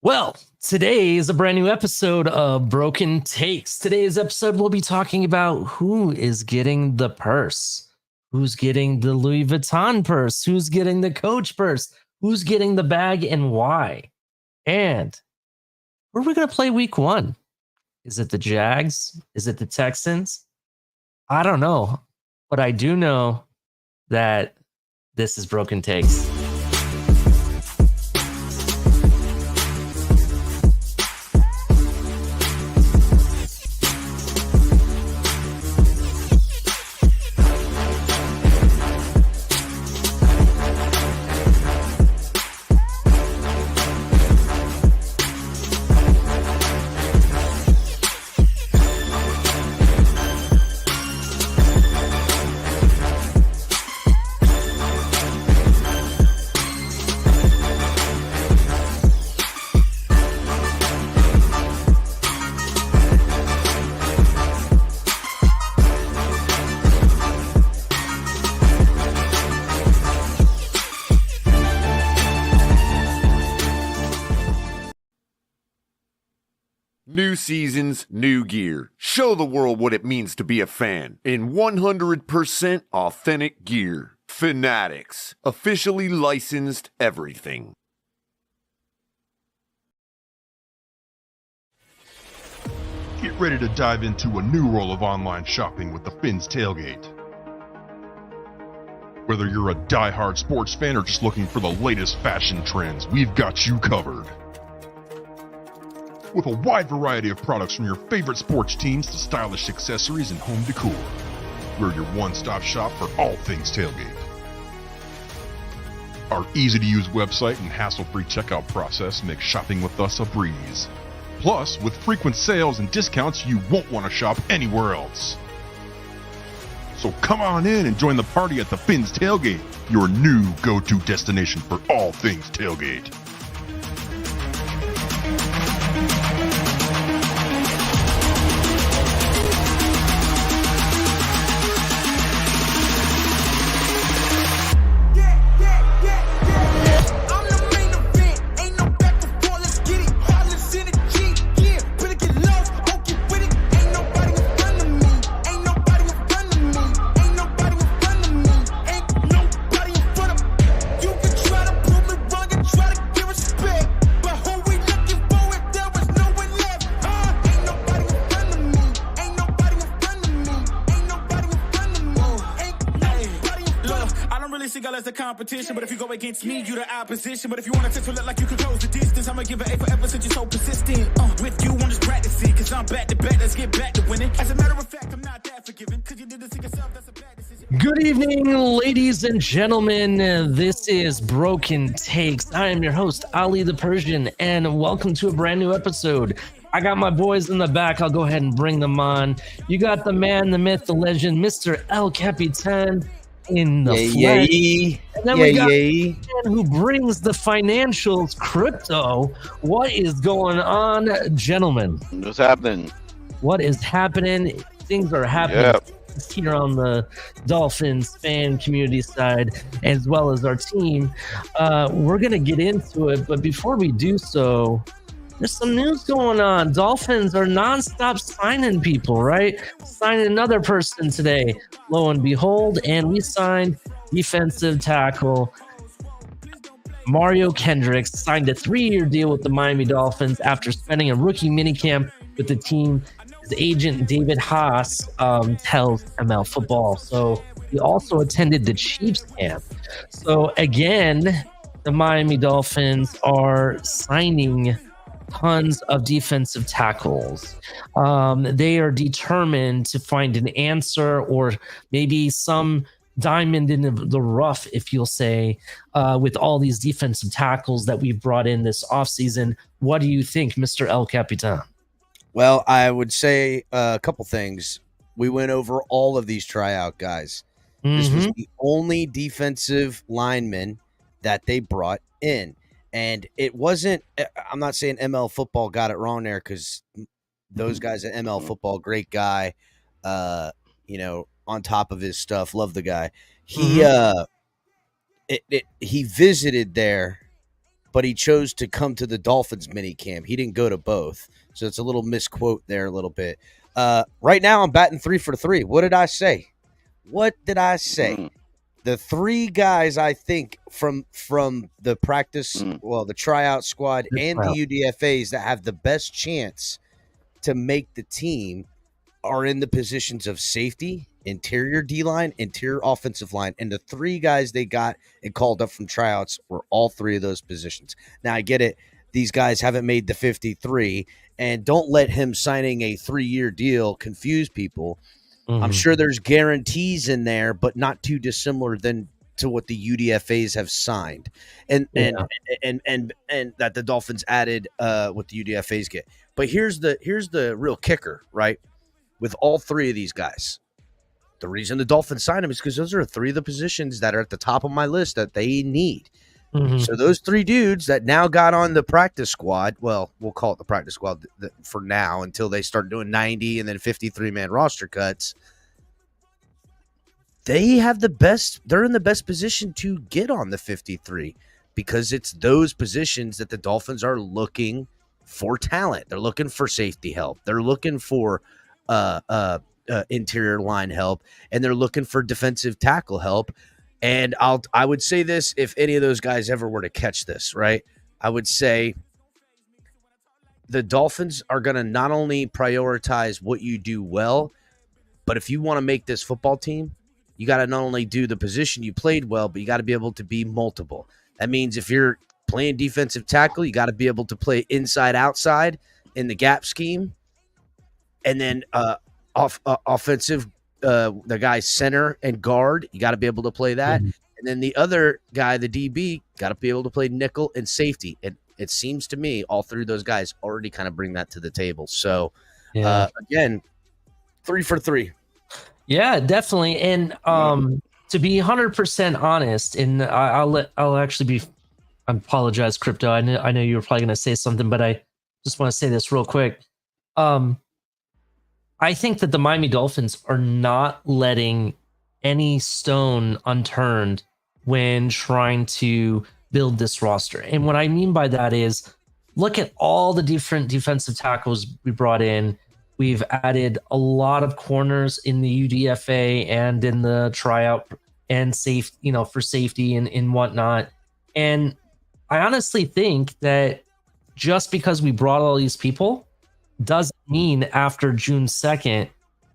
Well, today is a brand new episode of Broken Takes. Today's episode, we'll be talking about who is getting the purse, who's getting the Louis Vuitton purse, who's getting the Coach purse, who's getting the bag and why. And where are we going to play week one? Is it the Jags? Is it the Texans? I don't know. But I do know that this is Broken Takes. New seasons, new gear. Show the world what it means to be a fan in 100% authentic gear. Fanatics, officially licensed everything. Get ready to dive into a new world of online shopping with the Fins Tailgate. Whether you're a die-hard sports fan or just looking for the latest fashion trends, we've got you covered. With a wide variety of products from your favorite sports teams to stylish accessories and home decor, we're your one-stop shop for all things tailgate. Our easy-to-use website and hassle-free checkout process make shopping with us a breeze. Plus, with frequent sales and discounts, you won't want to shop anywhere else. So come on in and join the party at the Fins Tailgate, your new go-to destination for all things tailgate. Competition, but if you go against me, you the opposition. But if you want to look like you can close the distance, I'ma give it A forever since you're so persistent. With you, I'm just practicing, cause I'm back to back. Let's get back to winning. As a matter of fact, I'm not that forgiving, cause you did this to yourself, that's a bad decision. Good evening, ladies and gentlemen. This is Broken Takes. I am your host, Ali the Persian, and welcome to a brand new episode. I got my boys in the back. I'll go ahead and bring them on. You got the man, the myth, the legend, Mr. El Capitan in the flesh. And then we got the man who brings the financials, crypto. What is going on, gentlemen? What's happening? What is happening? Things are happening here on the Dolphins fan community side, as well as our team. We're going to get into it, but before we do so, there's some news going on. Dolphins are nonstop signing people, right? Signed another person today, lo and behold, and we signed defensive tackle Mario Kendricks, signed a 3-year deal with the Miami Dolphins after spending a rookie minicamp with the team. His agent, David Haas, tells ML Football. So he also attended the Chiefs camp. So again, the Miami Dolphins are signing tons of defensive tackles. They are determined to find an answer or maybe some diamond in the rough, if you'll say, with all these defensive tackles that we've brought in this offseason. What do you think, Mr. El Capitan? Well, I would say a couple things. We went over all of these tryout guys. This was the only defensive lineman that they brought in. And it wasn't, I'm not saying ML Football got it wrong there, because those guys at ML Football, great guy, on top of his stuff. Love the guy. He visited there but he chose to come to the Dolphins mini camp. He didn't go to both. So it's a little misquote there a little bit. Right now I'm batting 3 for 3. What did I say? The 3 guys I think from the practice, the tryout squad and the UDFAs that have the best chance to make the team are in the positions of safety, interior D-line, interior offensive line. And the 3 guys they got and called up from tryouts were all 3 of those positions. Now, I get it. These guys haven't made the 53, and don't let him signing a 3-year deal confuse people. I'm sure there's guarantees in there, but not too dissimilar to what the UDFAs have signed, and that the Dolphins added what the UDFAs get. But here's the real kicker, right? With all 3 of these guys, the reason the Dolphins signed them is because those are 3 of the positions that are at the top of my list that they need. So those 3 dudes that now got on the practice squad, well, we'll call it the practice squad for now until they start doing 90 and then 53-man roster cuts. They have they're in the best position to get on the 53 because it's those positions that the Dolphins are looking for talent. They're looking for safety help. They're looking for interior line help, and they're looking for defensive tackle help. And I would say this, if any of those guys ever were to catch this, right? I would say the Dolphins are going to not only prioritize what you do well, but if you want to make this football team, you got to not only do the position you played well, but you got to be able to be multiple. That means if you're playing defensive tackle, you got to be able to play inside, outside in the gap scheme. And then offensive, the guy center and guard, you got to be able to play that. And then the other guy, the DB, got to be able to play nickel and safety. And it seems to me all 3 of those guys already kind of bring that to the table. So, again, 3 for 3. Yeah, definitely. And to be 100% honest, and I'll actually be. I apologize, Crypto. I know you were probably going to say something, but I just want to say this real quick. I think that the Miami Dolphins are not letting any stone unturned when trying to build this roster. And what I mean by that is, look at all the different defensive tackles we brought in. We've added a lot of corners in the UDFA and in the tryout and safe, for safety and whatnot. And I honestly think that just because we brought all these people doesn't mean after June 2nd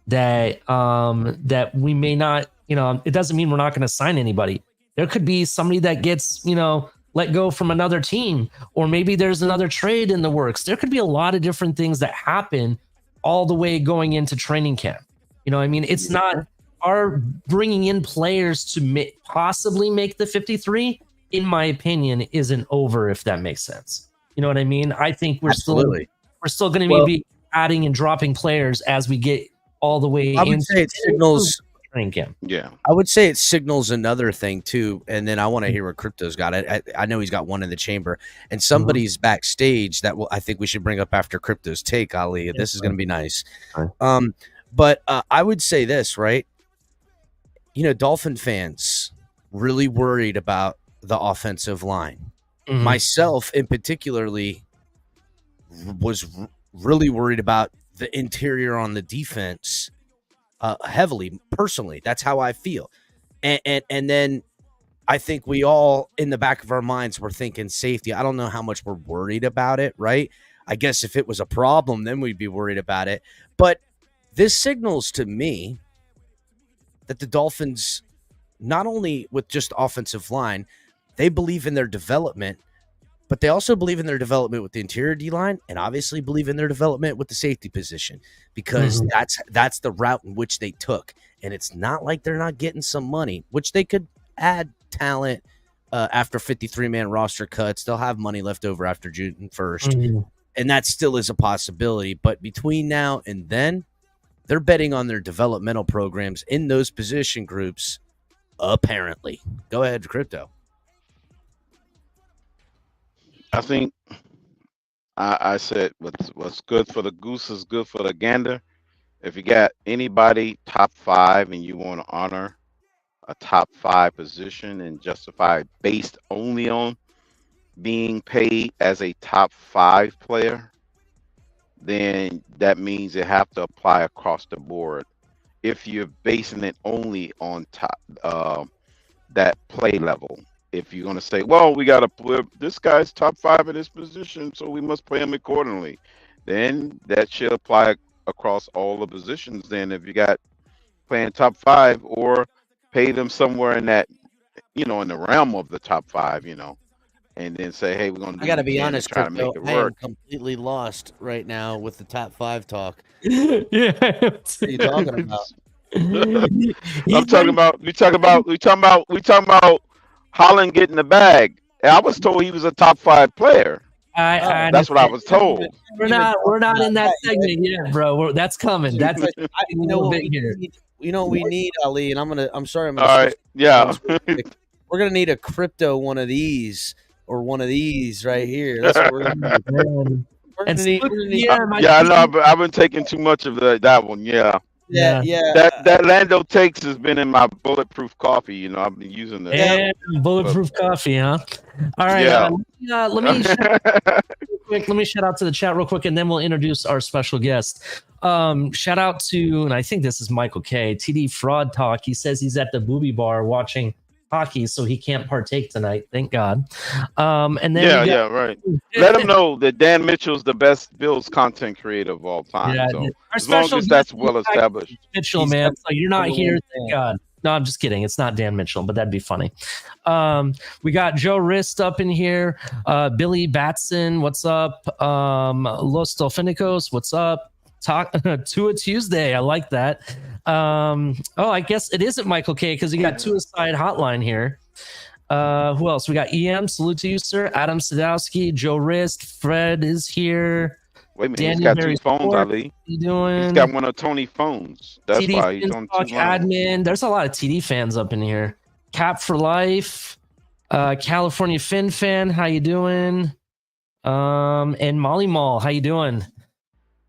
that that we may not, it doesn't mean we're not going to sign anybody. There could be somebody that gets, let go from another team, or maybe there's another trade in the works. There could be a lot of different things that happen all the way going into training camp. It's not our bringing in players to possibly make the 53, in my opinion, isn't over, if that makes sense. You know what I mean? I think we're still going to be adding and dropping players as we get all the way. I would say it signals training camp. Yeah, I would say it signals another thing too. And then I want to hear what Crypto's got. I know he's got one in the chamber, and somebody's backstage that I think we should bring up after Crypto's take, Ali. This is going to be nice. But I would say this, right? Dolphin fans really worried about the offensive line. Myself, in particularly, was really worried about the interior on the defense heavily. Personally, that's how I feel. And then I think we all, in the back of our minds, were thinking safety. I don't know how much we're worried about it, right? I guess if it was a problem, then we'd be worried about it. But this signals to me that the Dolphins, not only with just offensive line, they believe in their development, but they also believe in their development with the interior D-line, and obviously believe in their development with the safety position, because that's the route in which they took. And it's not like they're not getting some money, which they could add talent after 53-man roster cuts. They'll have money left over after June 1st, and that still is a possibility. But between now and then, they're betting on their developmental programs in those position groups, apparently. Go ahead, Crypto. I think I said what's good for the goose is good for the gander. If you got anybody top 5 and you want to honor a top 5 position and justify it based only on being paid as a top 5 player, then that means it have to apply across the board. If you're basing it only on top that play level, if you're going to say, well, we got to this guy's top 5 in this position, so we must pay him accordingly, then that should apply across all the positions. Then if you got playing top 5, or pay them somewhere in that, in the realm of the top 5, and then say, hey, we're going to I got to be to honest, try to make Crypto, it I am work. completely lost right now with the top 5 talk. Yeah. What are you talking about? I'm talking about we talking about Holland getting the bag. And I was told he was a top 5 player. I That's what I was told. We're not in that segment yet, bro. That's coming. That's a little bit here. You know what we need, Ali, and I'm sorry. All right, yeah. We're gonna need a crypto one of these or one of these right here. That's what we're gonna need. We're gonna need I know. I've been taking too much of that one. Yeah. Yeah. That Lando Takes has been in my bulletproof coffee. I've been using it. Yeah, bulletproof coffee, huh? All right. Yeah. Let me shout out to the chat real quick, and then we'll introduce our special guest. Shout out to, and I think this is Michael K. TD Fraud Talk. He says he's at the Booby Bar watching hockey, so he can't partake tonight. Thank God. And then right. Let him know that Dan Mitchell's the best Bills content creator of all time. Yeah, so our as long special as that's guest, well established. Mitchell, man. So you're not here. Thank God. No, I'm just kidding. It's not Dan Mitchell, but that'd be funny. We got Joe Rist up in here. Billy Batson, what's up? Los Dolfinicos, what's up? Talk to a Tuesday. I like that. I guess it isn't Michael K, because you got Suicide Hotline here. Who else? We got EM. Salute to you, sir. Adam Sadowski, Joe Rist, Fred is here. Wait a minute, Daniel he's got Barry 2 phones, Sport. Ali. He's doing. He's got one of Tony's phones. That's TD why he's on 2 lines. admin. There's a lot of TD fans up in here. Cap for Life, California Fin Fan. How you doing? And Molly Mall. How you doing?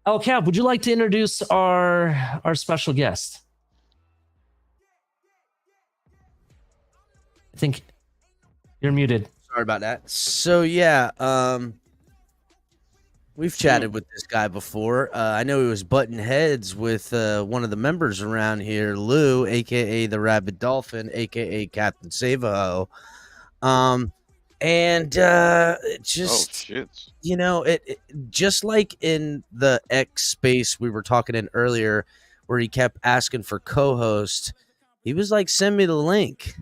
Oh, Cap, would you like to introduce our special guest? I think you're muted. Sorry about that. So we've chatted with this guy before. I know he was butting heads with one of the members around here, Lou, aka the Rabid Dolphin, aka Captain Savaho. Just it just like in the X space we were talking in earlier, where he kept asking for co-host, he was like, send me the link.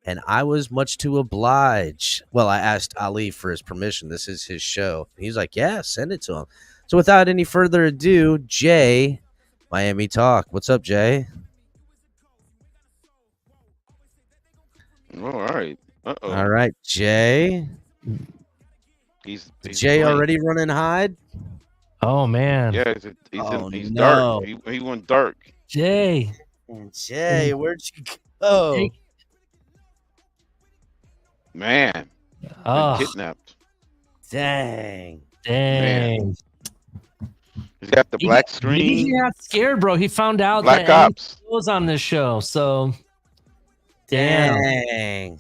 And I was much to oblige. Well, I asked Ali for his permission. This is his show. He's like, yeah, send it to him. So without any further ado, Jay, Miami Talk. What's up, Jay? All right. Uh-oh. All right, Jay. He's Jay blank. already running hide? Oh, man. Yeah, he's no. dark. He went dark. Jay, where'd you go? Jay. Man. Oh, Kidnapped. Dang. dang. He's got the black screen. He got scared, bro. He found out Black that Ops. he was on this show. So, Dang.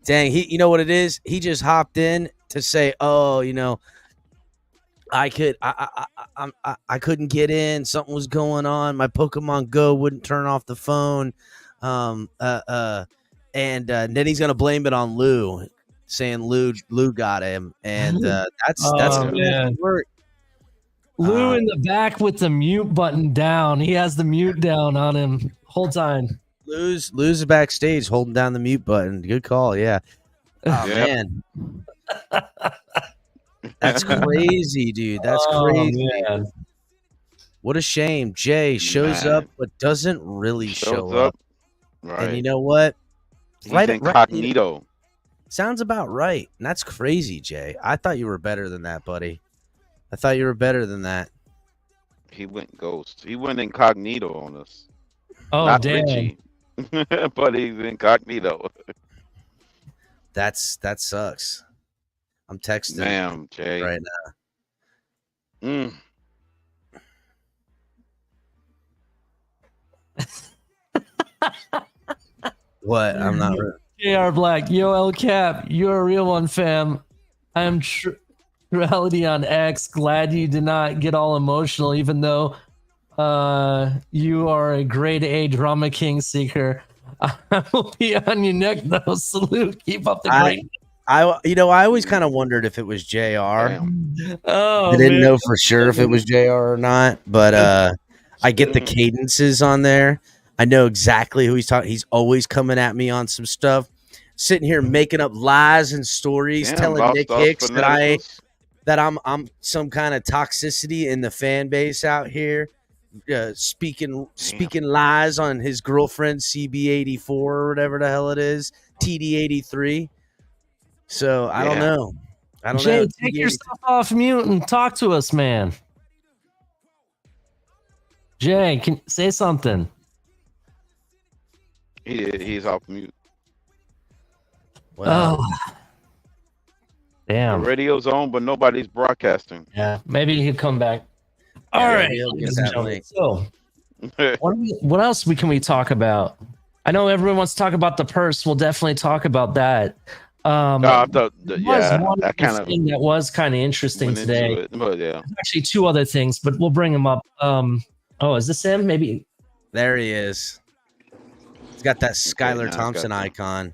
He, you know what it is? He just hopped in to say, "Oh, I couldn't get in. Something was going on. My Pokemon Go wouldn't turn off the phone." And then he's gonna blame it on Lou, saying Lou got him, and that's man. work. Lou in the back with the mute button down. He has the mute down on him whole time. Lou's backstage holding down the mute button. Good call, yeah. Oh man, that's crazy, dude. That's crazy. Man. What a shame. Jay shows up but doesn't really show up. Right. And you know what? He's incognito. Sounds about right. And that's crazy, Jay. I thought you were better than that, buddy. I thought you were better than that. He went ghost. He went incognito on us. Oh, Not damn. Richie. But he's incognito. That sucks. I'm texting Damn, Jay. right now. What? I'm not. JR Black, yo, El Cap, you're a real one, fam. I'm Reality on X. Glad you did not get all emotional, even though you are a grade A drama king seeker. I will be on your neck though. Salute. Keep up the great. I always kind of wondered if it was JR. Damn. Oh, I didn't man. know for sure if it was JR or not, but I get the cadences on there. I know exactly who he's talking. He's always coming at me on some stuff. Sitting here making up lies and stories, Damn, telling lost Nick us Hicks phoneticals. that I'm some kind of toxicity in the fan base out here, speaking lies on his girlfriend CB84 or whatever the hell it is, TD83. So I don't know. Jay, take yourself off mute and talk to us, man. Jay, can say something. He's off mute. Well, Damn. The radio's on, but nobody's broadcasting. Yeah, maybe he'll come back. All right. he'll get ladies and that gentlemen, link. So, what else can we talk about? I know everyone wants to talk about the purse. We'll definitely talk about that. One thing that was kind of interesting today. Yeah. Actually, two other things, but we'll bring them up. Oh, is this him? Maybe. There he is. He's got that Skylar now Thompson got icon.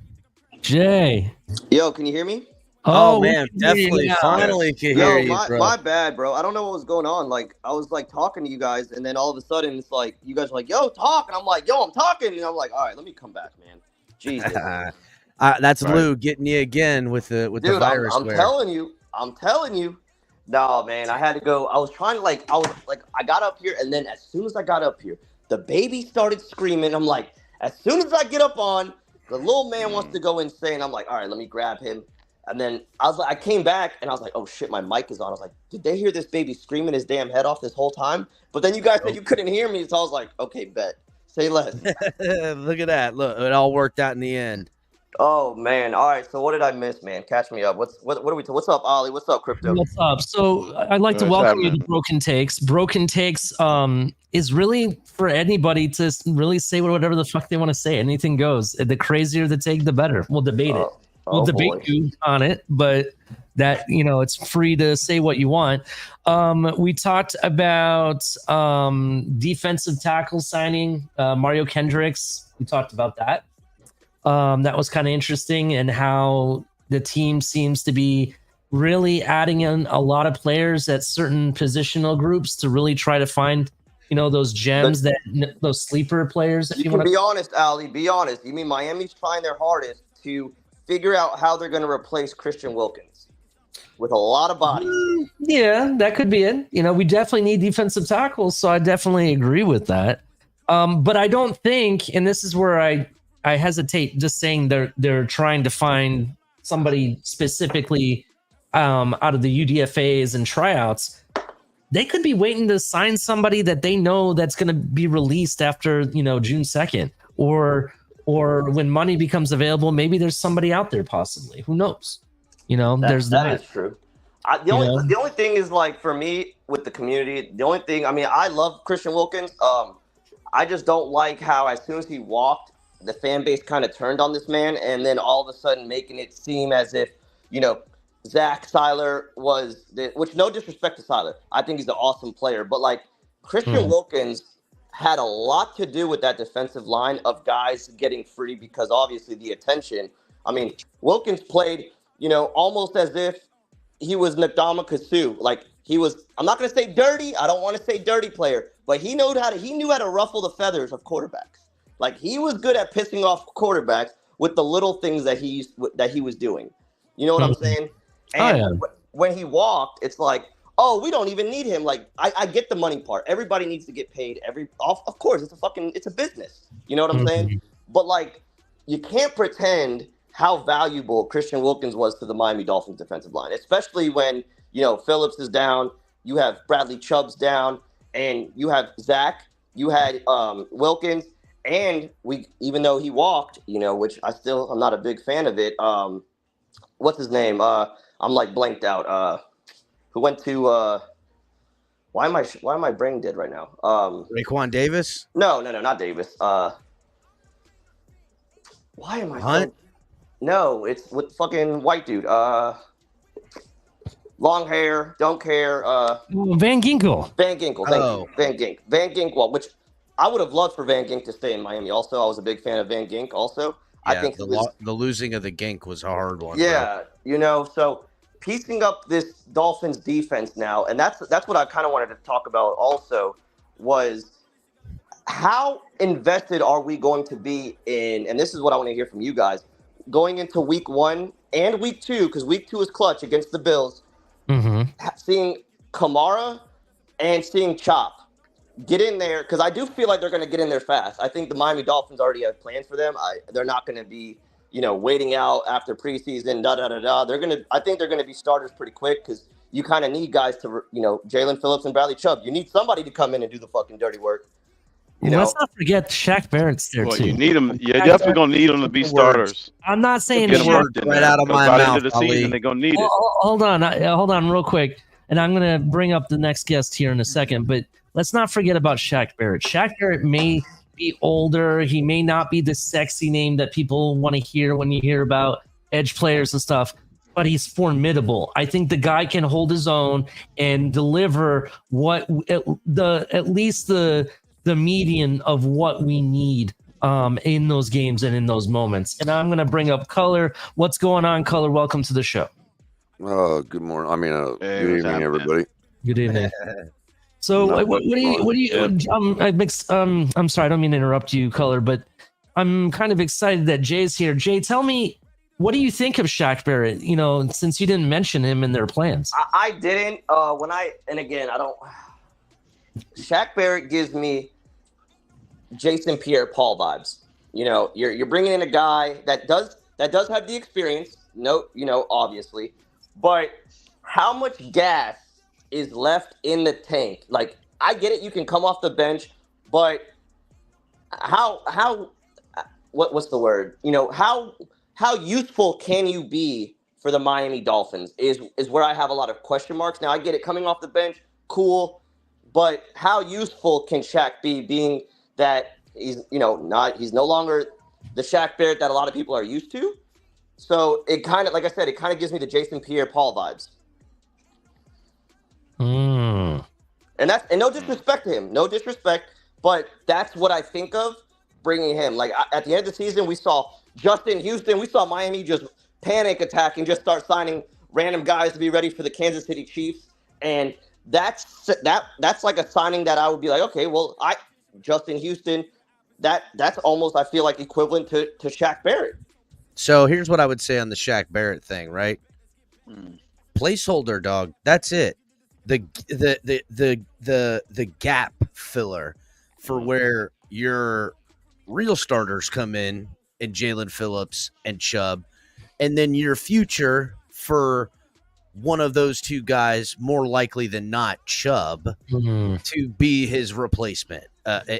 Jay. Yo, can you hear me? Oh, we man, can hear you definitely. now. Finally can hear you, bro. my bad, bro. I don't know what was going on. Like, I was like talking to you guys, and then all of a sudden, it's like you guys are like, "Yo, talk," and I'm like, "Yo, I'm talking," and I'm like, "All right, let me come back, man." Jesus, That's Right. Lou getting you again with the dude, virus. I'm telling you. No, man, I had to go. I was trying to I got up here, and then as soon as I got up here, the baby started screaming. I'm like, as soon as I get up on, the little man wants to go insane. I'm like, all right, let me grab him. And then I came back and I was like, oh shit, my mic is on. I was like, did they hear this baby screaming his damn head off this whole time? But then you guys said you couldn't hear me, so I was like, okay, bet. Say less. Look at that. Look, it all worked out in the end. Oh man. All right. So what did I miss, man? Catch me up. What are we what's up, Ollie? What's up, Crypto? What's up? So I'd like to What's welcome you happening? to Broken Takes. Broken Takes is really for anybody to really say whatever the fuck they want to say. Anything goes. The crazier the take, the better. We'll debate it. We'll debate boy. you on it, but that it's free to say what you want. We talked about defensive tackle signing Mario Kendricks. We talked about that. That was kind of interesting, and how the team seems to be really adding in a lot of players at certain positional groups to really try to find, those gems, those sleeper players. If You you can want be honest, Ali. Be honest. You mean Miami's trying their hardest to figure out how they're going to replace Christian Wilkins with a lot of bodies. Yeah, that could be it. We definitely need defensive tackles, so I definitely agree with that. But I don't think, and this is where I hesitate just saying they're trying to find somebody specifically out of the UDFAs and tryouts. They could be waiting to sign somebody that they know that's going to be released after June 2nd, or when money becomes available. Maybe there's somebody out there, possibly. Who knows? There's that is true. The only thing is, like, for me with the community, the only thing, I mean, I love Christian Wilkins. I just don't like how as soon as he walked, the fan base kind of turned on this man, and then all of a sudden making it seem as if, Zach Seiler was, which no disrespect to Seiler. I think he's an awesome player, but like Christian Wilkins had a lot to do with that defensive line of guys getting free, because obviously the attention. I mean, Wilkins played, almost as if he was Ndamukong Suh. Like, he was, I'm not going to say dirty. I don't want to say dirty player, but he knew how to ruffle the feathers of quarterbacks. Like, he was good at pissing off quarterbacks with the little things that he was doing. You know what I'm saying? And when he walked, it's like, oh, we don't even need him. Like, I get the money part. Everybody needs to get paid. Of course, it's a business. You know what I'm saying? But like, you can't pretend how valuable Christian Wilkins was to the Miami Dolphins defensive line, especially when, Phillips is down, you have Bradley Chubb's down, and you have Zach, you had Wilkins, and even though he walked, which I'm not a big fan of it. What's his name? I'm like blanked out. Who went to? Why am I brain dead right now? Raekwon Davis? No, not Davis. Why am I? Hunt? No, it's with fucking white dude. long hair, don't care. Van Ginkel. Van Ginkel, thank you. Van Ginkel, which I would have loved for Van Gink to stay in Miami. Also, I was a big fan of Van Gink. Also, Yeah, I think the losing of the Gink was a hard one. Yeah, so piecing up this Dolphins defense now, and that's what I kind of wanted to talk about. Also, was how invested are we going to be in? And this is what I want to hear from you guys going into Week 1 and Week 2, because Week 2 is clutch against the Bills. Seeing Kamara and seeing Chop get in there, because I do feel like they're going to get in there fast. I think the Miami Dolphins already have plans for them. They're not going to be, waiting out after preseason. I think they're going to be starters pretty quick, because you kind of need guys to, Jalen Phillips and Bradley Chubb. You need somebody to come in and do the fucking dirty work. Let's not forget Shaq Barrett's there too. You need them. You're definitely gonna need them to be starters. I'm not saying Get them Shaq, worked in right there, out of my by the mouth, end of the season, they're gonna need it. Hold on, real quick, and I'm gonna bring up the next guest here in a second. But let's not forget about Shaq Barrett. Shaq Barrett may be older. He may not be the sexy name that people want to hear when you hear about edge players and stuff. But he's formidable. I think the guy can hold his own and deliver at least the median of what we need in those games and in those moments. And I'm going to bring up Color. What's going on, Color? Welcome to the show. Good morning. Good evening, everybody. Good evening. So what do you I'm sorry, I don't mean to interrupt you, Color, but I'm kind of excited that Jay's here. Jay, tell me, what do you think of Shaq Barrett? Since you didn't mention him in their plans. I didn't. I don't. Shaq Barrett gives me Jason Pierre-Paul vibes. You're bringing in a guy that does have the experience. No, obviously, but how much gas is left in the tank? Like, I get it, you can come off the bench, but what's the word? How useful can you be for the Miami Dolphins is where I have a lot of question marks. Now, I get it, coming off the bench, cool, but how useful can Shaq be, being that he's no longer the Shaq Barrett that a lot of people are used to? So it kind of, like I said, it kind of gives me the Jason Pierre-Paul vibes. And no disrespect to him, but that's what I think of bringing him. Like, at the end of the season, we saw Justin Houston, we saw Miami just panic attack and just start signing random guys to be ready for the Kansas City Chiefs, and that's like a signing that I would be like, okay, well, Justin Houston, that's almost, I feel like, equivalent to Shaq Barrett. So here's what I would say on the Shaq Barrett thing, right? Placeholder, dog. That's it. The gap filler for where your real starters come in Jalen Phillips and Chubb, and then your future for one of those two guys, more likely than not Chubb, to be his replacement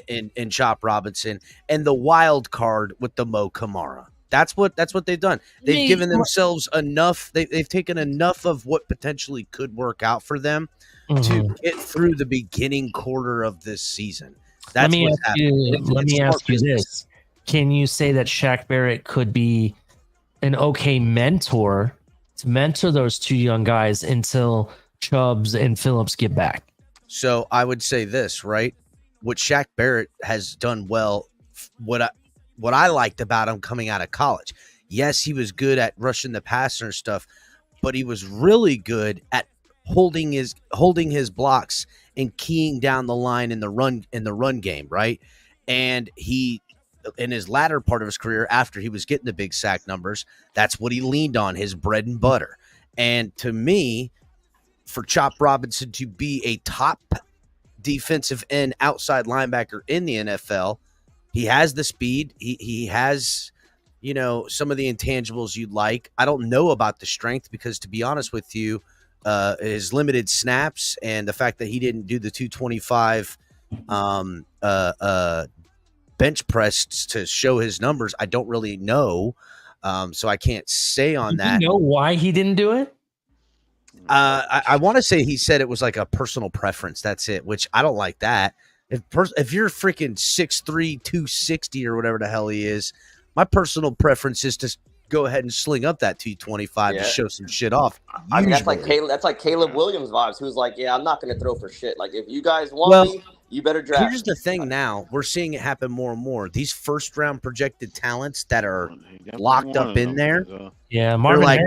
in Chop Robinson, and the wild card with the Mo Kamara. That's what they've done. They've given themselves enough. They've taken enough of what potentially could work out for them to get through the beginning quarter of this season. Let me ask you this. Can you say that Shaq Barrett could be an okay mentor to mentor those two young guys until Chubbs and Phillips get back? So I would say this, right? What Shaq Barrett has done well, what I liked about him coming out of college. Yes, he was good at rushing the passer and stuff, but he was really good at holding his blocks and keying down the line in the run game, right? And he, in his latter part of his career, after he was getting the big sack numbers, that's what he leaned on, his bread and butter. And to me, for Chop Robinson to be a top defensive end outside linebacker in the NFL, he has the speed. He has, some of the intangibles you'd like. I don't know about the strength because, to be honest with you, his limited snaps and the fact that he didn't do the 225 bench press to show his numbers, I don't really know. So I can't say on that. You know why he didn't do it? I want to say he said it was like a personal preference. That's it, which I don't like that. If you're freaking 6'3", 260 or whatever the hell he is, my personal preference is to go ahead and sling up that 225 to show some shit off. I mean, that's like Caleb Williams vibes, who's like, yeah, I'm not going to throw for shit. Like, if you guys want me, you better draft. Here's the thing now. We're seeing it happen more and more. These first-round projected talents that are locked up in there. Yeah, Marvin like,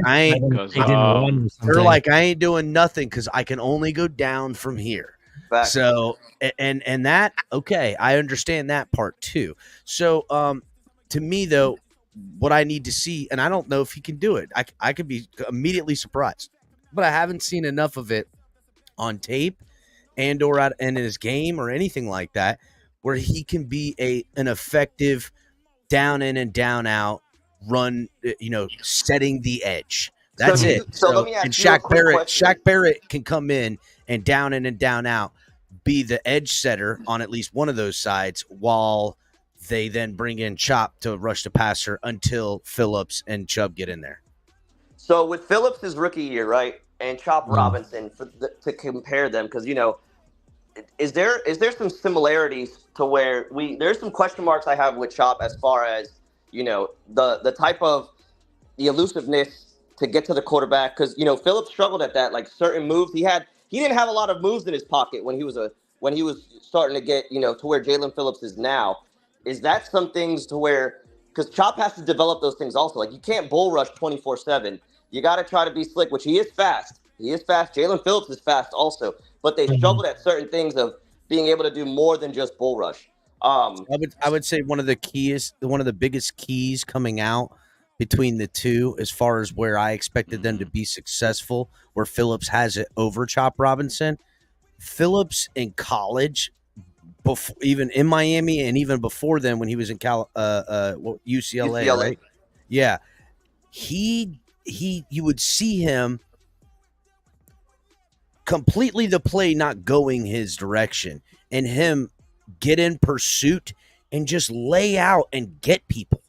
they're like, I ain't doing nothing because I can only go down from here. Fact. So, and that, okay, I understand that part too. So, to me, though, what I need to see, and I don't know if he can do it. I could be immediately surprised, but I haven't seen enough of it on tape and or in his game or anything like that, where he can be an effective down in and down out run, setting the edge. That's it. So let me ask and you a quick question. Shaq Barrett can come in and down out, be the edge setter on at least one of those sides, while they then bring in Chop to rush the passer until Phillips and Chubb get in there. So with Phillips' rookie year, right, and Chop Robinson, to compare them, because is there some similarities to where there's some question marks I have with Chop as far as the type of the elusiveness to get to the quarterback, because Phillips struggled at that, like certain moves he didn't have a lot of moves in his pocket when he was starting to get to where Jalen Phillips is now. Is that some things to where, because Chop has to develop those things also, like you can't bull rush 24/7. You got to try to be slick, which he is fast. Jalen Phillips is fast also, but they struggled at certain things of being able to do more than just bull rush. I would say one of the biggest keys coming out between the two, as far as where I expected them to be successful, where Phillips has it over Chop Robinson. Phillips in college, even in Miami, and even before then when he was in UCLA, right? Yeah, you would see him completely the play not going his direction, and him get in pursuit and just lay out and get people.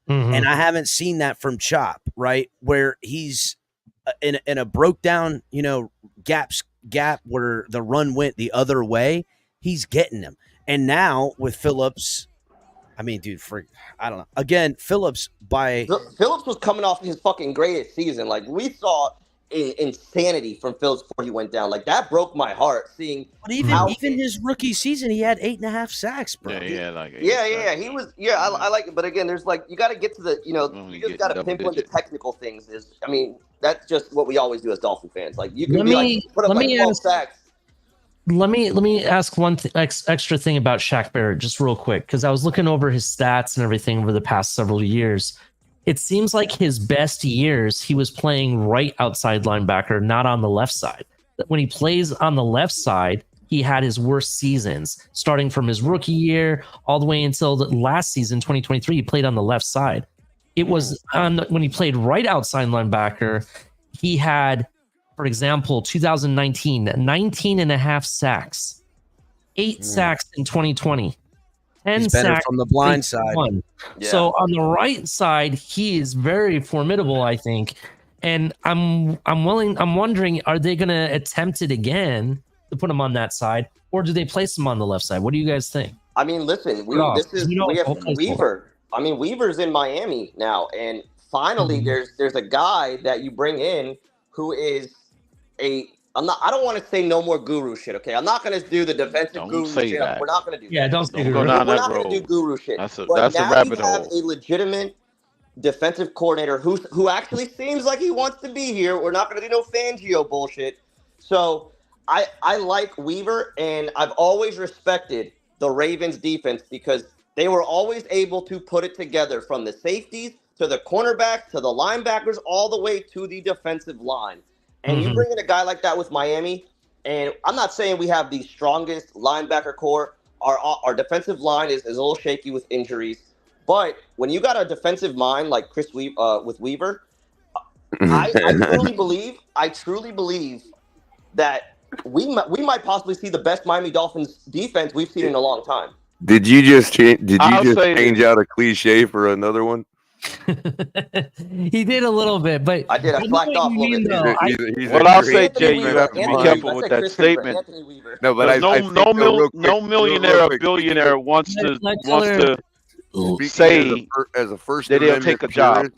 And I haven't seen that from Chop, right? Where he's in a broke down, gap where the run went the other way, he's getting them. And now with Phillips, I mean, dude, I don't know. Again, Phillips was coming off his fucking greatest season. Like, we saw insanity from Phillips before he went down. Like, that broke my heart seeing. But even his rookie season, he had 8.5 sacks, bro. Yeah. He was. Yeah, I like it. But again, there's like, you got to get to the. You just got to pinpoint the technical things. That's just what we always do as Dolphin fans. Like, you can put up 12 sacks. Let me ask one extra thing about Shaq Barrett, just real quick, because I was looking over his stats and everything over the past several years. It seems like his best years, he was playing right outside linebacker, not on the left side. When he plays on the left side, he had his worst seasons, starting from his rookie year all the way until the last season, 2023. He played on the left side. It was when he played right outside linebacker, he had, for example, 2019, 19.5 sacks, 8 sacks in 2020, 10 He's better sacks from the blind side. Yeah. So on the right side, he is very formidable, I think. And I'm wondering, are they going to attempt it again to put him on that side, or do they place him on the left side? What do you guys think? I mean, listen, we have Weaver. I mean, Weaver's in Miami now, and finally, there's a guy that you bring in who is I don't want to say no more guru shit, okay? I'm not going to do the defensive guru shit. That. We're not going to do that. Yeah, don't say guru. We're not going to do guru shit. That's a now rabbit we have hole. a legitimate defensive coordinator who actually seems like he wants to be here. We're not going to do no Fangio bullshit. So I like Weaver, and I've always respected the Ravens defense because they were always able to put it together from the safeties to the cornerbacks to the linebackers all the way to the defensive line. And you bring in a guy like that with Miami, and I'm not saying we have the strongest linebacker core. Our defensive line is a little shaky with injuries. But when you got a defensive mind like with Weaver, I truly believe that we might possibly see the best Miami Dolphins defense we've seen in a long time. Did you just change out a cliche for another one? He did a little bit, but I did. I slacked off a little bit. Well, I'll say, Jay, you have to be careful with that statement. No, but no millionaire or billionaire wants to say say as a first that they'll take a job.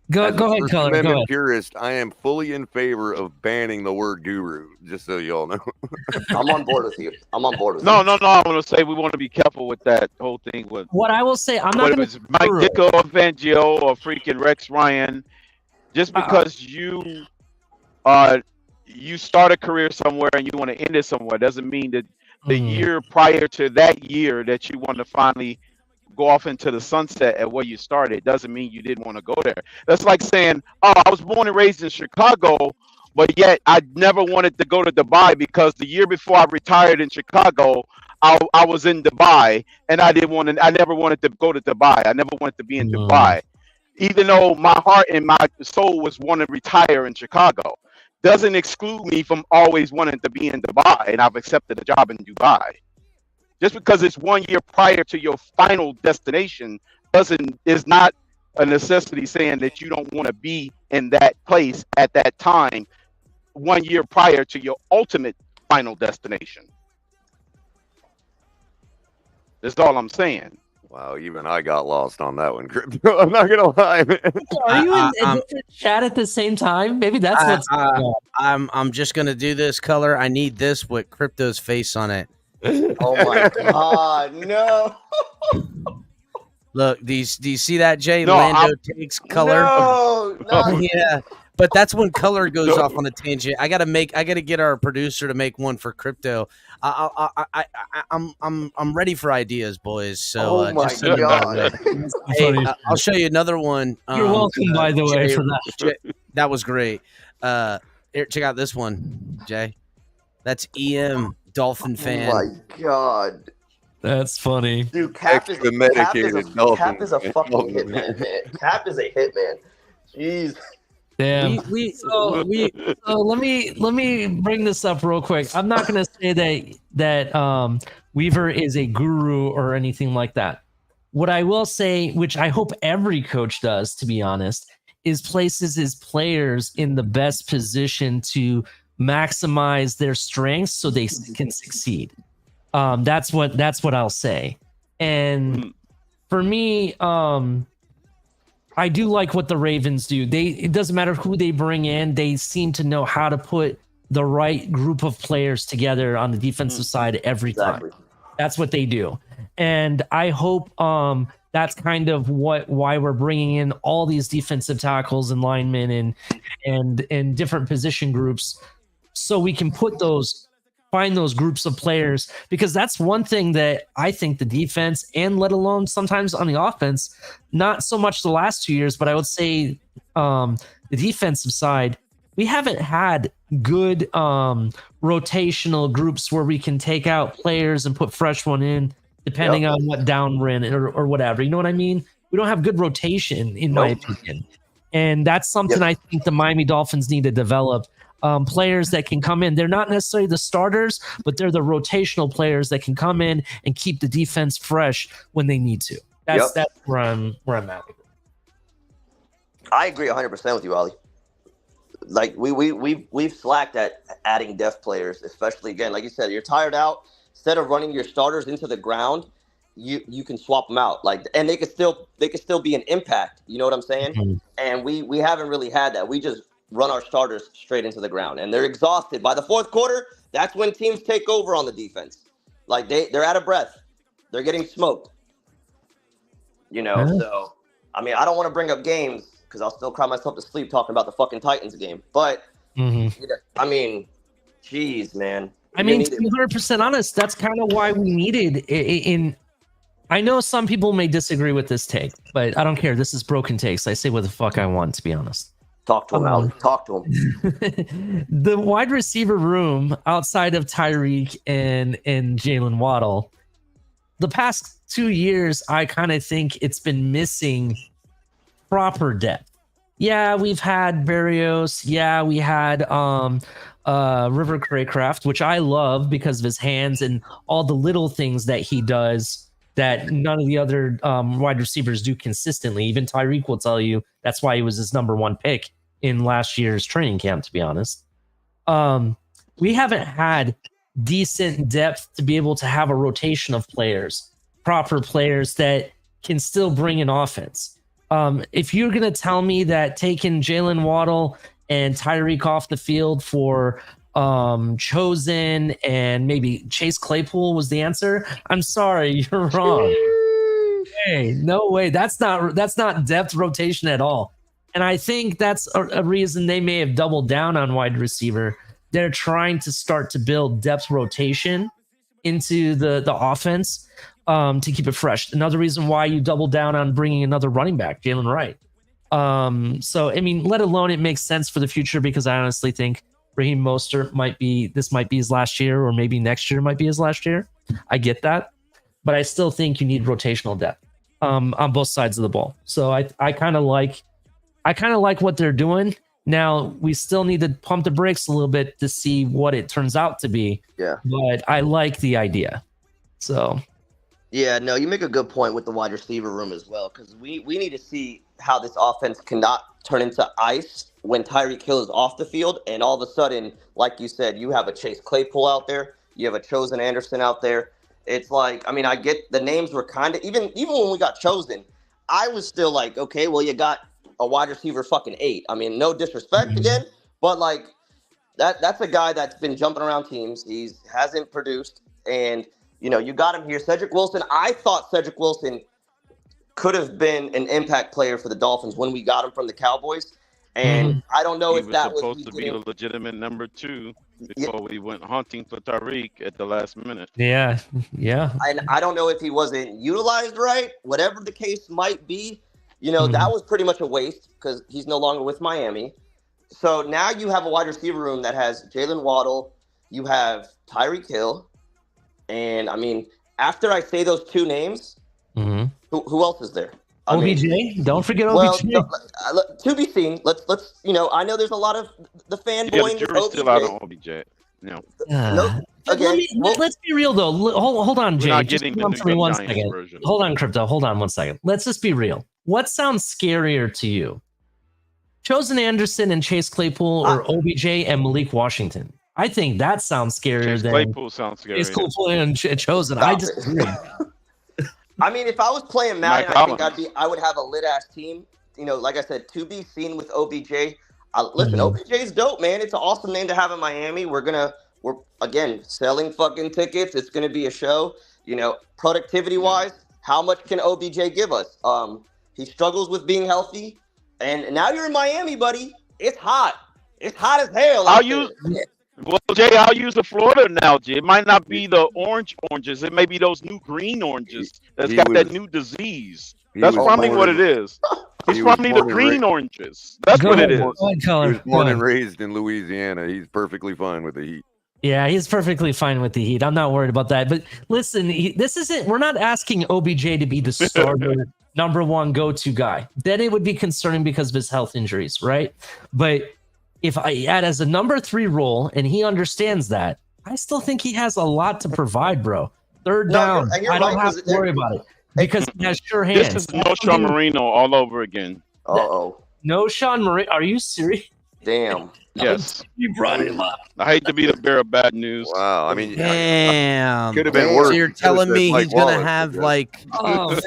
Go ahead, First Color. Go Amendment ahead. purist, I am fully in favor of banning the word guru, just so y'all know. I'm on board with you. I'm on board with No, you. no, no. I want to say we want to be careful with that whole thing. With What I will say, I'm not whether going it's Mike Ditka or Fangio or freaking Rex Ryan, just because you start a career somewhere and you want to end it somewhere doesn't mean that the year prior to that year that you want to finally go off into the sunset at where you started doesn't mean you didn't want to go there. That's like saying, oh, I was born and raised in Chicago, but yet I never wanted to go to Dubai because the year before I retired in Chicago, I was in Dubai and I never wanted to go to Dubai. I never wanted to be in Dubai. Even though my heart and my soul was wanting to retire in Chicago, doesn't exclude me from always wanting to be in Dubai, and I've accepted a job in Dubai. Just because it's 1 year prior to your final destination is not a necessity saying that you don't want to be in that place at that time 1 year prior to your ultimate final destination. That's all I'm saying. Wow, even I got lost on that one, Crypto. I'm not gonna lie, man. Are you in a different chat at the same time? Maybe that's what's going on. I'm just gonna do this color. I need this with Crypto's face on it. Oh my god, no. Look, do you see that, Jay? No, Lando takes color. No, Yeah, but that's when color goes off on a tangent. I gotta get our producer to make one for Crypto. I'm ready for ideas, boys. So oh my just so god. hey, I'll show you another one. You're welcome, by the way, Jay, for that. Jay, that was great. Here, check out this one, Jay. That's EM Dolphin fan. Oh my god. That's funny. Dude, Cap is a fucking hitman, man. Cap is a hitman. Jeez. Damn. So let me bring this up real quick. I'm not gonna say that Weaver is a guru or anything like that. What I will say, which I hope every coach does, to be honest, is places his players in the best position to maximize their strengths so they can succeed. That's what I'll say. And for me, I do like what the Ravens do. It doesn't matter who they bring in. They seem to know how to put the right group of players together on the defensive side every time. That's what they do. And I hope that's kind of why we're bringing in all these defensive tackles and linemen and different position groups, so we can find those groups of players, because that's one thing that I think the defense, and let alone sometimes on the offense, not so much the last 2 years, but I would say the defensive side, we haven't had good rotational groups where we can take out players and put fresh one in, depending on what down ran or whatever. You know what I mean? We don't have good rotation, in my opinion. And that's something I think the Miami Dolphins need to develop. Players that can come in. They're not necessarily the starters, but they're the rotational players that can come in and keep the defense fresh when they need to. That's where I'm at. I agree 100% with you, Ali. Like we've slacked at adding depth players, especially again, like you said, you're tired out. Instead of running your starters into the ground, you can swap them out. Like, and they could still be an impact. You know what I'm saying? Mm-hmm. And we haven't really had that. We just run our starters straight into the ground, and they're exhausted by the fourth quarter. That's when teams take over on the defense. Like they're out of breath. They're getting smoked. You know, so I mean, I don't want to bring up games because I'll still cry myself to sleep talking about the fucking Titans game. But I mean, geez, man. I mean, to be 100% honest, that's kind of why we needed in. I know some people may disagree with this take, but I don't care. This is Broken Takes. I say what the fuck I want, to be honest. Talk to him, Ali. Talk to him. The wide receiver room outside of Tyreek and Jalen Waddle, the past 2 years, I kind of think it's been missing proper depth. Yeah, we've had Berrios. Yeah, we had River Craycraft, which I love because of his hands and all the little things that he does that none of the other wide receivers do consistently. Even Tyreek will tell you that's why he was his number one pick in last year's training camp, to be honest. We haven't had decent depth to be able to have a rotation of players, proper players that can still bring an offense. If you're gonna tell me that taking Jalen Waddle and Tyreek off the field for Chosen and maybe Chase Claypool was the answer, I'm sorry, you're wrong. Hey, no way. That's not depth rotation at all. And I think that's a reason they may have doubled down on wide receiver. They're trying to start to build depth rotation into the offense to keep it fresh. Another reason why you double down on bringing another running back, Jalen Wright. So, I mean, let alone it makes sense for the future, because I honestly think Raheem Mostert might be his last year, or maybe next year might be his last year. I get that. But I still think you need rotational depth on both sides of the ball. So I kind of like what they're doing. Now we still need to pump the brakes a little bit to see what it turns out to be. Yeah. But I like the idea. So yeah, no, you make a good point with the wide receiver room as well, because we need to see how this offense cannot turn into ice when Tyreek Hill is off the field, and all of a sudden, like you said, you have a Chase Claypool out there, you have a Chosen Anderson out there. It's like, I mean, I get the names were kind of, even when we got Chosen, I was still like, okay, well, you got a wide receiver fucking 8. I mean, no disrespect again, but like that's a guy that's been jumping around teams. He hasn't produced, and you know, you got him here. Cedric Wilson, I thought Cedric Wilson could have been an impact player for the Dolphins when we got him from the Cowboys. And I don't know if that was supposed to be a legitimate number 2 before we went hunting for Tyreek at the last minute. yeah. And I don't know if he wasn't utilized right, whatever the case might be. You know, that was pretty much a waste because he's no longer with Miami. So now you have a wide receiver room that has Jalen Waddle, you have Tyreek Hill, and I mean, after I say those 2 names, who else is there? OBJ? Don't forget OBJ. Well, to be seen. Let's you know, I know there's a lot of the fanboying. The jury's still out on OBJ. No. Again, let's be real though. Hold on, Jay. Not Just getting hold on the for me one Giants second. version. Hold on, Crypto. Hold on 1 second. Let's just be real. What sounds scarier to you? Chosen Anderson and Chase Claypool, or OBJ and Malik Washington? I think that sounds scarier Chase than Claypool sounds scary. Chase Claypool and Chosen. I disagree. I mean, if I was playing Madden, I think I would have a lit ass team. You know, like I said, to be seen with OBJ. Listen, OBJ's dope, man. It's an awesome name to have in Miami. We're again selling fucking tickets. It's gonna be a show. You know, productivity wise, how much can OBJ give us? He struggles with being healthy, and now you're in Miami, buddy. It's hot. It's hot as hell. Well, Jay, I'll use the Florida analogy. It might not be the oranges. It may be those new green oranges that's got that new disease. That's probably what it is. He's probably the green oranges. That's what it is. He was born and raised in Louisiana. He's perfectly fine with the heat. Yeah, he's perfectly fine with the heat. I'm not worried about that. But listen, we're not asking OBJ to be the starter, number 1 go-to guy. Then it would be concerning because of his health injuries, right? But if I add as a number 3 role and he understands that, I still think he has a lot to provide, bro. Third down, I don't have to worry about it because he has sure hands. This is no Sean Marino all over again. No Sean Marino. Are you serious? Damn. Yes. You brought him up. I hate to be the bearer of bad news. Wow. I mean, damn. Could have been worse. So you're telling me he's going to have like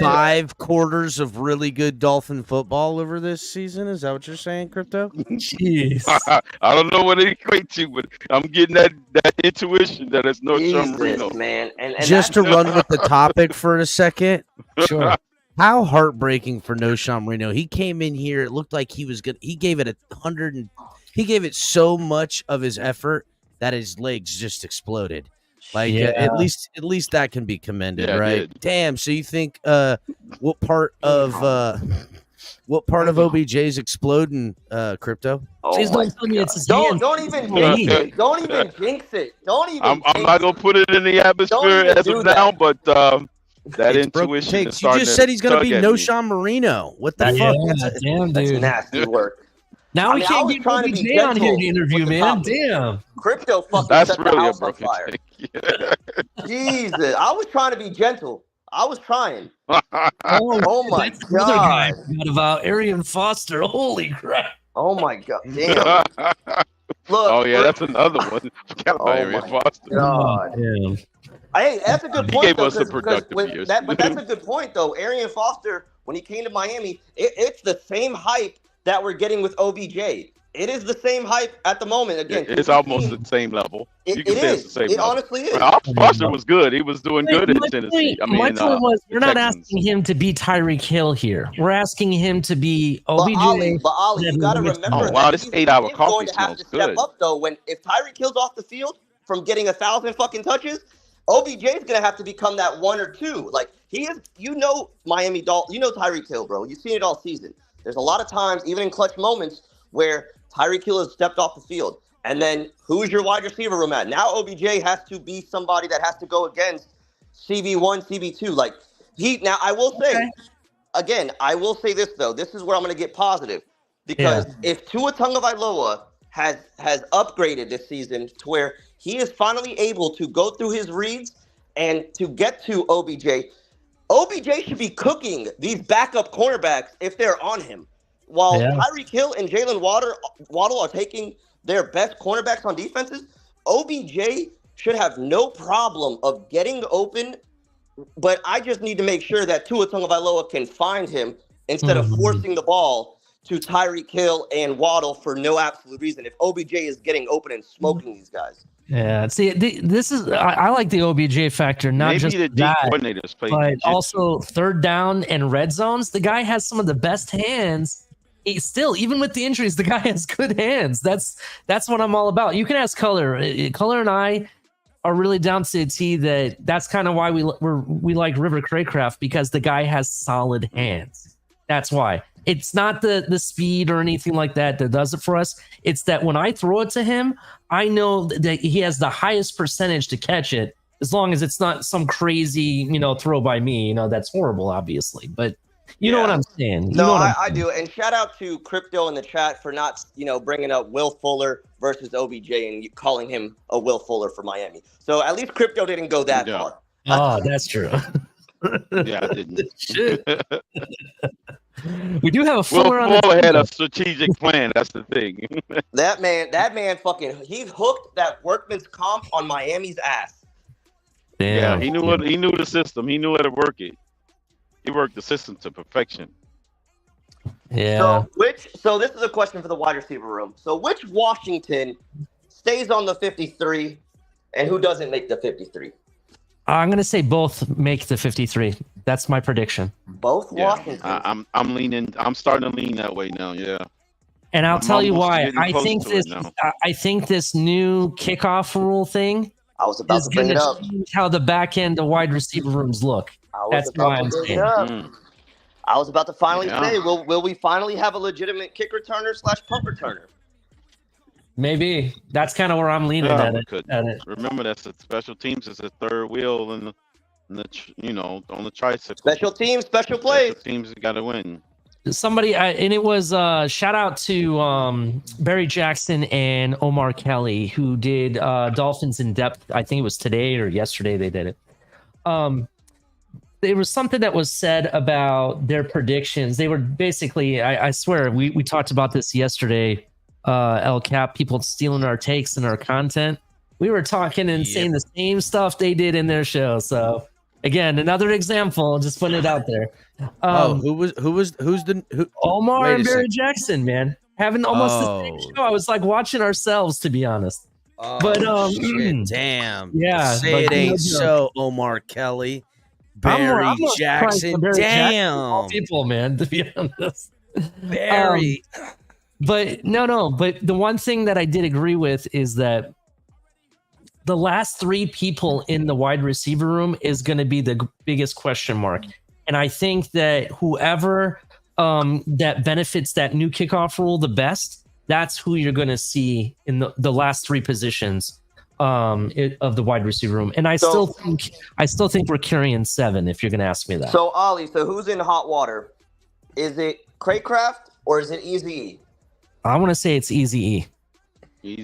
5 quarters of really good Dolphin football over this season? Is that what you're saying, Crypto? Jeez. I don't know what it equates to, but I'm getting that intuition that it's no Sean Marino. Man. And just to run with the topic for a second. Sure. How heartbreaking for No Sean Marino. He came in here, it looked like he was good. He gave it 100. He gave it so much of his effort that his legs just exploded. Like at least that can be commended, right? Damn. So you think what part of OBJ's exploding, Crypto? Please don't tell me it's his hands. Don't even jinx it. Don't even jinx it. I'm not gonna put it in the atmosphere as of now, but that intuition. You just said he's gonna be No Sean Marino. What the fuck? Damn, dude. That's nasty work. Now we can't get OBJ on here to interview, man. Damn. Crypto fucking That's set really the house a on broken fire. take. Jesus. I was trying to be gentle. I was trying. Oh my that's another guy God. I forgot about Arian Foster. Holy crap. Oh my God. Damn. Look. Oh yeah, that's another one. Forgot about Arian Foster. God. Damn. Hey, that's a good point. He gave though, us a productive years. But that's a good point, though. Arian Foster, when he came to Miami, it's the same hype that we're getting with OBJ. It is the same hype at the moment. Again, it's almost the same level. It is. It honestly is. Foster was good. He was doing good in Tennessee. My point was, we're not asking him to be Tyreek Hill here. We're asking him to be OBJ. But Ollie, you got to remember that this 8-hour coffee going to have to step up though. If Tyreek Hill's off the field from getting 1,000 fucking touches, OBJ is gonna have to become that 1 or 2. Like he is. Miami Dolphins. Tyreek Hill, bro. You've seen it all season. There's a lot of times, even in clutch moments, where Tyreek Hill has stepped off the field. And then who's your wide receiver room at? Now OBJ has to be somebody that has to go against CB1, CB2. Now I will say, again, I will say this though. This is where I'm going to get positive. Because if Tua Tagovailoa has upgraded this season to where he is finally able to go through his reads and to get to OBJ, OBJ should be cooking these backup cornerbacks if they're on him. While Tyreek Hill and Jalen Waddle are taking their best cornerbacks on defenses, OBJ should have no problem of getting open, but I just need to make sure that Tua Tagovailoa can find him instead of forcing the ball to Tyreek Hill and Waddle for no absolute reason. If OBJ is getting open and smoking these guys. Yeah, see, this is I like the OBJ factor, not Maybe just the that, coordinators play but jiu-jitsu. also third down and red zones. The guy has some of the best hands. Still, even with the injuries, the guy has good hands. That's what I'm all about. You can ask Color. Color and I are really down to a T. That's kind of why we like River Craycraft, because the guy has solid hands. That's why. It's not the speed or anything like that does it for us. It's that when I throw it to him, I know that he has the highest percentage to catch it, as long as it's not some crazy throw by me. That's horrible, obviously, but. You know what I'm saying? I do. And shout out to Crypto in the chat for not, bringing up Will Fuller versus OBJ and calling him a Will Fuller for Miami. So at least Crypto didn't go that far. Oh, that's true. Yeah, I didn't. Shit. We do have a Fuller on the Fuller had a strategic plan. That's the thing. That man fucking, he hooked that workman's comp on Miami's ass. Damn. Yeah, he knew the system. He knew how to work it. He worked the system to perfection. Yeah. So this is a question for the wide receiver room. So which Washington stays on the 53 and who doesn't make the 53? I'm going to say both make the 53. That's my prediction. Both Washington. I'm starting to lean that way now, yeah. And I'll tell you why. I think this new kickoff rule thing I was about to bring it up. How the back end of wide receiver rooms look. That's why I'm saying. I was about to finally say, will we finally have a legitimate kick returner / punt returner? Maybe. That's kind of where I'm leaning at it. Remember, that's the special teams is the third wheel and on the tricycle. Special teams, special plays. Special teams got to win. Somebody, and it was shout out to Barry Jackson and Omar Kelly, who did Dolphins in Depth. I think it was today or yesterday they did it. There was something that was said about their predictions. They were basically, I swear, we talked about this yesterday, El Cap, people stealing our takes and our content. We were talking and saying the same stuff they did in their show. So again, another example, just putting it out there. Who's Omar and Barry Jackson, man, having almost the same show. I was like watching ourselves, to be honest. But shit, damn, yeah, say it ain't so, Omar Kelly, Barry Jackson, damn people, man, to be honest. Barry, but but the one thing that I did agree with is that the last three people in the wide receiver room is going to be the biggest question mark. And I think that whoever that benefits that new kickoff rule the best, that's who you're going to see in the last three positions of the wide receiver room. And I still think we're carrying 7, if you're going to ask me that. So Ollie, who's in hot water? Is it Craycraft or is it Eazy-E? I want to say it's Eazy-E.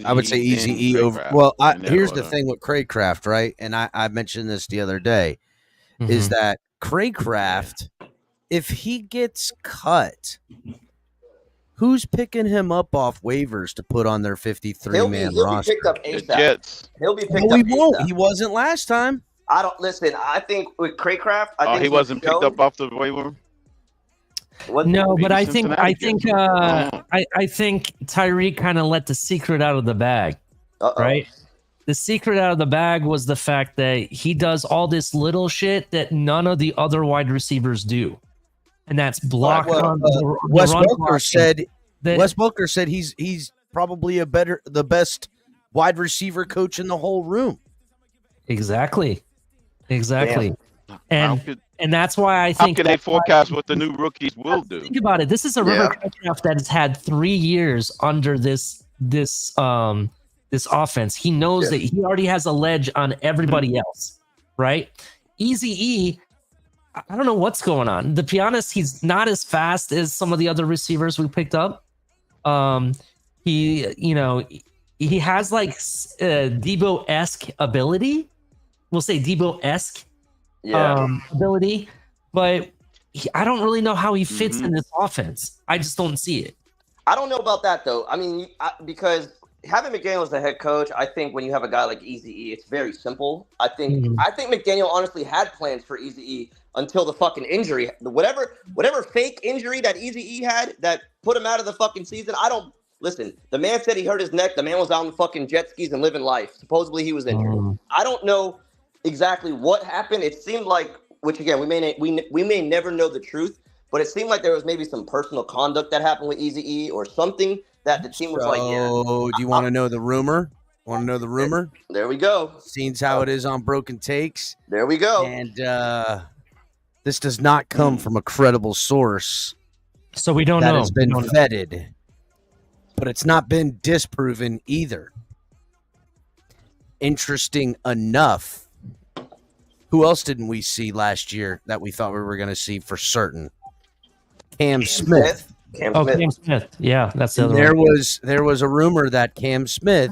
I would say Eazy-E over. Well, here's the thing with Craycraft, right? And I mentioned this the other day, is that Craycraft, if he gets cut, who's picking him up off waivers to put on their 53-man roster? He'll be picked up ASAP. Jets. He'll be picked No, up he won't. ASAP. He wasn't last time. I don't listen. I think with Craycraft, I think he wasn't picked up off the waiver. No, but I think Cincinnati I think Tyreek kind of let the secret out of the bag, right? The secret out of the bag was the fact that he does all this little shit that none of the other wide receivers do, and that's block. Wes Welker said he's probably the best wide receiver coach in the whole room. Exactly. Damn. And that's why I think. How can they forecast what the new rookies will do? Think about it. This is a River Craycraft that has had 3 years under this offense. He knows that he already has a ledge on everybody else, right? Eazy-E, I don't know what's going on. To be honest, he's not as fast as some of the other receivers we picked up. He has like Debo-esque ability. We'll say Debo-esque ability, but I don't really know how he fits in this offense. I just don't see it. I don't know about that though. I mean, because having McDaniel as the head coach, I think when you have a guy like Eazy-E, it's very simple. I think McDaniel honestly had plans for Eazy-E until the fucking injury, whatever fake injury that Eazy-E had that put him out of the fucking season. Listen, the man said he hurt his neck. The man was out on fucking jet skis and living life. Supposedly he was injured. I don't know exactly what happened. It seemed like, which again, we may never know the truth, but it seemed like there was maybe some personal conduct that happened with Eazy-E or something that the team was like, do you want to know the rumor? Want to know the rumor? There we go. Seems how it is on Broken Takes. There we go. And this does not come from a credible source. So we don't know. That has been vetted. But it's not been disproven either. Interesting enough. Who else didn't we see last year that we thought we were going to see for certain? Cam Smith. Cam Smith. Yeah, that's the other one. There was a rumor that Cam Smith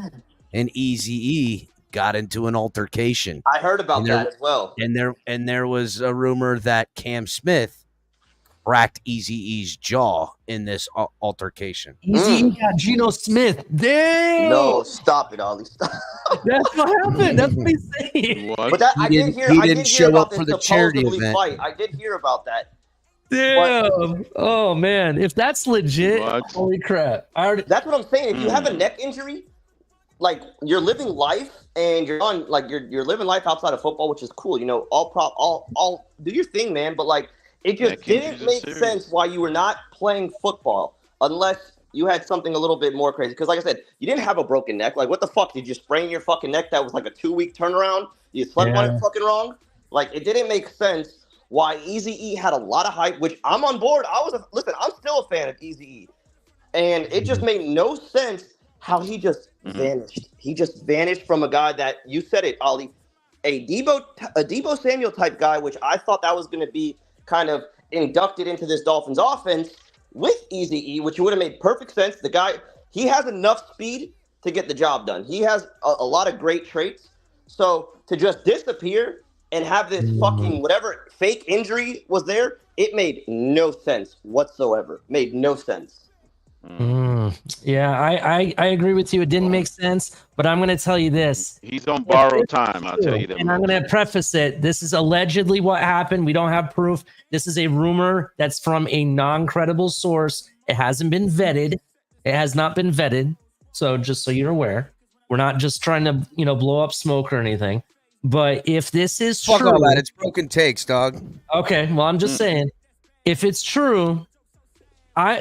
and Eazy-E got into an altercation. I heard about that as well. And there was a rumor that Cam Smith cracked Eazy-E's jaw in this altercation. Eazy-E got Geno Smith. Damn! No, stop it, Ollie. Stop. That's what happened. That's what he's saying. But I did hear. He didn't show up for the charity event. Fight. I did hear about that. Damn! Oh man, if that's legit, holy crap! That's what I'm saying. If you have a neck injury, like you're living life and you're on, like you're living life outside of football, which is cool. You know, all do your thing, man. But like, it just didn't make sense why you were not playing football unless you had something a little bit more crazy. Because like I said, you didn't have a broken neck. Like, what the fuck? Did you sprain your fucking neck? That was like a 2-week turnaround. You slept on it fucking wrong. Like, it didn't make sense why Eazy-E had a lot of hype, which I'm on board. Listen, I'm still a fan of Eazy-E. And it just made no sense how he just vanished. He just vanished from a guy that, you said it, Ollie, a Debo Samuel type guy, which I thought that was going to be kind of inducted into this Dolphins offense with Eazy-E, which would have made perfect sense. The guy, he has enough speed to get the job done. He has a lot of great traits. So to just disappear and have this fucking whatever fake injury was there, it made no sense whatsoever. Made no sense. Yeah, I agree with you. It didn't make sense, but I'm going to tell you this. He's on borrowed time, I'll tell you that. And I'm going to preface it. This is allegedly what happened. We don't have proof. This is a rumor that's from a non-credible source. It hasn't been vetted. It has not been vetted. So just so you're aware, we're not just trying to, blow up smoke or anything. But if this is true, fuck all that. It's Broken Takes, dog. Okay, well, I'm just saying, if it's true,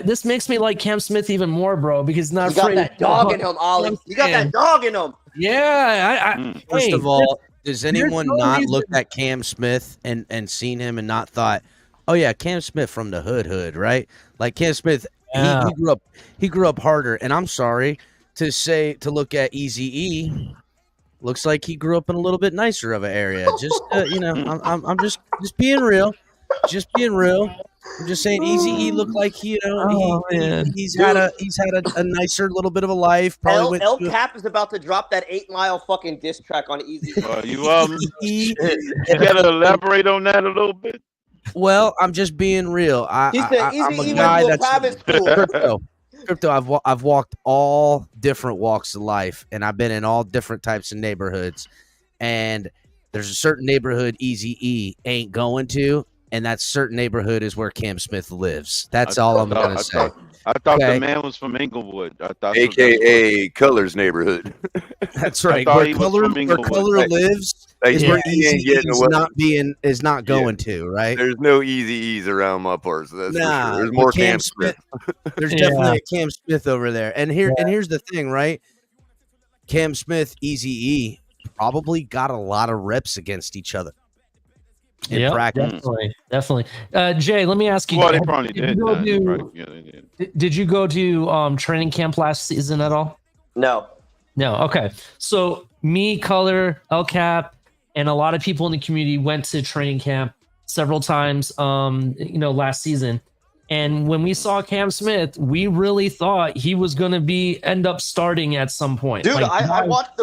this makes me like Cam Smith even more, bro, because he's not afraid. You got that dog in him, Ollie. You got that dog in him. Yeah. First of all, does anyone not look at Cam Smith and seen him and not thought, oh yeah, Cam Smith from the hood, right? Like Cam Smith, he grew up harder. And I'm sorry to look at Eazy-E. Looks like he grew up in a little bit nicer of an area. Just I'm just being real. Just being real. I'm just saying, Eazy-E looked like he's had a nicer little bit of a life. Probably El Cap is about to drop that 8-mile fucking diss track on Eazy-E. You gotta elaborate on that a little bit. Well, I'm just being real. He said Eazy-E went to a private school. Crypto, I've walked all different walks of life, and I've been in all different types of neighborhoods, and There's a certain neighborhood Eazy-E ain't going to, and that certain neighborhood is where Cam Smith lives. That's all I'm going to say. I thought Okay. the man was from Inglewood. I thought AKA Color's neighborhood. That's right. Where Color lives is where Eazy is not going to, right? There's no Eazy-E's around my parts. That's for sure. There's more Cam Smith. There's definitely a Cam Smith over there. And here's the thing, right? Cam Smith, Eazy-E probably got a lot of reps against each other. In practice. Definitely. Jay, let me ask you. Well, they probably did. Did you go to training camp last season at all? No. Okay. So me, Color, El Cap, and a lot of people in the community went to training camp several times. Last season, and when we saw Cam Smith, we really thought he was going to end up starting at some point. Dude, I watched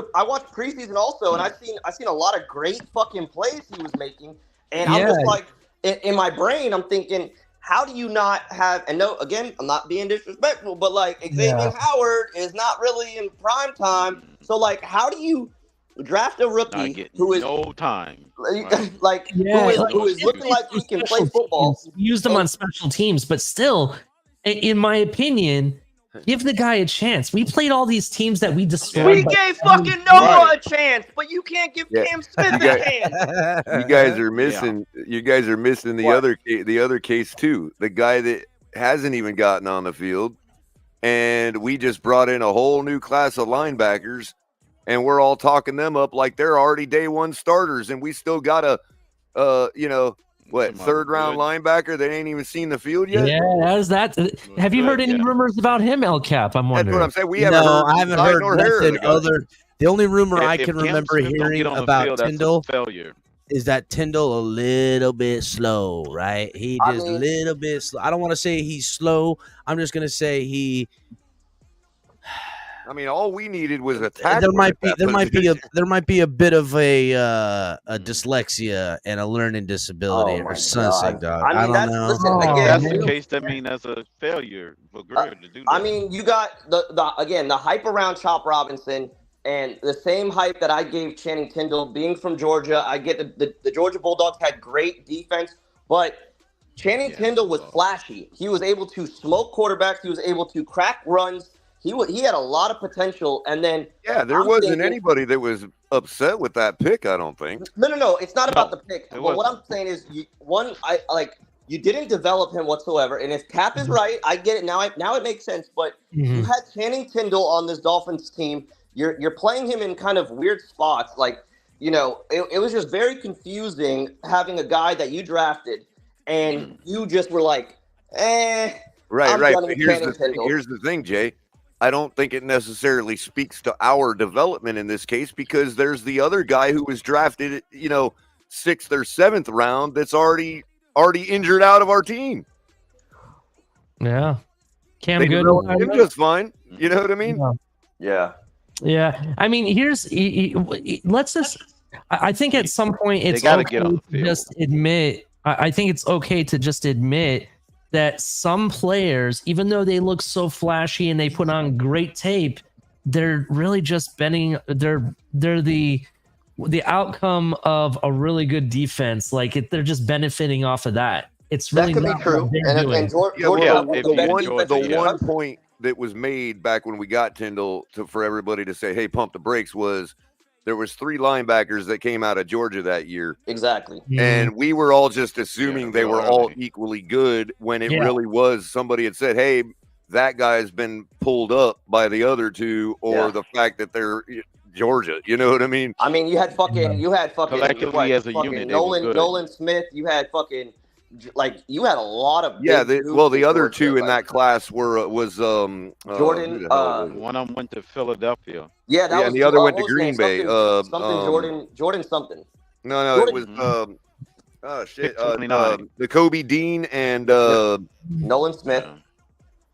preseason also, and I seen a lot of great fucking plays he was making. And I'm just like, in my brain, I'm thinking, how do you not have, and no, again, I'm not being disrespectful, but like Xavier Howard is not really in prime time. So like, how do you draft a rookie who is no time, who is looking like he can play football? We used him on special teams, but still, in my opinion, give the guy a chance. We played all these teams that we destroyed. We gave fucking Noah a chance, but you can't give Cam Smith a chance. You guys are missing. You guys are missing the other case too. The guy that hasn't even gotten on the field, and we just brought in a whole new class of linebackers, and we're all talking them up like they're already day one starters, and we still got a, third round linebacker that ain't even seen the field yet? Yeah, how's that? Have you heard any rumors about him, El Cap? I'm wondering. That's what I'm saying. We haven't heard. I haven't heard nothing other. The only rumor I can Cam remember Smith hearing on the about field, Tyndall failure. is that Tyndall a little bit slow, right? He just a little bit slow. I don't want to say he's slow. I'm just gonna say he. I mean, all we needed was a tackle. There might be a bit of a dyslexia and a learning disability or something, dog. I don't know. Listen, that's the case. That means that's a failure for Greer to do that. I mean, you got the hype around Chop Robinson and the same hype that I gave Channing Tindall being from Georgia. I get the Georgia Bulldogs had great defense, but Channing Tindall was flashy. He was able to smoke quarterbacks. He was able to crack runs. He had a lot of potential, and then there wasn't anybody that was upset with that pick. I don't think. No. It's not about the pick. But what I'm saying is, you didn't develop him whatsoever. And if Cap is right, I get it now. Now it makes sense. But you had Channing Tindall on this Dolphins team. You're playing him in kind of weird spots. It was just very confusing having a guy that you drafted, and you just were like, Right. But here's the thing, Jay. I don't think it necessarily speaks to our development in this case, because there's the other guy who was drafted, 6th or 7th round that's already injured out of our team. Yeah. Cam they Good. Him just fine. You know what I mean? Yeah. I mean, let's just, I think at some point it's okay to just admit, I think it's okay to just admit that some players, even though they look so flashy and they put on great tape, they're really just they're the outcome of a really good defense. They're just benefiting off of that. It's really that could be true. The one point that was made back when we got Tyndall for everybody to say, hey, pump the brakes, was there was 3 linebackers that came out of Georgia that year. Exactly. And we were all just assuming they were all equally good, when it really was somebody had said, hey, that guy's been pulled up by the other 2, or the fact that they're Georgia. You know what I mean? I mean, you had fucking collectively as a unit, Nolan Smith, you had fucking you had a lot of the other 2 in that class was Jordan. One of them went to Philadelphia. Yeah, that was, and the other went to Green Bay. Jordan something. No, Jordan. It was the Kobe Dean and Nolan Smith.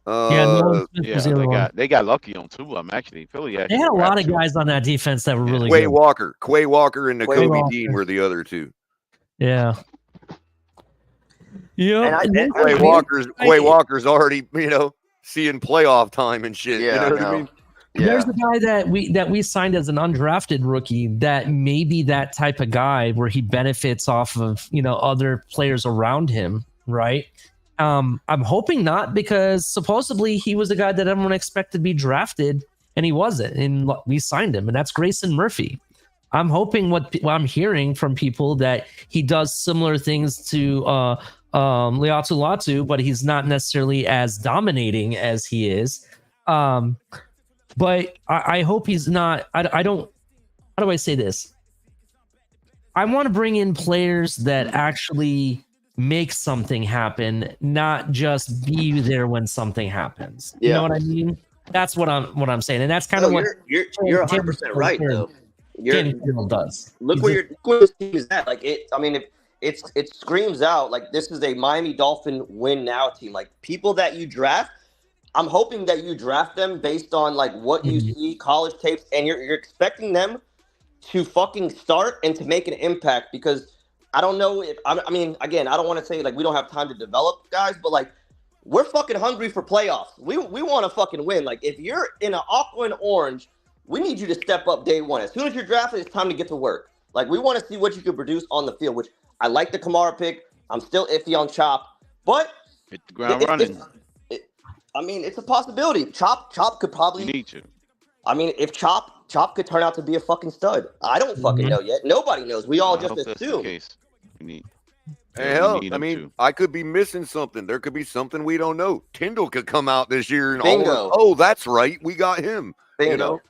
Nolan Smith they got lucky on 2 of them, actually. Philly they had a lot of guys on that defense that were really good. Quay Walker and the Kobe Dean were the other 2. Yeah. Yeah, Quay Walker's already, seeing playoff time and shit. Yeah, you know what I mean? There's a guy that we signed as an undrafted rookie that may be that type of guy where he benefits off of, other players around him, right? I'm hoping not, because supposedly he was a guy that everyone expected to be drafted and he wasn't, and we signed him, and that's Grayson Murphy. I'm hoping what I'm hearing from people that he does similar things to Leatu Latu, but he's not necessarily as dominating as he is. But I hope he's not. I don't. How do I say this? I want to bring in players that actually make something happen, not just be there when something happens. You know what I mean? That's what I'm saying, and that's kind of what you're 100% right though. Does. Look where this team is at. Like it. I mean, it screams out like this is a Miami Dolphin win now team. Like people that you draft. I'm hoping that you draft them based on like what you see, college tapes, and you're expecting them to fucking start and to make an impact, because I don't know if I mean, again, I don't want to say like we don't have time to develop guys, but like we're fucking hungry for playoffs. We want to fucking win. Like if you're in an aqua and orange, we need you to step up day one. As soon as you're drafted, it's time to get to work. Like we want to see what you can produce on the field, which I like the Kamara pick. I'm still iffy on Chop, but hit the ground running. I mean, it's a possibility. Chop could probably. You need to. I mean, if Chop could turn out to be a fucking stud. I don't fucking know yet. Nobody knows. We all just assume. Hey, hell, I mean, I could be missing something. There could be something we don't know. Tyndall could come out this year and oh, that's right, we got him. Bingo. You know.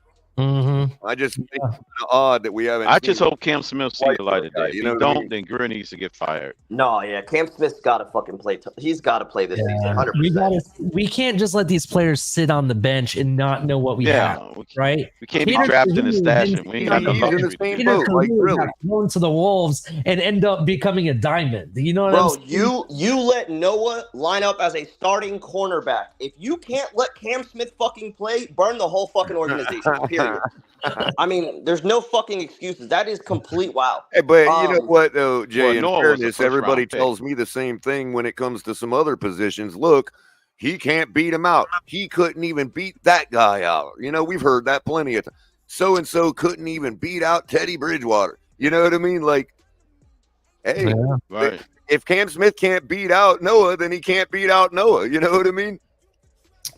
I just think it's odd that we haven't. I just hope Cam Smith sees the light of day. If he don't, then Greer needs to get fired. No, yeah, Cam Smith's got to fucking play. He's got to play this season. 100%. We can't just let these players sit on the bench and not know what we have, right? We can't be drafting and stashing. We ain't got no same boat. Like really, going to the Wolves and end up becoming a diamond. You know what I'm saying? You let Noah line up as a starting cornerback. If you can't let Cam Smith fucking play, burn the whole fucking organization. Period. I mean, there's no fucking excuses. That is complete wow. Hey, but you know what, though, Jay, in fairness, everybody tells me the same thing when it comes to some other positions. Look, he can't beat him out. He couldn't even beat that guy out. You know, we've heard that plenty of times. So-and-so couldn't even beat out Teddy Bridgewater. You know what I mean? Like, hey, right. If Cam Smith can't beat out Noah, then he can't beat out Noah. You know what I mean?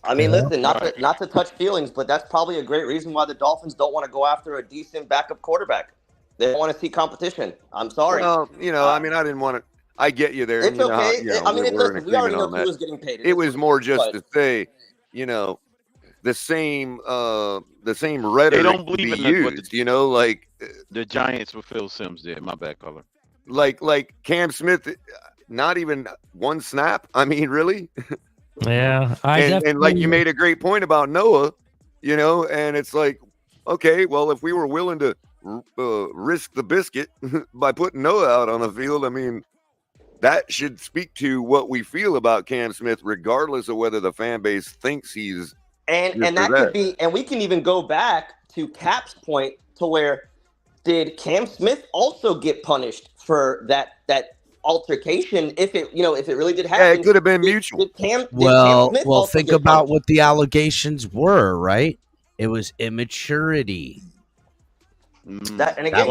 I mean, listen, not to touch feelings, but that's probably a great reason why the Dolphins don't want to go after a decent backup quarterback. They don't want to see competition. I'm sorry. Well, you know, I mean, I didn't want to. I get you there. It's okay. I mean, listen, we already know who was getting paid. It was more just to say, you know, the same rhetoric. They don't believe in used, you know, like the Giants with Phil Simms did. My bad, color. Like Cam Smith, not even one snap. I mean, really. Yeah, and like you made a great point about Noah, you know, and it's like, okay, well, if we were willing to risk the biscuit by putting Noah out on the field, I mean, that should speak to what we feel about Cam Smith, regardless of whether the fan base thinks he's and that could be, and we can even go back to Cap's point to where did Cam Smith also get punished for that altercation, if it really did happen? Yeah, it could have been mutual. Well, think about what the allegations were, right? It was immaturity. That, and again,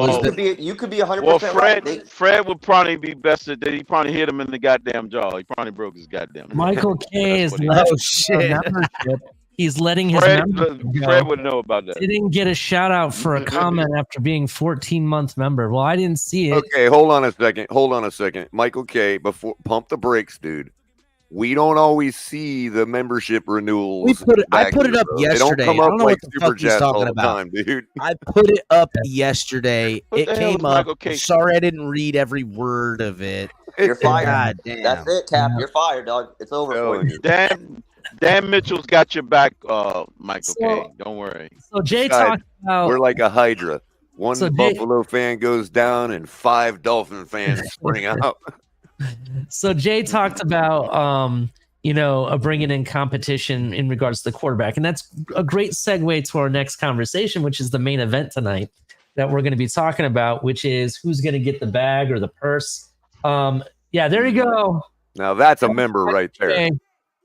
you could be 100%. Well, right. Fred would probably be best that he probably hit him in the goddamn jaw. He probably broke his goddamn. Michael K is membership. He's letting his membership go. Fred would know about that. He didn't get a shout out for a comment after being 14-month member. Well, I didn't see it. Okay, hold on a second. Michael K, before pump the brakes, dude. We don't always see the membership renewals. I put it up yesterday. They don't come up like Super Chats all the time, dude. I put it up yesterday. It came up. Sorry, I didn't read every word of it. You're fired. God damn. That's it, Cap. You're fired, dog. It's over for you. Dan Mitchell's got your back, Michael K. Don't worry. So Jay talked about we're like a Hydra. One Buffalo fan goes down and 5 Dolphin fans spring out. So Jay talked about bringing in competition in regards to the quarterback, and that's a great segue to our next conversation, which is the main event tonight that we're going to be talking about, which is who's going to get the bag or the purse. Yeah, there you go. Now that's a member right there.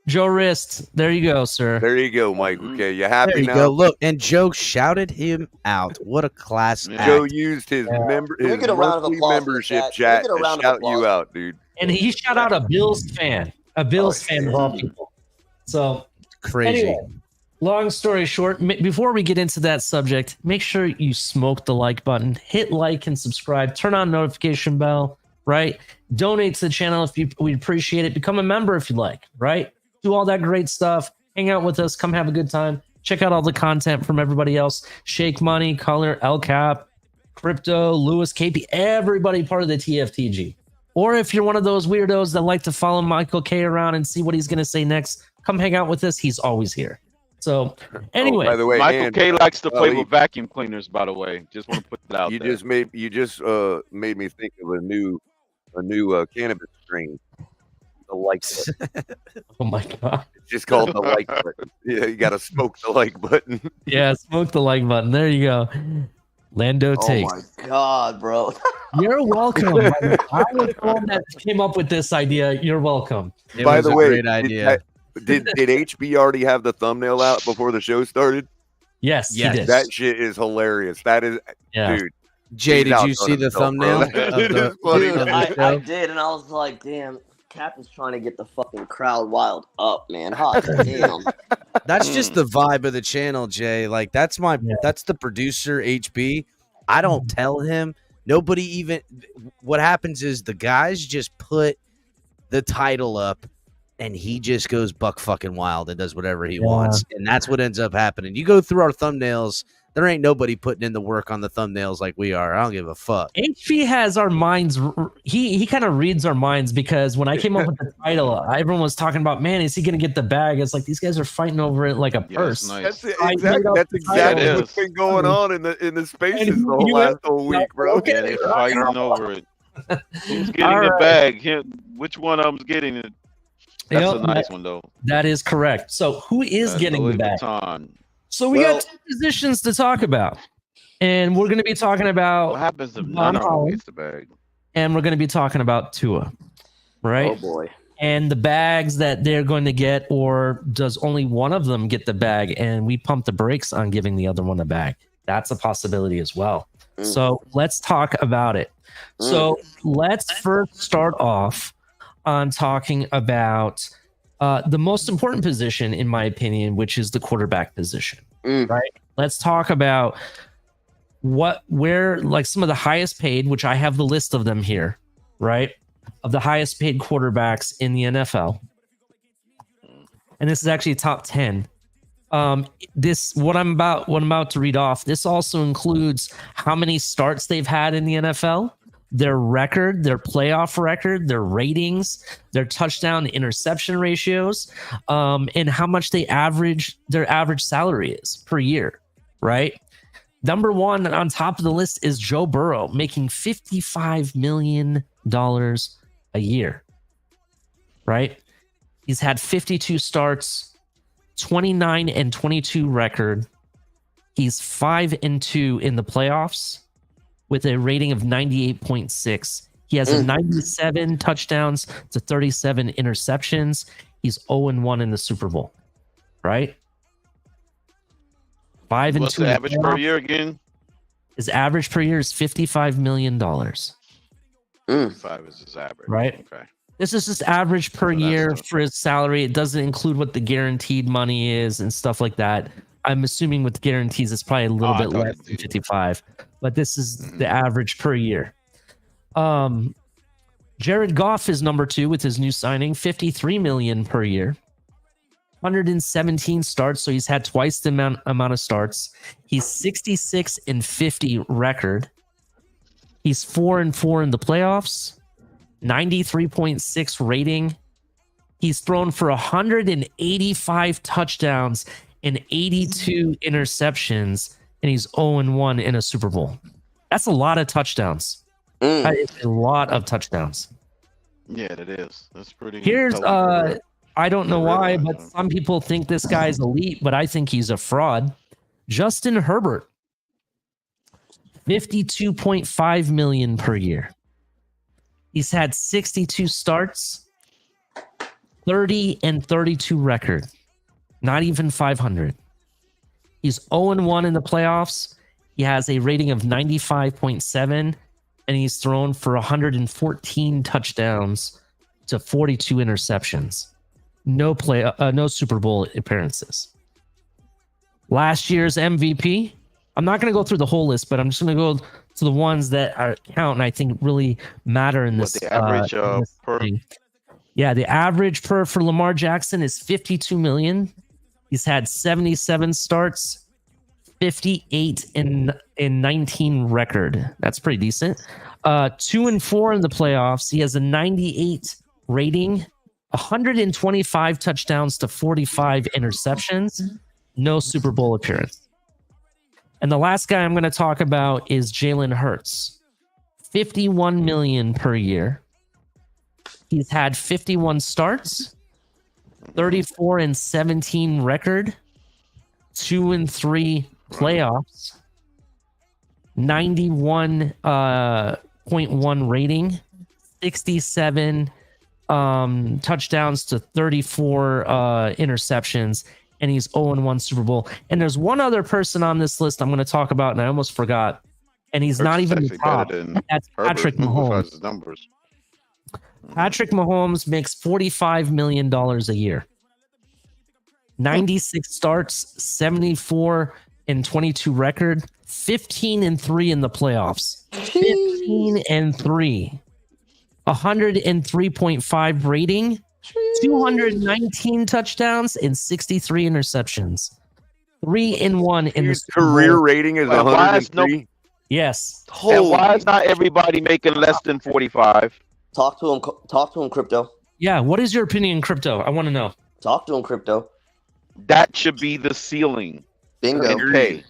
Joe Wrist. There you go, sir. There you go, Mike. Okay, you happy There you now? go. Look, and Joe shouted him out. What a class act. Joe used his Can we get a round of monthly applause for membership that? Can we chat get a to round of shout applause? you out, dude. And he shout out a Bills fan. A Bills fan of all people. So Crazy. anyway, long story short, before we get into that subject, make sure you smoke the like button, hit like and subscribe, turn on notification bell, right? Donate to the channel if we'd appreciate it. Become a member if you like, right? Do all that great stuff. Hang out with us. Come have a good time. Check out all the content from everybody else. Shake Money, Color, El Cap, Crypto, Lewis, KP, everybody part of the TFTG. Or if you're one of those weirdos that like to follow Michael K around and see what he's going to say next, come hang out with us. He's always here. So anyway, by the way, Michael and, K likes to play Ali, with vacuum cleaners, by the way. Just want to put that out you there. just made me think of a new cannabis strain. The like button. oh my God. It's just called the like button. Yeah, you got to smoke the like button. Yeah, smoke the like button. There you go. Lando takes. Oh my God, bro. You're welcome. I was the one that came up with this idea. You're welcome. It By was the a way, great idea. Did HB already have the thumbnail out before the show started? Yes, Yes. he did. That shit is hilarious. That is, Yeah. dude. Jay, he's did out you on see the himself, bro. thumbnail? Of It the, is funny. of the I show? did, and I was like, damn, Cap is trying to get the fucking crowd wild up, man. Hot damn. That's just the vibe of the channel, Jay. Like that's that's the producer HB. I don't tell him. Nobody even. What happens is the guys just put the title up, and he just goes buck fucking wild and does whatever he wants, and that's what ends up happening. You go through our thumbnails. There ain't nobody putting in the work on the thumbnails like we are. I don't give a fuck. HB has our minds. He kind of reads our minds because when I came up with the title, everyone was talking about, man, is he going to get the bag? It's like these guys are fighting over it like a purse. Nice. That's exactly what's been going on in the spaces the whole week, bro. Yeah, they're fighting over it. Who's getting the bag? Which one of them's getting it? That's a nice one, though. That is correct. So who is getting the bag? So we got two positions to talk about. And we're going to be talking about what happens if none of them gets the bag. And we're going to be talking about Tua, right? Oh, boy. And the bags that they're going to get, or does only one of them get the bag? And we pump the brakes on giving the other one a bag. That's a possibility as well. So let's talk about it. So let's first start off on talking about the most important position, in my opinion, which is the quarterback position. Right? Let's talk about where like some of the highest paid, which I have the list of them here, right? Of the highest paid quarterbacks in the NFL. And this is actually top 10. What I'm about to read off, this also includes how many starts they've had in the NFL, their record, their playoff record, their ratings, their touchdown to interception ratios, and how much their average salary is per year, right? Number one on top of the list is Joe Burrow, making $55 million a year, right? He's had 52 starts, 29-22 record. He's 5-2 in the playoffs with a rating of 98.6. He has a 97 touchdowns to 37 interceptions. He's 0-1 in the Super Bowl, right? 5-2. What's the average per year again? His average per year is $55 million. 5 is his average. Right. Okay. This is just average per year for his salary. It doesn't include what the guaranteed money is and stuff like that. I'm assuming with guarantees, it's probably a little bit less than 55, but this is the average per year. Jared Goff is number 2 with his new signing, $53 million per year. 117 starts, so he's had twice the amount of starts. He's 66-50 record. He's 4-4 in the playoffs. 93.6 rating. He's thrown for 185 touchdowns and 82 interceptions, and he's 0-1 in a Super Bowl. That's a lot of touchdowns. That is a lot of touchdowns. Yeah, it is. That's pretty. Here's I don't know why, but some people think this guy's elite, but I think he's a fraud. Justin Herbert, $52.5 million per year. He's had 62 starts, 30-32 record, not even 500. He's 0-1 in the playoffs. He has a rating of 95.7, and he's thrown for 114 touchdowns to 42 interceptions. No Super Bowl appearances. Last year's MVP. I'm not going to go through the whole list, but I'm just going to go to the ones that count and I think really matter in this. The average per? Thing. Yeah, the average per for Lamar Jackson is 52 million. He's had 77 starts, 58 in 19 record. That's pretty decent. 2-4 in the playoffs. He has a 98 rating, 125 touchdowns to 45 interceptions. No Super Bowl appearance. And the last guy I'm going to talk about is Jalen Hurts. 51 million per year. He's had 51 starts, 34-17 record, 2-3 playoffs, 91.1 rating, 67 touchdowns to 34 interceptions, and he's 0-1 Super Bowl. And there's one other person on this list I'm going to talk about, and I almost forgot. And he's not even the top. That's Patrick Mahomes. Numbers. Patrick Mahomes makes $45 million a year. 96 starts, 74-22 record, 15-3 in the playoffs. 15-3. 103.5 rating, 219 touchdowns, and 63 interceptions. 3-1 in his career rating is 103. Yes. And why is not everybody making less than 45? Talk to him, Crypto. Yeah, what is your opinion, Crypto? I want to know. Talk to him, Crypto. That should be the ceiling. Bingo. Okay.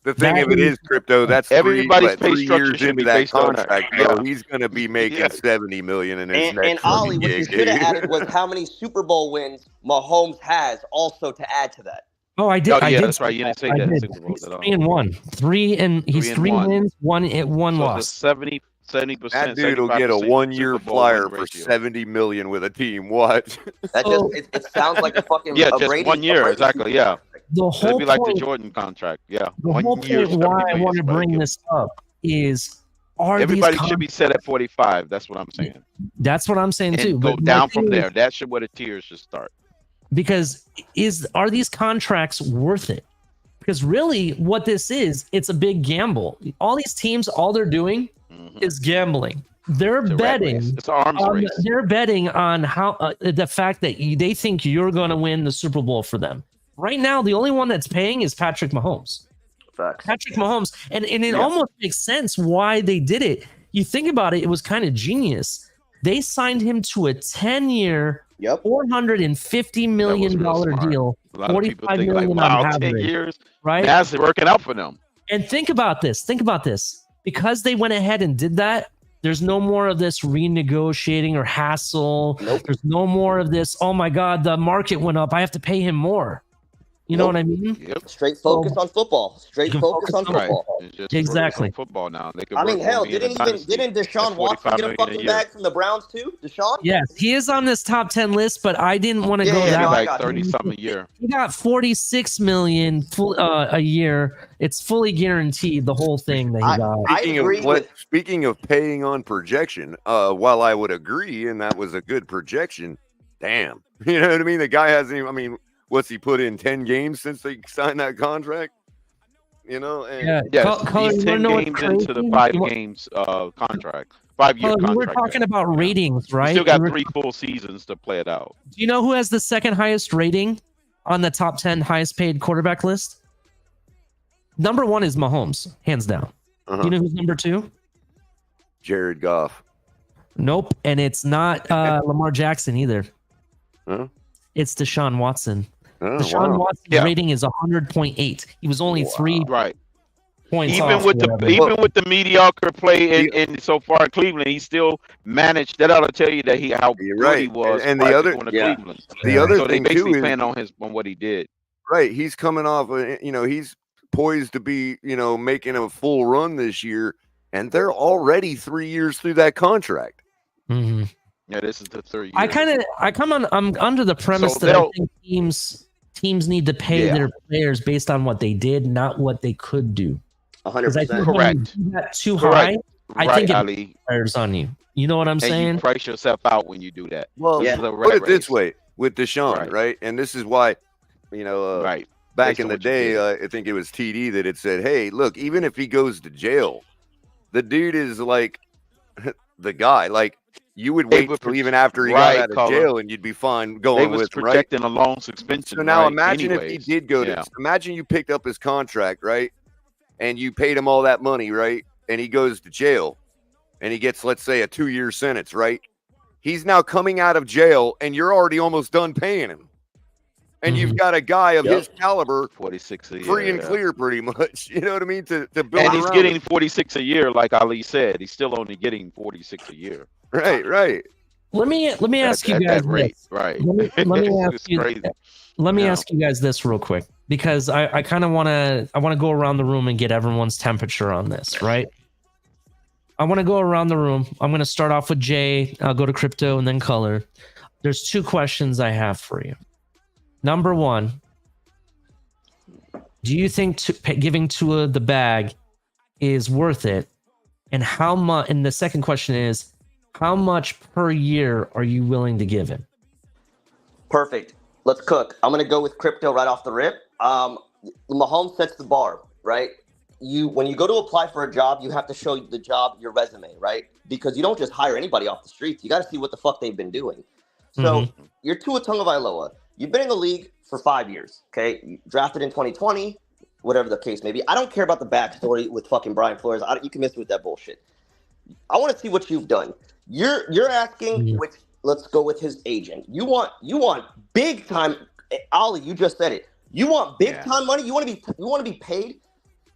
The thing of it is, Crypto, that's everybody's pay 3 structure years should into be that based on contract. that. Yeah. He's going to be making $70 million in his And next Ollie, what you gig. should have added was how many Super Bowl wins Mahomes has also to add to that. Oh, I did. Oh, I yeah, did that's right. You didn't say that. He's 3-1. He's 3 wins, one loss. 70%. That dude will get a 1-year flyer for $70 million with a team. What? That it sounds like a fucking just Brady, 1 year, exactly. Yeah. The whole It'd be like point, the Jordan contract. Yeah. The whole point why I want to bring this up is everybody should be set at 45. That's what I'm saying. That's what I'm saying and too. Go but down from there. That's where the tiers should start. Because are these contracts worth it? Because really, what this is, it's a big gamble. All these teams, all they're doing is gambling. They're betting. It's an arms race. They're betting on how the fact that they think you're going to win the Super Bowl for them. Right now, the only one that's paying is Patrick Mahomes. Facts. Patrick Mahomes, and it almost makes sense why they did it. You think about it; it was kind of genius. They signed him to a 10-year, $450 million deal. $45 million on average. 10 years, right? That's working out for them. And think about this. Because they went ahead and did that, there's no more of this renegotiating or hassle. Nope. There's no more of this, oh my God, the market went up, I have to pay him more. You know what I mean? Yep. Straight focus on football. Straight focus on football. Exactly. Football now. I mean, hell, didn't Deshaun Watson get a fucking bag from the Browns too? Deshaun? Yes, he is on this top 10 list, but I didn't want to go that like 30-something a year. He got $46 million a year. It's fully guaranteed, the whole thing that he got. Speaking of paying on projection, while I would agree, and that was a good projection, damn. You know what I mean? The guy hasn't even, what's he put in 10 games since they signed that contract? You know, and he's 10 games into the 5 games contract. 5-year contract. We're talking about ratings, right? Still got 3 full seasons to play it out. Do you know who has the second highest rating on the top 10 highest paid quarterback list? Number 1 is Mahomes, hands down. Do you know who's number 2? Jared Goff. Nope, and it's not Lamar Jackson either. Huh? It's Deshaun Watson. Deshaun Watson's rating is 100.8. He was only 3 points even off. With the mediocre play in so far in Cleveland, he still managed. That ought to tell you that how good he was. And the other, Cleveland. The other so thing they basically too playing on what he did. Right, he's coming off. He's poised to be making a full run this year, and they're already 3 years through that contract. Mm-hmm. Yeah, this is the third year. I'm under the premise So that I they'll- think teams need to pay Yeah. their players based on what they did, not what they could do. 100%. I think Correct. when you do that too Correct. high, I Right, think it Ali. fires on you. You know what I'm And saying? you price yourself out when you do that. Well, Yeah. This is a put rat it this race. way with Deshaun, Right. right? And this is why, Right. back Based in on the what you day, did. I think it was TD that had said, "Hey, look, even if he goes to jail, the dude is like the guy. Like you would They wait would till pro- even after he right, got out of Colin. jail, and you'd be fine They going was with him, right?" projecting a long suspension. So now right? imagine if Anyways. he did go to. Yeah. Imagine you picked up his contract, right, and you paid him all that money, right, and he goes to jail, and he gets, let's say, a 2-year sentence, right? He's now coming out of jail, and you're already almost done paying him, and you've got a guy of his caliber 46 a year. free and yeah. clear, pretty much. You know what I mean? To build And he's around getting it. 46 a year, like Ali said. He's still only getting 46 a year. Right. Let me ask you at guys that rate, this. right? Let me ask It's you. crazy. Let me Yeah. ask you guys this real quick because I kind of want to go around the room and get everyone's temperature on this, right? I want to go around the room. I'm going to start off with Jay. I'll go to Crypto and then Color. There's 2 questions I have for you. Number 1, do you think giving Tua the bag is worth it? And how much? And the second question is, how much per year are you willing to give him? Perfect. Let's cook. I'm going to go with Crypto right off the rip. Mahomes sets the bar, right? When you go to apply for a job, you have to show the job your resume, right? Because you don't just hire anybody off the streets. You got to see what the fuck they've been doing. So you're Tua Tagovailoa. You've been in the league for 5 years, okay? You drafted in 2020, whatever the case may be. I don't care about the backstory with fucking Brian Flores. You can miss me with that bullshit. I want to see what you've done. You're asking which. Let's go with his agent. You want big time. Ali, you just said it. You want big time money. You want to be paid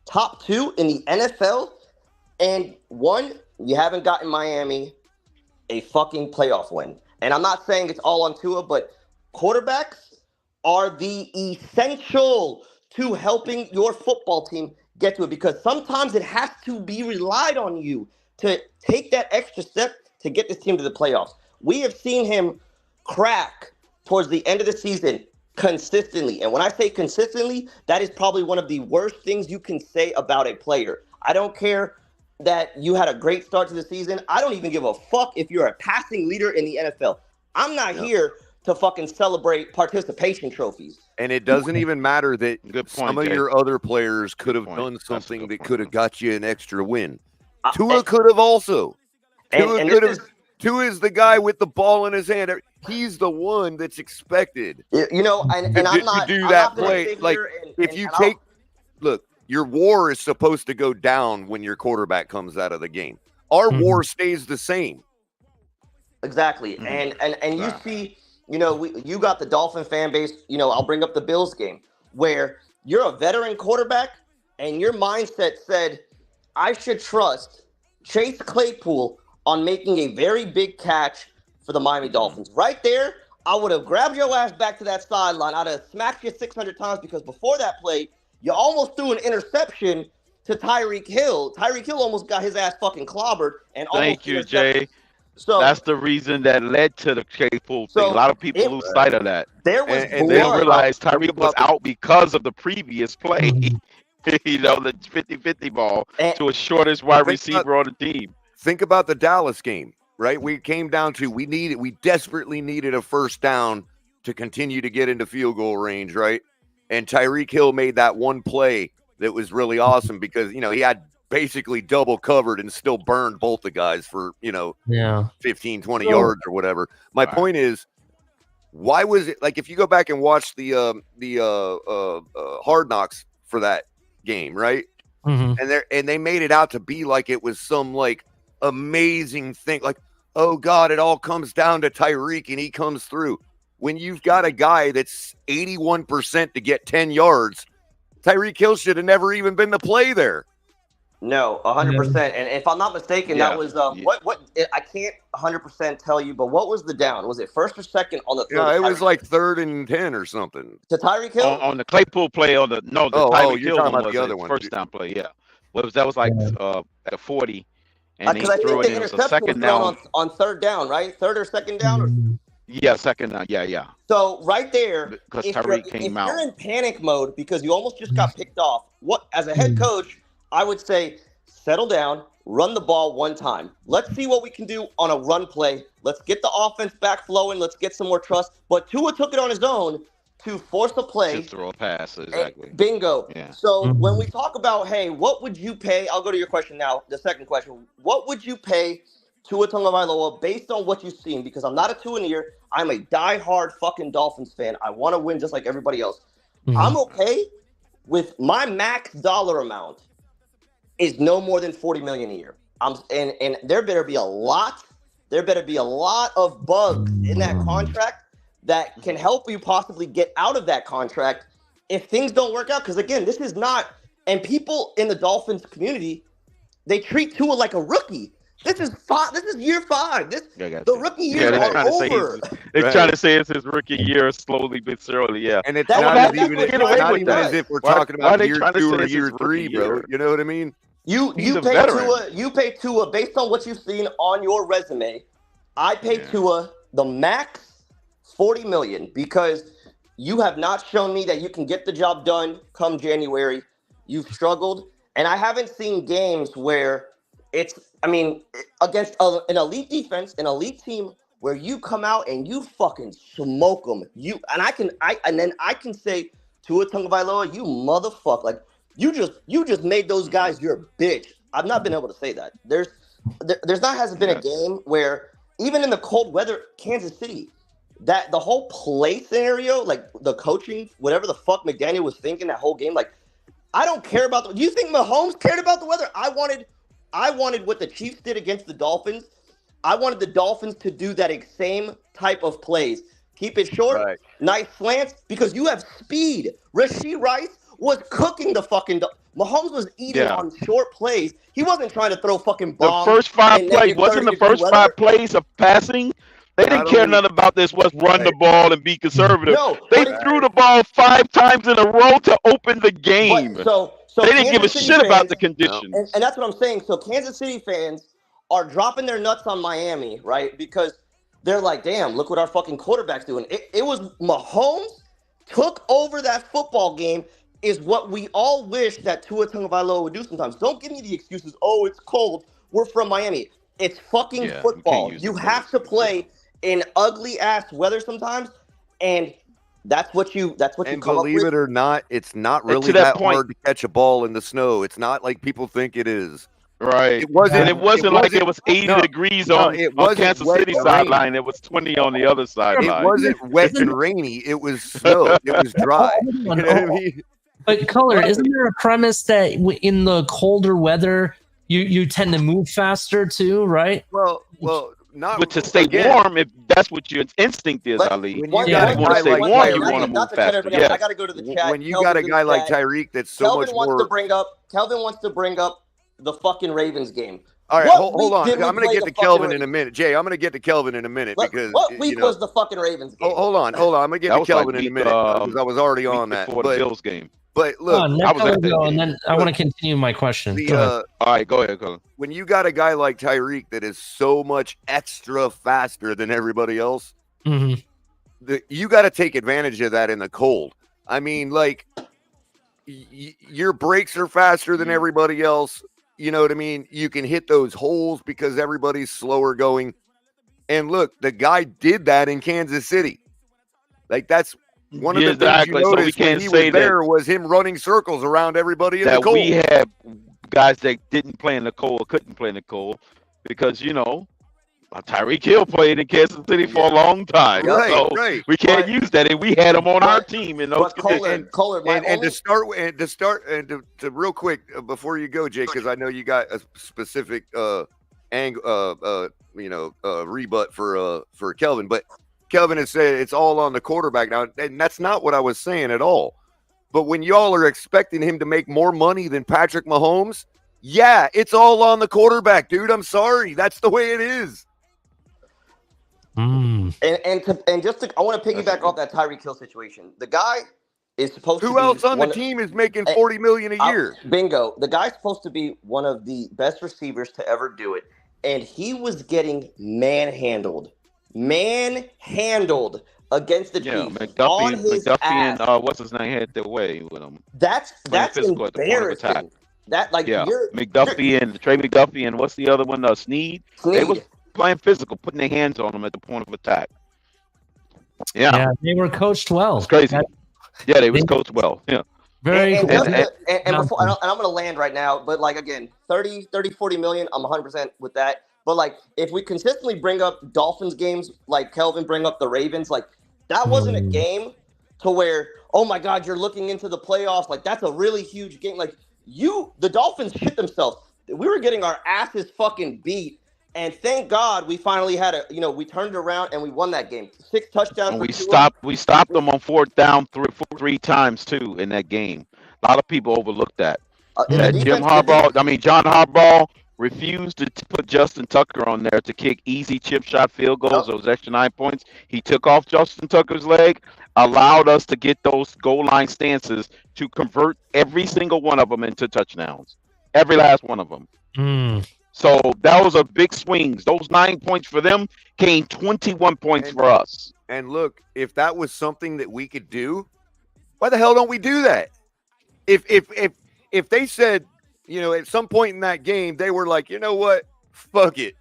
top 2 in the NFL. And 1, you haven't gotten Miami a fucking playoff win. And I'm not saying it's all on Tua, but quarterbacks are the essential to helping your football team get to it, because sometimes it has to be relied on you to take that extra step to get this team to the playoffs. We have seen him crack towards the end of the season consistently. And when I say consistently, that is probably one of the worst things you can say about a player. I don't care that you had a great start to the season. I don't even give a fuck if you're a passing leader in the NFL. I'm not here to fucking celebrate participation trophies. And it doesn't even matter that Good point, some of Jay. your other players could have Good point. done That's a something good that point. could have got you an extra win. And- Tua could have also. Tua and could this have. Tua is the guy with the ball in his hand. He's the one that's expected You know, and to, I'm not to do I'm that not gonna play. sit Like here if and you I'll- take, look, your war is supposed to go down when your quarterback comes out of the game. Our war stays the same. Exactly. And you see, you know, you got the Dolphin fan base, you know, I'll bring up the Bills game where you're a veteran quarterback and your mindset said, I should trust Chase Claypool on making a very big catch for the Miami Dolphins. Right there, I would have grabbed your ass back to that sideline. I'd have smacked you 600 times because before that play, you almost threw an interception to Tyreek Hill. Tyreek Hill almost got his ass fucking clobbered. And Thank almost you, intercepted. Jay. So That's the reason that led to the Claypool thing. A lot of people lose sight of that. there was And They don't blood. realize Think Tyreek was about the- out because of the previous play. You know, the 50-50 ball And- to a shortest wide Think about- receiver on the team. Think about the Dallas game, right? We came down to we desperately needed a first down to continue to get into field goal range, right? And Tyreek Hill made that one play that was really awesome because, you know, he had basically double covered and still burned both the guys for, you know, 15, 20 yards or whatever. My point is, why was it like if you go back and watch the Hard Knocks for that game, right? And they made it out to be like it was some like amazing thing, like, oh God, it all comes down to Tyreek and he comes through. When you've got a guy that's 81% to get 10 yards, Tyreek Hill should have never even been the play there. No, 100%. And if I'm not mistaken, that was what I can't 100% tell you, but what was the down? Was it first or second on the throw? Yeah, it was like 3rd and 10 or something. To Tyreek Hill? On the Claypool play on the Tyreek you're Hill talking one about was the a other one. first down play, yeah. That was like at 40, and he Because I threw think it the in. It was a interception was second thrown down. on third down, right? Third or second down. Mm. Yeah, second down. Yeah. So right there, Because if Tyreek if came you're out. in panic mode because you almost just got picked off, what as a head coach, I would say settle down, run the ball one time. Let's see what we can do on a run play. Let's get the offense back flowing. Let's get some more trust. But Tua took it on his own to force a play. To throw a pass, exactly. Bingo. Yeah. So when we talk about, hey, what would you pay? I'll go to your question now. The second question: what would you pay Tua Tagovailoa based on what you've seen? Because I'm not a Tuaneer. I'm a diehard fucking Dolphins fan. I want to win just like everybody else. I'm okay with my max dollar amount is no more than $40 million a year. And there better be a lot. There better be a lot of bugs in that contract that can help you possibly get out of that contract if things don't work out. Because again, this is not. And people in the Dolphins community, they treat Tua like a rookie. This is year 5. The rookie years are over. They're trying to say it's his rookie year, slowly but surely. Yeah, And it's That's not, what- even, that's it's what not it even does. as if we're Why- talking why are about they year trying to 2 say or it's his year rookie 3, bro. year? You know what I mean? You He's a pay veteran. Tua. You pay Tua based on what you've seen on your resume. I pay Tua the max $40 million because you have not shown me that you can get the job done come January. You've struggled, and I haven't seen games where it's. I mean, against an elite defense, an elite team, where you come out and you fucking smoke them. And then I can say Tua Tagovailoa, you motherfucker, like you just made those guys your bitch. I've not been able to say that. Hasn't been a game where even in the cold weather, Kansas City, that the whole play scenario, like the coaching, whatever the fuck McDaniel was thinking that whole game, like I don't care about do you think Mahomes cared about the weather? I wanted what the Chiefs did against the Dolphins. I wanted the Dolphins to do that same type of plays. Keep it short, nice slants, because you have speed. Rashee Rice was cooking the fucking Mahomes was eating on short plays. He wasn't trying to throw fucking bombs. The first 5 plays wasn't the first 5 plays of passing. They didn't care nothing about this. Was run the ball and be conservative. No, they threw the ball 5 times in a row to open the game. So they didn't Kansas give a City shit about fans, the conditions. and that's what I'm saying. So Kansas City fans are dropping their nuts on Miami, right? Because they're like, damn, look what our fucking quarterback's doing. It was Mahomes took over that football game is what we all wish that Tua Tagovailoa would do sometimes. Don't give me the excuses, oh, it's cold. We're from Miami. It's fucking football. You have to play in ugly ass weather sometimes, and that's what you come up with. And believe it or not, it's not really that hard to catch a ball in the snow. It's not like people think it is. Right. It wasn't like it was 80 degrees on Kansas City sideline. It was 20 on the other sideline. It wasn't wet and rainy. It was snow. It was dry. You know what I mean? But Color, isn't there a premise that in the colder weather you tend to move faster too, right? Well, not. But to stay warm, if that's what your instinct is, Ali. When you want to stay warm, you want to move faster. Yes. I got to go to the chat. When you got a guy like Tyreek, that's so much more. Kelvin wants to bring up the fucking Ravens game. All right, hold on. I'm going to get to Kelvin in a minute. Jay, I'm going to get to Kelvin in a minute because what week was the fucking Ravens game? Hold on. I'm going to get to Kelvin in a minute because I was already on that. Before the Bills game. But look, I want to continue my question. All right, go ahead, Colin. When you got a guy like Tyreek that is so much extra faster than everybody else, you got to take advantage of that in the cold. I mean, like, your brakes are faster than everybody else. You know what I mean? You can hit those holes because everybody's slower going. And look, the guy did that in Kansas City. Like, that's one of the things you noticed when he was there was him running circles around everybody in the cold. We have guys that didn't play in the cold, couldn't play in the cold, because, you know, Tyreek Hill played in Kansas City for a long time. Right. We can't use that, and we had him on our team in those conditions. To real quick before you go, Jake, because I know you got a specific rebut for Kelvin, but Kelvin has said it's all on the quarterback now, and that's not what I was saying at all. But when y'all are expecting him to make more money than Patrick Mahomes, yeah, it's all on the quarterback, dude. I'm sorry, that's the way it is. I want to piggyback off that Tyreek Hill situation. The guy is supposed to be Who else on the one team is making $40 million a year? Bingo. The guy's supposed to be one of the best receivers to ever do it, and he was getting manhandled against the Chiefs on his ass. And what's his name had their way with him. That's embarrassing. That McDuffie and Trey McDuffie and what's the other one? Sneed. They was playing physical, putting their hands on him at the point of attack. Yeah, they were coached well. It's crazy. They was coached well. Yeah. Very and I'm going to land right now, but like again, 30, 40 million, I'm 100% with that. But like if we consistently bring up Dolphins games, like Kelvin bring up the Ravens, like that wasn't a game to where, oh my God, you're looking into the playoffs. Like that's a really huge game. Like the Dolphins shit themselves. We were getting our asses fucking beat. And thank God we finally had we turned it around and we won that game. 6 touchdowns. And we stopped them on 4th down three times too in that game. A lot of people overlooked that. John Harbaugh refused to put Justin Tucker on there to kick easy chip shot field goals, those extra 9 points. He took off Justin Tucker's leg, allowed us to get those goal line stances to convert every single one of them into touchdowns. Every last one of them. So that was a big swings. Those 9 points for them came 21 points for us. And look, if that was something that we could do, why the hell don't we do that? If they said, at some point in that game, they were like, you know what? Fuck it.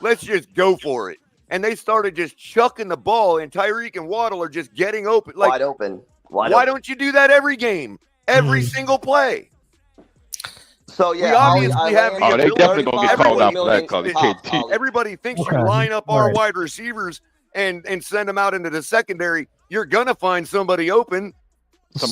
Let's just go for it. And they started just chucking the ball, and Tyreek and Waddle are just getting open. Like, wide open. Why don't you do that every game? Every single play? So yeah, we obviously have the they definitely gonna get called out for that. Everybody thinks you line up our wide receivers and send them out into the secondary. You're gonna find somebody open.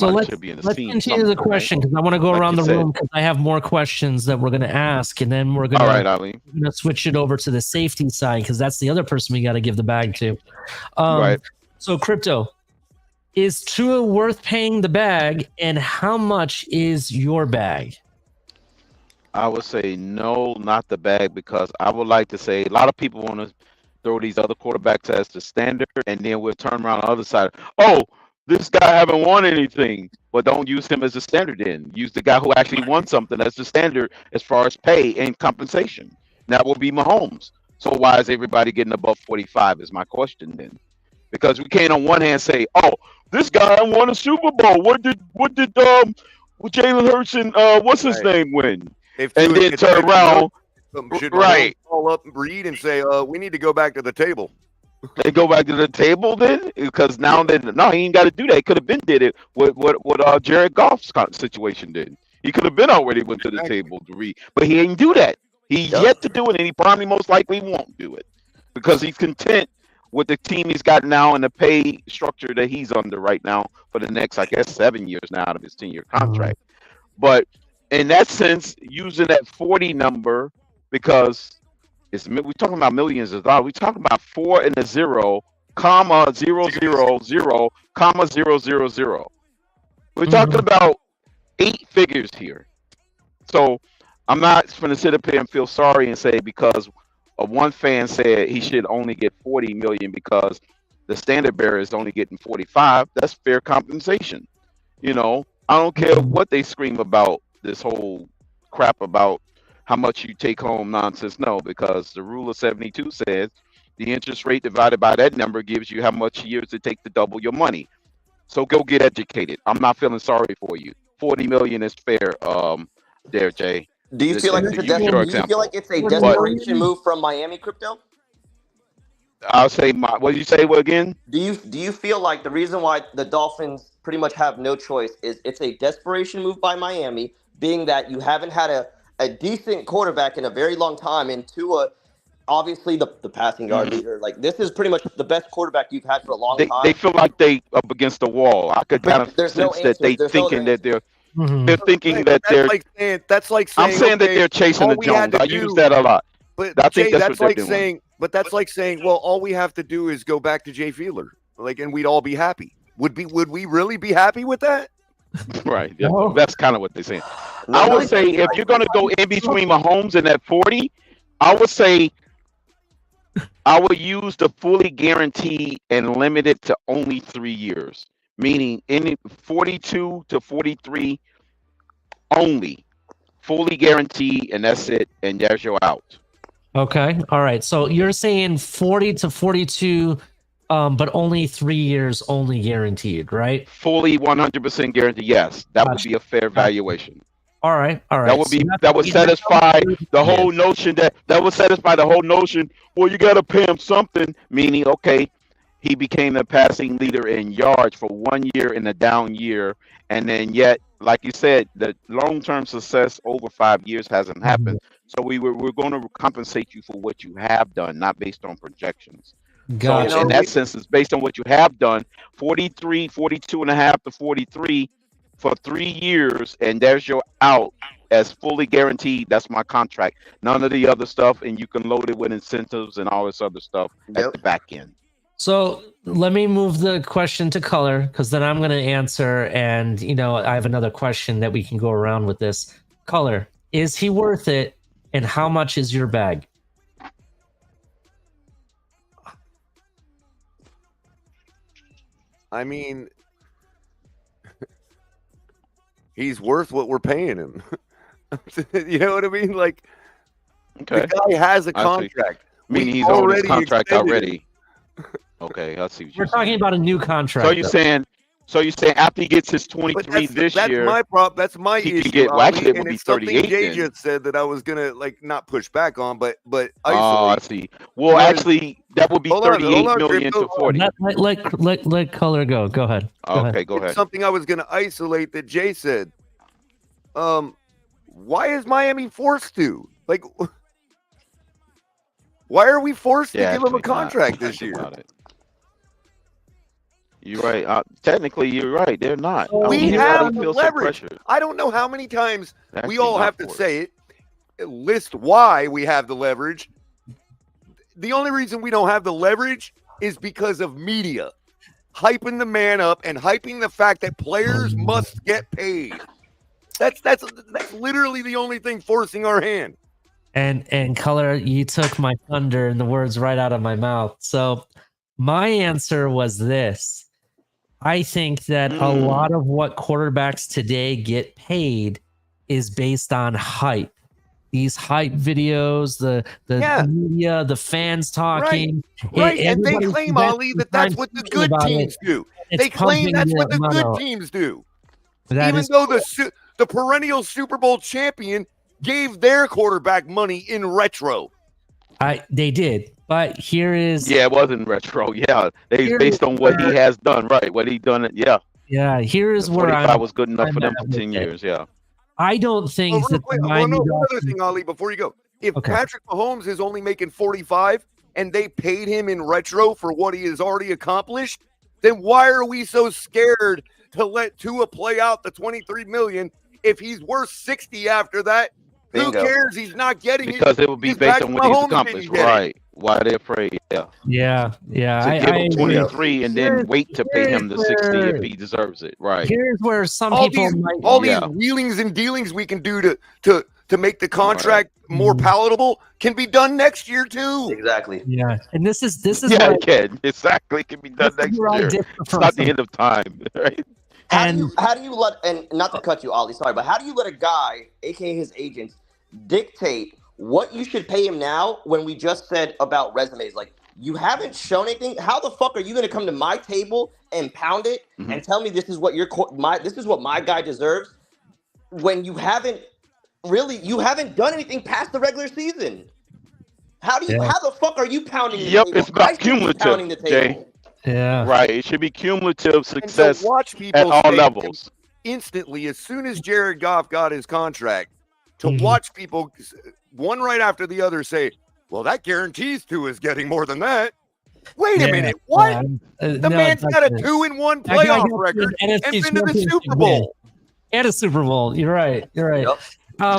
Let's continue the question because I want to go around the room because I have more questions that we're going to ask, and then we're going to switch it over to the safety side because that's the other person we got to give the bag to. So, Crypto, is Tua worth paying the bag, and how much is your bag? I would say no, not the bag, because I would like to say a lot of people want to throw these other quarterbacks as the standard, and then we'll turn around on the other side. Oh, this guy haven't won anything, but don't use him as a standard then. Use the guy who actually won something as the standard as far as pay and compensation. That will be Mahomes. So why is everybody getting above 45 is my question then. Because we can't on one hand say, oh, this guy won a Super Bowl. What did Jalen Hurts and what's his name win? And then turn around. Right. Call up and Breed and say, we need to go back to the table. They go back to the table then, because now he ain't got to do that. He could have been did it what Jared Goff's situation did. He could have been already went to the table to read, but he ain't do that. He's yet to do it, and he probably most likely won't do it because he's content with the team he's got now and the pay structure that he's under right now for the next, I guess, 7 years now out of his 10-year contract. But in that sense, using that 40 number because. We're talking about millions of dollars. We're talking about 4 and a 0, comma 0 0 0, comma 0 0 0. We're talking about 8 figures here. So I'm not going to sit up here and feel sorry and say because one fan said he should only get 40 million because the standard bearer is only getting 45. That's fair compensation. I don't care what they scream about this whole crap about how much you take home nonsense. No, because the rule of 72 says the interest rate divided by that number gives you how much years it takes to double your money. So go get educated. I'm not feeling sorry for you. 40 million is fair, there, Jay. Do you feel like it's a desperation move from Miami, Crypto? I'll say what did you say again? Do you feel like the reason why the Dolphins pretty much have no choice is it's a desperation move by Miami, being that you haven't had a decent quarterback in a very long time, and Tua, obviously the passing yard leader. Like this is pretty much the best quarterback you've had for a long time. They feel like they up against the wall. I could kind of sense that they thinking that they're thinking that they're. That's like saying. I'm saying that they're chasing the Jones. I use that a lot. But I think that's like saying. But that's like saying, well, all we have to do is go back to Jay Fiedler, and we'd all be happy. Would we really be happy with that? Right. Yeah. That's kind of what they're saying. I would say if you're going to go in between Mahomes and that 40, I would say I would use the fully guaranteed and limit it to only 3 years meaning any 42 to 43 only, fully guaranteed, and that's it. And there's your out. Okay. All right. So you're saying 40 to 42, but only 3 years only guaranteed, right? Fully 100% guaranteed. Yes, that would be a fair valuation. All right. All right. That would be that would satisfy the whole notion that would satisfy the whole notion. Well, you got to pay him something. Meaning, okay, he became the passing leader in yards for 1 year in a down year, and then yet, like you said, the long-term success over 5 years hasn't happened. So we're going to compensate you for what you have done, not based on projections. Gotcha. So in that sense, it's based on what you have done. 42 and a half to 43 for 3 years, and there's your out as fully guaranteed. That's my contract. None of the other stuff, and you can load it with incentives and all this other stuff at the back end. So let me move the question to color, because then I'm going to answer, and I have another question that we can go around with this. Color, is he worth it, and how much is your bag? I mean, he's worth what we're paying him. You know what I mean? Like, okay, the guy has a contract. Meaning he's on his contract already. Okay, I see what We're talking about a new contract. So you're saying after he gets his 23 this year, that's my he issue. could get, well, actually, it would be it's something 38 Jay then. just said that I was gonna not push back on, but oh, I see. Well, actually, that would be 38 million to 40. Let color go. Go ahead. Okay, go ahead. It's something I was gonna isolate that Jay said. Why is Miami forced to? Like, why are we forced to give him a contract this year? You're right. Technically, you're right. They're not. We have the leverage. I don't know how many times we all have to say it. List why we have the leverage. The only reason we don't have the leverage is because of media hyping the man up and hyping the fact that players must get paid. That's literally the only thing forcing our hand. And color, you took my thunder and the words right out of my mouth. So my answer was this. I think that a lot of what quarterbacks today get paid is based on hype. These hype videos, the media, the fans talking. Right. And they claim, Ali, that's what the good teams do. They claim that's what the good teams do. Even though the perennial Super Bowl champion gave their quarterback money in retro. They did. But here is... Yeah, it wasn't retro. Yeah, based on what he has done, right? What he done, yeah. Yeah, here is where I was good enough for them for 10 years, yeah. I don't think that... One other thing, Ali, before you go. If Patrick Mahomes is only making 45 and they paid him in retro for what he has already accomplished, then why are we so scared to let Tua play out the $23 million if he's worth 60 after that? Bingo. Who cares? He's not getting it. Because it would be based on what he's accomplished, right? Why are they afraid? Yeah. To give him 23 and then wait to pay him the 60 if he deserves it, right? Here's where some people these wheelings and dealings we can do to make the contract more palatable can be done next year too. Exactly. Yeah, and this is it can exactly can be done next year. It's not the end of time, right? How do you let, and not to cut you, Ollie, sorry, but how do you let a guy, aka his agents, dictate what you should pay him now when we just said about resumes? Like, you haven't shown anything. How the fuck are you going to come to my table and pound it and tell me this is what this is what my guy deserves when you haven't done anything past the regular season? How the fuck are you pounding the table? It's about cumulative, Jay. Yeah. Right. It should be cumulative success watch people at all levels. Instantly, as soon as Jared Goff got his contract, to watch people, one right after the other, say, well, that guarantees Tua is getting more than that. Wait a minute. What? The man's got a 2-1 playoff record and been to the Super Bowl. And a Super Bowl. You're right. Yep. I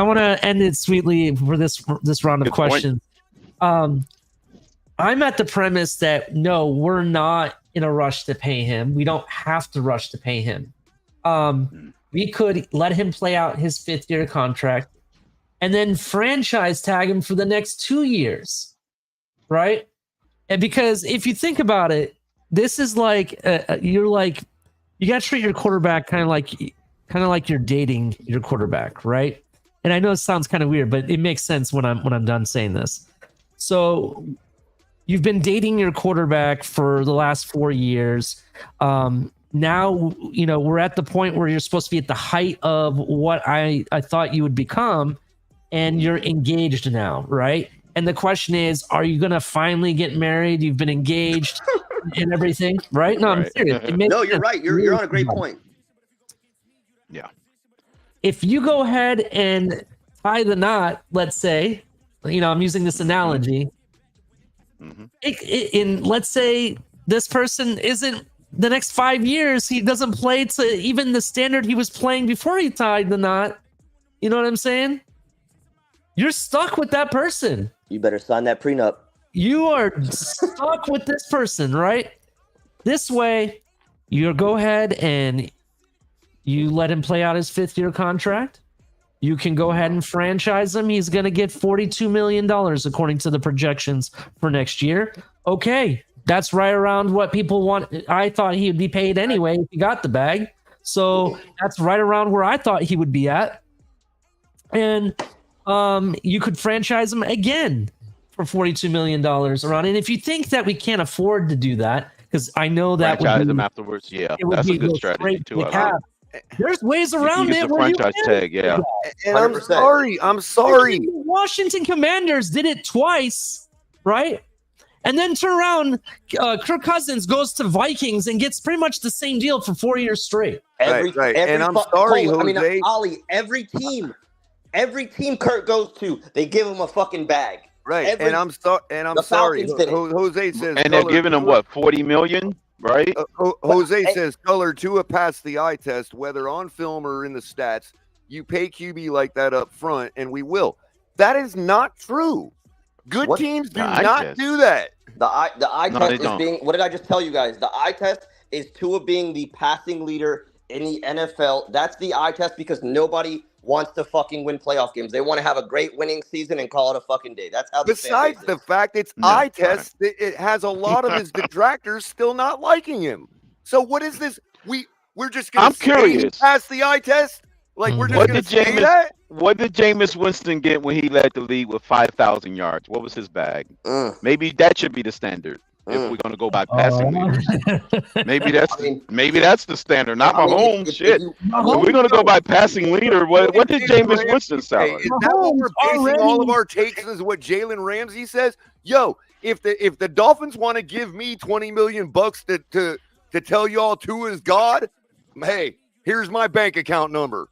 want to end it sweetly for this round of questions. I'm at the premise that no, we're not in a rush to pay him. We don't have to rush to pay him. We could let him play out his 5th-year contract and then franchise tag him for the next 2 years, right? And because if you think about it, this is like you got to treat your quarterback kind of like you're dating your quarterback, right? And I know it sounds kind of weird, but it makes sense when I'm done saying this. So you've been dating your quarterback for the last 4 years. Now, we're at the point where you're supposed to be at the height of what I thought you would become, and you're engaged now, right? And the question is, are you going to finally get married? You've been engaged and everything, right? No, I'm serious. No, you're right. You're on a great point. Yeah. If you go ahead and tie the knot, let's say, I'm using this analogy. Let's say this person isn't the next 5 years, he doesn't play to even the standard he was playing before he tied the knot. You know what I'm saying? You're stuck with that person. You better sign that prenup. You are stuck with this person, right? This way, you go ahead and you let him play out his 5th-year contract. You can go ahead and franchise him. He's going to get $42 million according to the projections for next year. Okay, that's right around what people want. I thought he would be paid anyway if he got the bag. So that's right around where I thought he would be at. And you could franchise him again for $42 million around. And if you think that we can't afford to do that, because I know that franchise him afterwards, yeah, that's a good strategy too. There's ways around it. The franchise tag, yeah. And I'm sorry. Washington Commanders did it twice, right? And then turn around, Kirk Cousins goes to Vikings and gets pretty much the same deal for 4 years straight. Right. And I'm sorry, Jose. Ollie, every team Kirk goes to, they give him a fucking bag. Right. And I'm sorry. Jose says, and they're giving him what, 40 million? Right. Jose says color Tua passed the eye test, whether on film or in the stats. You pay QB like that up front, and we will. That is not true. Good teams do not do that. The eye test is being. What did I just tell you guys? The eye test is Tua being the passing leader in the NFL. That's the eye test because nobody wants to fucking win playoff games. They want to have a great winning season and call it a fucking day. That's how. Besides the fact it's eye test, it has a lot of his detractors still not liking him. So what is this? We're just gonna. I'm curious. Pass the eye test. Like we're just gonna say that. What did Jameis Winston get when he led the league with 5,000 yards? What was his bag? Maybe that should be the standard. If we're gonna go by passing leaders, maybe that's the standard. Not Mahomes. Shit. If we're gonna go by passing leader, what did Jameis Winston salary? Is that what we're basing all of our takes is what Jalen Ramsey says? Yo, if the Dolphins want to give me $20 million to tell y'all Tua is God, hey, here's my bank account number.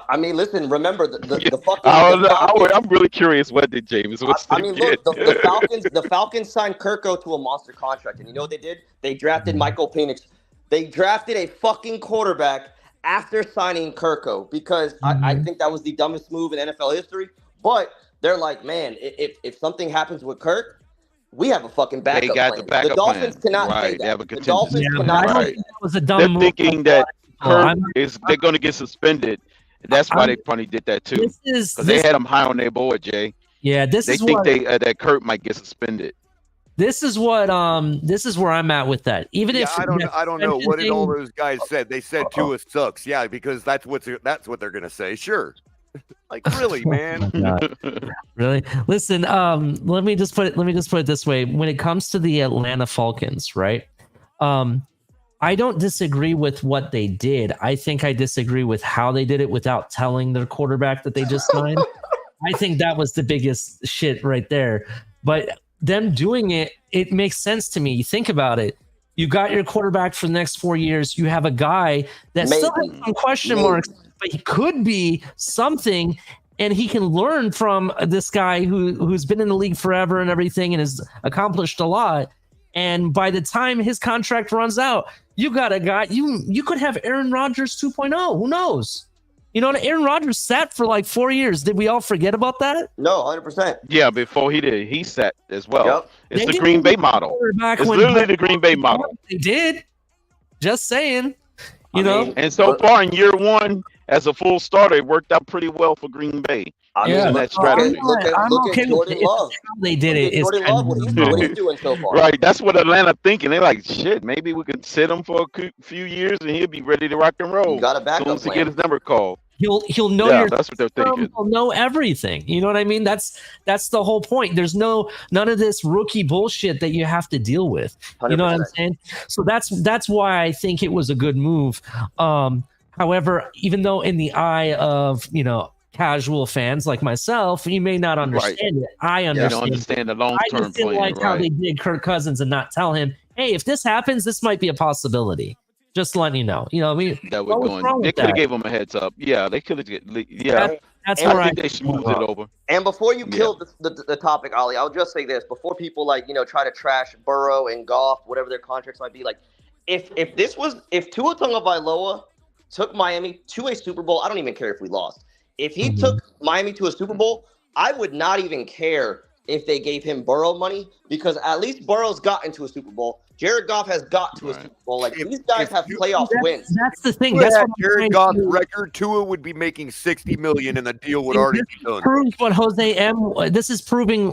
I mean, listen. Remember the fucking. I'm really curious. What did James? Look, the Falcons signed Kirko to a monster contract, and you know what they did? They drafted Michael Penix. They drafted a fucking quarterback after signing Kirko because I think that was the dumbest move in NFL history. But they're like, man, if something happens with Kirk, we have a fucking backup. They got plan. the backup The Dolphins plan. cannot Right. say that. They have a The contingency. Dolphins cannot say that. That was a dumb They're move. thinking that Kirk they're going to get suspended. That's why they probably did that too. Because they had him high on their board, Jay. Yeah, they think that Kirk might get suspended. This is where I'm at with that. Even if I don't know what did all those guys said. They said Tua sucks. Yeah, because that's what they're gonna say. Sure. Like really, man. Really? Listen, let me just put it this way. When it comes to the Atlanta Falcons, right? I don't disagree with what they did. I think I disagree with how they did it without telling their quarterback that they just signed. I think that was the biggest shit right there. But them doing it, it makes sense to me. You think about it. You got your quarterback for the next 4 years. You have a guy that still has some question marks, but he could be something, and he can learn from this guy who's been in the league forever and everything and has accomplished a lot. And by the time his contract runs out, you got a guy, you could have Aaron Rodgers 2.0. Who knows? You know, Aaron Rodgers sat for like 4 years. Did we all forget about that? No, 100%. Yeah, before he did, he sat as well. Yep. It's the Green Bay model. It's literally the Green Bay model. They did. Just saying. You know? And so far in year one, as a full starter, it worked out pretty well for Green Bay. I mean, Using that strategy. look at Jordan Love. How they did it. Look at Jordan Love, what he's doing so far. Right, that's what Atlanta thinking. They're like, shit, maybe we could sit him for a few years and he'll be ready to rock and roll. You got a backup as soon as he plan. get his number called. He'll know Yeah, your that's what they're thinking. He'll know everything. You know what I mean? That's the whole point. There's none of this rookie bullshit that you have to deal with. 100%. You know what I'm saying? So that's why I think it was a good move. However, even though in the eye of, casual fans like myself, you may not understand it. I understand. You don't understand the long-term I just didn't plan, like how they did Kirk Cousins and not tell him, hey, if this happens, this might be a possibility. Just letting you know. You know what I mean? That would go in. They could have gave him a heads up. Yeah, they could have. Yeah, that's where I think they smoothed it over. And before you kill the topic, Ali, I'll just say this: before people try to trash Burrow and Goff, whatever their contracts might be, like if Tua Tagovailoa took Miami to a Super Bowl, I don't even care if we lost. If he took Miami to a Super Bowl, I would not even care if they gave him Burrow money, because at least Burrow's gotten to a Super Bowl. Jared Goff has got to a Super Bowl. Like, these guys have playoff wins. That's the thing. That's That's Jared Goff's record. Tua would be making $60 million, and the deal would already be done. Proves what Jose M. This is proving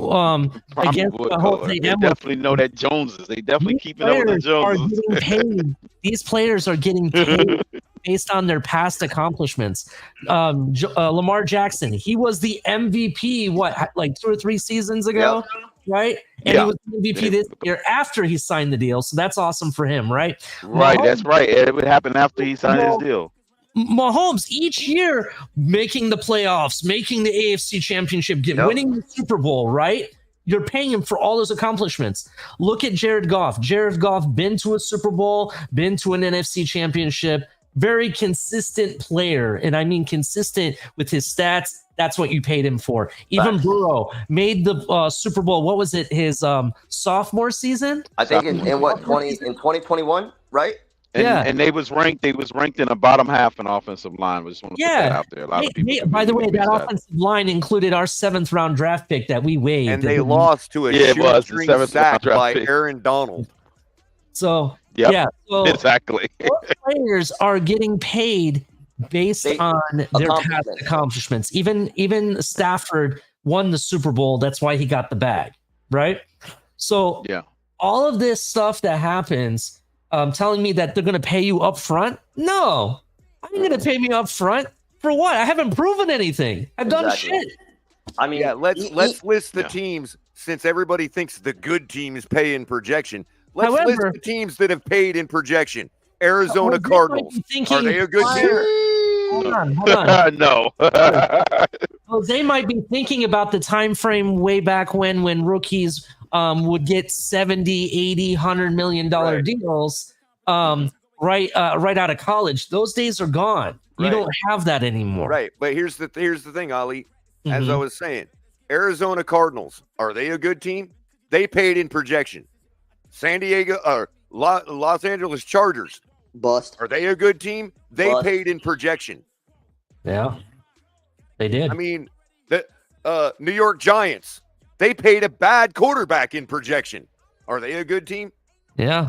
against what Jose they M. definitely know that Joneses. They definitely keeping up with the Joneses. Are getting paid. These players are getting paid based on their past accomplishments. Lamar Jackson, he was the MVP, like 2 or 3 seasons ago, right? And he was the MVP this year after he signed the deal. So that's awesome for him, right? Right, that's right. It would happen after he signed his deal. Mahomes each year making the playoffs, making the AFC Championship, winning the Super Bowl, right? You're paying him for all those accomplishments. Look at Jared Goff. Jared Goff been to a Super Bowl, been to an NFC Championship, very consistent player. And I mean consistent with his stats. That's what you paid him for. Even Burrow made the Super Bowl. What was it? His sophomore season? I think in 2021, right? And they was ranked in the bottom half in offensive line. We just want to put that out there. A lot of people. By the way, that offensive line included our 7th round draft pick that we waived. And they lost to a shoestring sack by Aaron Donald. So so exactly. Those players are getting paid based on their past accomplishments. Even Stafford won the Super Bowl. That's why he got the bag, right? So all of this stuff that happens, telling me that they're going to pay you up front. No, I'm going to pay me up front for what? I haven't proven anything. I've done shit. I mean, let's list the teams, since everybody thinks the good teams pay in projection. Let's list the teams that have paid in projection. Arizona Cardinals. Are they a good team? Hold on. No. They might be thinking about the time frame way back when rookies would get 70, 80, $100 million deals right out of college. Those days are gone. You don't have that anymore. Right. But here's the thing, Ali. As I was saying, Arizona Cardinals, are they a good team? They paid in projection. San Diego or Los Angeles Chargers, bust. Are they a good team? They paid in projection. Yeah, they did. I mean, the New York Giants, they paid a bad quarterback in projection. Are they a good team? Yeah.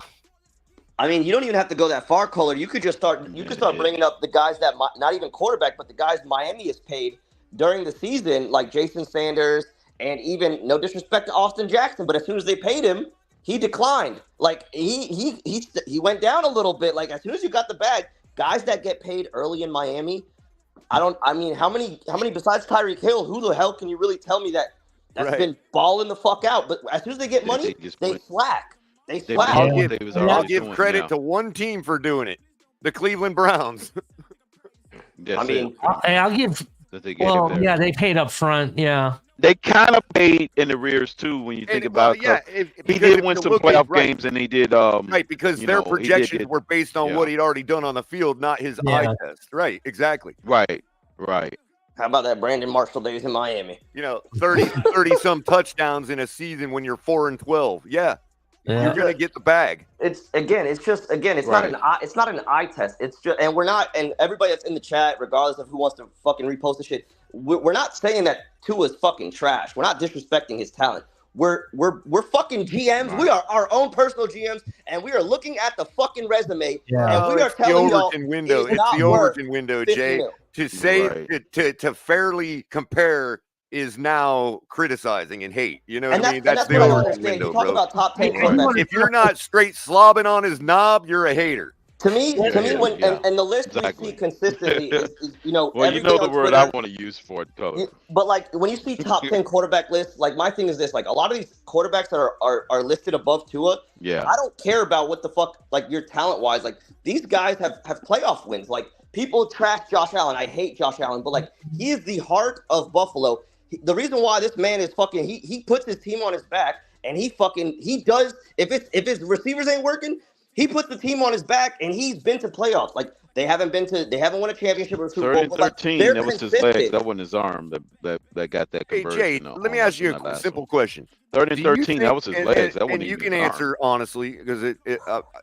I mean, you don't even have to go that far, Kohler. You could just start. You could start bringing up the guys that not even quarterback, but the guys Miami has paid during the season, like Jason Sanders, and even, no disrespect to Austin Jackson, but as soon as they paid him, he declined. Like he went down a little bit. Like, as soon as you got the bag, guys that get paid early in Miami, I mean, how many besides Tyreek Hill, who the hell can you really tell me that's been balling the fuck out? But as soon as they get money, they slack. They slack. I'll give credit to one team for doing it. The Cleveland Browns. I mean, I'll give. They paid up front. Yeah. They kind of paid in arrears too when you think about it. He did win some playoff games, and he did. Because their projections were based on what he'd already done on the field, not his eye test. Right, exactly. Right. How about that Brandon Marshall days in Miami? 30 some touchdowns in a season when you're 4-12. Yeah. You're gonna get the bag. It's not an eye test. It's just, and we're not, and everybody that's in the chat, regardless of who wants to fucking repost the shit, we're not saying that Tua is fucking trash. We're not disrespecting his talent. We're fucking GMs. We are our own personal GMs, and we are looking at the fucking resume, and we are telling y'all window. It's the Overton window, Jay. To say to fairly compare is now criticizing and hate. You know what I mean? That's the Overton window, bro. About top 10 quarterbacks. If you're not straight slobbing on his knob, you're a hater. To me, and the list we see consistently is well, you know the word I want to use for it, though. But like when you see top 10 quarterback lists, like my thing is this: like a lot of these quarterbacks that are listed above Tua, I don't care about what the fuck like your talent wise. Like these guys have playoff wins. Like people trash Josh Allen. I hate Josh Allen, but like he is the heart of Buffalo. The reason why this man is fucking he puts his team on his back, and he does if his receivers ain't working. He puts the team on his back, and he's been to playoffs. Like they haven't won a championship or Super Bowl. 13, that was his legs. That wasn't his arm that got that conversion. Hey, Jay, let me ask you a simple question. 3rd and 13, that was his legs. That wasn't you can answer honestly because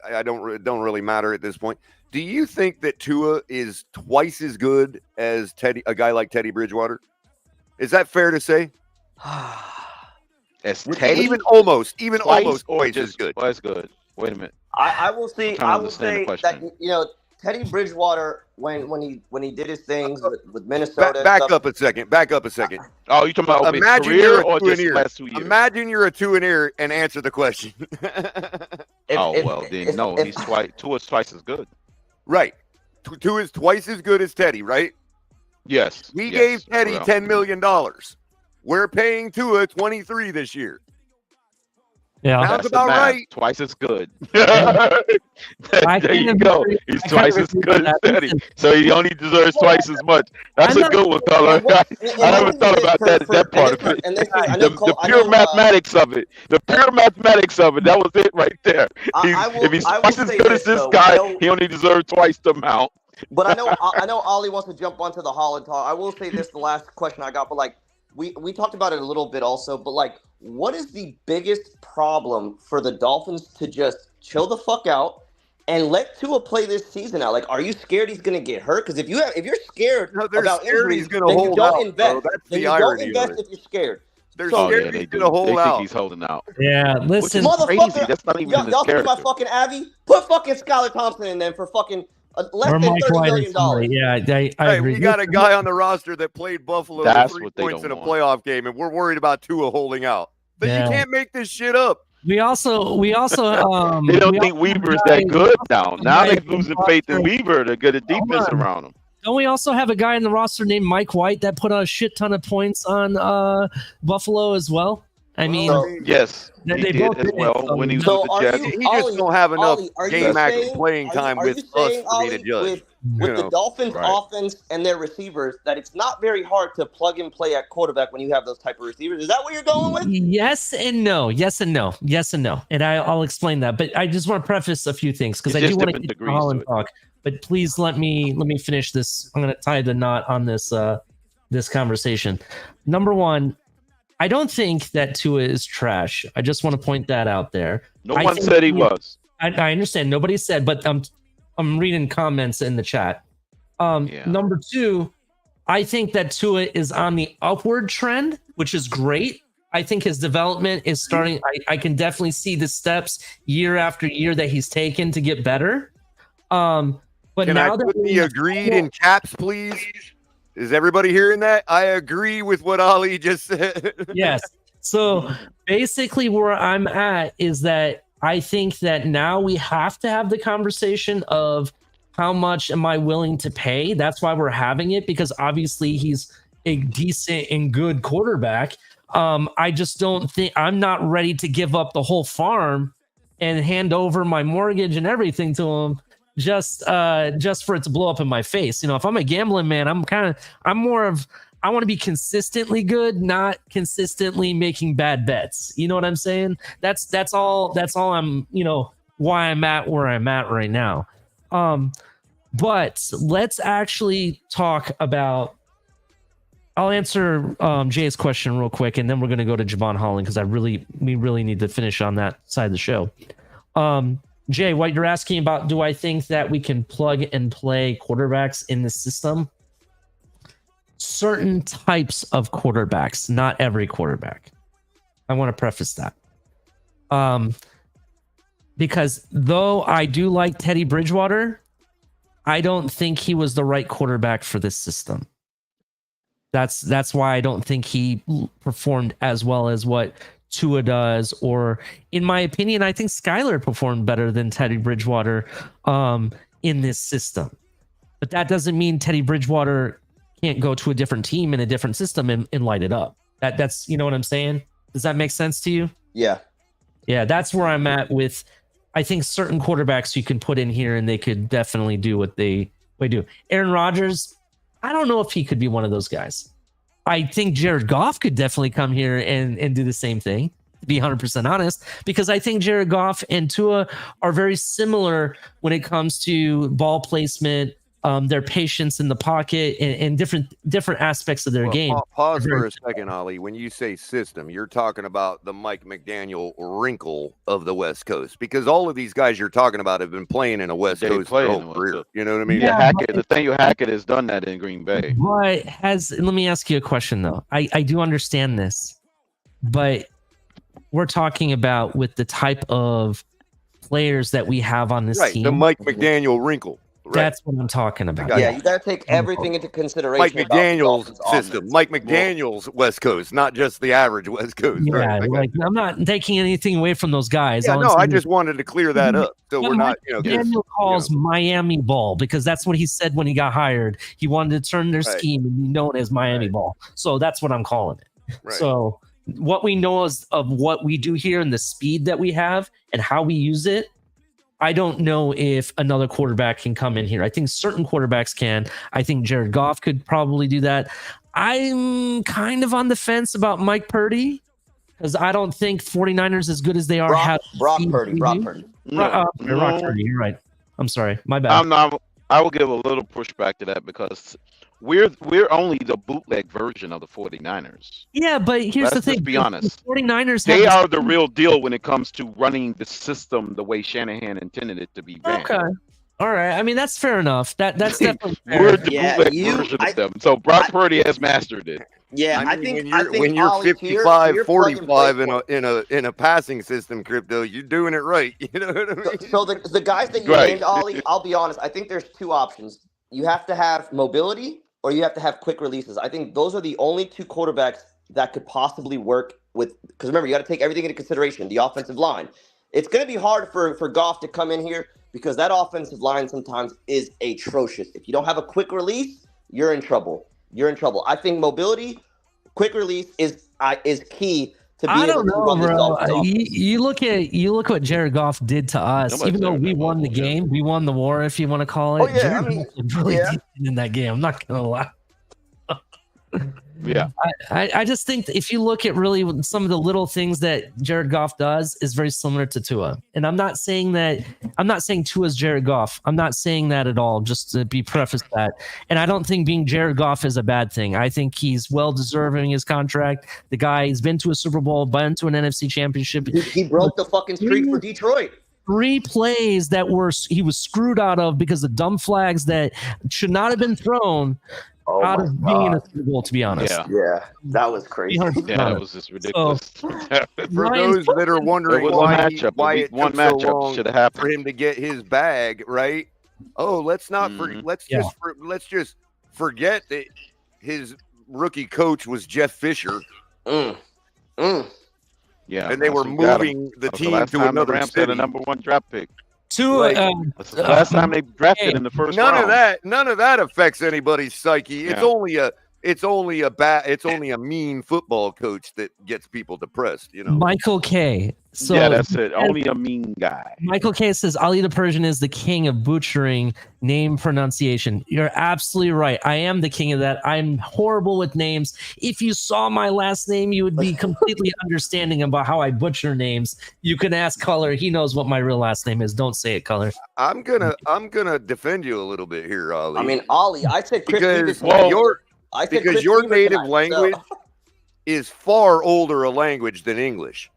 I don't really matter at this point. Do you think that Tua is twice as good as a guy like Teddy Bridgewater? Is that fair to say? As Teddy, even almost twice as good. Twice good. Wait a minute. I will say that Teddy Bridgewater when he did his things with Minnesota. Back up a second. Oh, you talking about imagine career you're or just ear. last 2 years? Imagine you're a 2-and-ear and answer the question. Tua's twice as good. Right. Tua is twice as good as Teddy, right? Yes. We gave Teddy $10 million. We're paying Tua $23 this year. Yeah, sounds about right. Twice as good. There you go. He's twice as good as Teddy, so he only deserves twice as much. That's a good one, color. I never thought about that part of it. The pure mathematics of it. The pure mathematics of it. That was it right there. If he's twice as good as this guy, he only deserves twice the amount. But I know Ollie wants to jump onto the Holland talk. I will say this: the last question I got, but like we talked about it a little bit also, but like. What is the biggest problem for the Dolphins to just chill the fuck out and let Tua play this season out? Like, are you scared he's going to get hurt? Because if you're scared about injuries, then you don't invest. Then you don't invest if you're scared. They're scared he's going to hold out. Think he's holding out. Yeah, listen, motherfucker, that's not even y'all think my fucking Abby? Put fucking Skylar Thompson in there for fucking less than $30 million. Yeah, I agree. We got a guy on the roster that played Buffalo 3 points in a playoff game, and we're worried about Tua holding out. But you can't make this shit up. We also they don't think Weaver's that good now. Now they're losing faith in Weaver to get a defense around him. Don't we also have a guy in the roster named Mike White that put a shit ton of points on Buffalo as well? I mean, yes, they both did as well when he was with the Jets. He just don't have enough game playing time with us for me to judge. With the Dolphins' offense and their receivers, that it's not very hard to plug and play at quarterback when you have those type of receivers. Is that what you're going with? Yes and no. And I'll explain that. But I just want to preface a few things because I do want to get to Holland talk. But please let me finish this. I'm going to tie the knot on this this conversation. Number one, I don't think that Tua is trash. I just want to point that out there. No one said he was. I understand. Nobody said, but I'm reading comments in the chat. Number two, I think that Tua is on the upward trend, which is great. I think his development is starting. I can definitely see the steps year after year that he's taken to get better. But can now I put the agreed in caps, please? Is everybody hearing that? I agree with what Ali just said. Yes. So basically where I'm at is that I think that now we have to have the conversation of how much am I willing to pay? That's why we're having it, because obviously he's a decent and good quarterback. I just don't think I'm not ready to give up the whole farm and hand over my mortgage and everything to him just for it to blow up in my face. You know, if I'm a gambling man, I want to be consistently good, not consistently making bad bets. You know what I'm saying? That's all I'm, why I'm at where I'm at right now. But let's actually talk about, I'll answer Jay's question real quick, and then we're going to go to Jevon Holland because we really need to finish on that side of the show. Jay, what you're asking about, do I think that we can plug and play quarterbacks in the system? Certain types of quarterbacks, not every quarterback. I want to preface that. Because though I do like Teddy Bridgewater, I don't think he was the right quarterback for this system. That's why I don't think he performed as well as what Tua does, or in my opinion, I think Skyler performed better than Teddy Bridgewater in this system. But that doesn't mean Teddy Bridgewater can't go to a different team in a different system and light it up. That's you know what I'm saying? Does that make sense to you? Yeah. Yeah, that's where I'm at with, I think certain quarterbacks you can put in here and they could definitely do what they do. Aaron Rodgers, I don't know if he could be one of those guys. I think Jared Goff could definitely come here and do the same thing, to be 100% honest, because I think Jared Goff and Tua are very similar when it comes to ball placement, their patience in the pocket, and different aspects of their game. Pause for a second, Ollie. When you say system, you're talking about the Mike McDaniel wrinkle of the West Coast, because all of these guys you're talking about have been playing in a West Coast their whole career. You know what I mean? Yeah, Hackett. The thing you Hackett has done that in Green Bay. But let me ask you a question though. I do understand this, but we're talking about with the type of players that we have on this team. The Mike McDaniel wrinkle. Right. That's what I'm talking about. Yeah, you got to take everything into consideration. Mike McDaniel's system, Mike McDaniel's West Coast, not just the average West Coast. Yeah, right? like I'm not taking anything away from those guys. Yeah, I just wanted to clear that up, so we're not. Daniel calls Miami ball because that's what he said when he got hired. He wanted to turn their scheme and be known as Miami ball. So that's what I'm calling it. Right. So what we know is of what we do here and the speed that we have and how we use it. I don't know if another quarterback can come in here. I think certain quarterbacks can. I think Jared Goff could probably do that. I'm kind of on the fence about Mike Purdy because I don't think 49ers, as good as they are, Brock Purdy. Brock Purdy, you're right. I'm sorry. My bad. I will give a little pushback to that because we're only the bootleg version of the 49ers. Yeah, but here's the thing. Let's be honest. The 49ers, they are the real deal when it comes to running the system the way Shanahan intended it to be ran. Okay. All right. I mean, that's fair enough. That's definitely fair. We're the bootleg version of them. So Brock Purdy has mastered it. Yeah, I think when you're 45 in a passing system, Crypto, you're doing it right. You know what I mean? So the guys that you named, Ollie, I'll be honest. I think there's two options. You have to have mobility, or you have to have quick releases. I think those are the only two quarterbacks that could possibly work with, because remember, you got to take everything into consideration, the offensive line. It's going to be hard for Goff to come in here because that offensive line sometimes is atrocious. If you don't have a quick release, you're in trouble. I think mobility, quick release is key to be able to run this offense. You look what Jared Goff did to us. Even though we won the game, we won the war, if you want to call it. Oh, yeah, Jared was really decent in that game. I'm not gonna lie. Yeah, I just think if you look at really some of the little things that Jared Goff does is very similar to Tua. And I'm not saying Tua's Jared Goff. I'm not saying that at all, just to be prefaced that. And I don't think being Jared Goff is a bad thing. I think he's well deserving his contract. The guy, he's been to a Super Bowl, been to an NFC championship. He broke the fucking streak for Detroit. 3 plays that he was screwed out of because of dumb flags that should not have been thrown. Out of being in a Super Bowl, to be honest. Yeah, that was crazy. That was just ridiculous. For those that are wondering why it took so long for him to get his bag, right? Oh, let's just forget that his rookie coach was Jeff Fisher. Yeah, and they were moving the team to another city. The number 1 draft pick. That's the last time they drafted in the first round. None of that affects anybody's psyche. It's only a mean football coach that gets people depressed, you know. Michael K. So yeah, that's it. Only a mean guy. Michael K says Ali the Persian is the king of butchering name pronunciation. You're absolutely right. I am the king of that. I'm horrible with names. If you saw my last name, you would be completely understanding about how I butcher names. You can ask Color. He knows what my real last name is. Don't say it, Color. I'm gonna defend you a little bit here, Ali. I mean, Ali, I said because your native language is far older a language than English.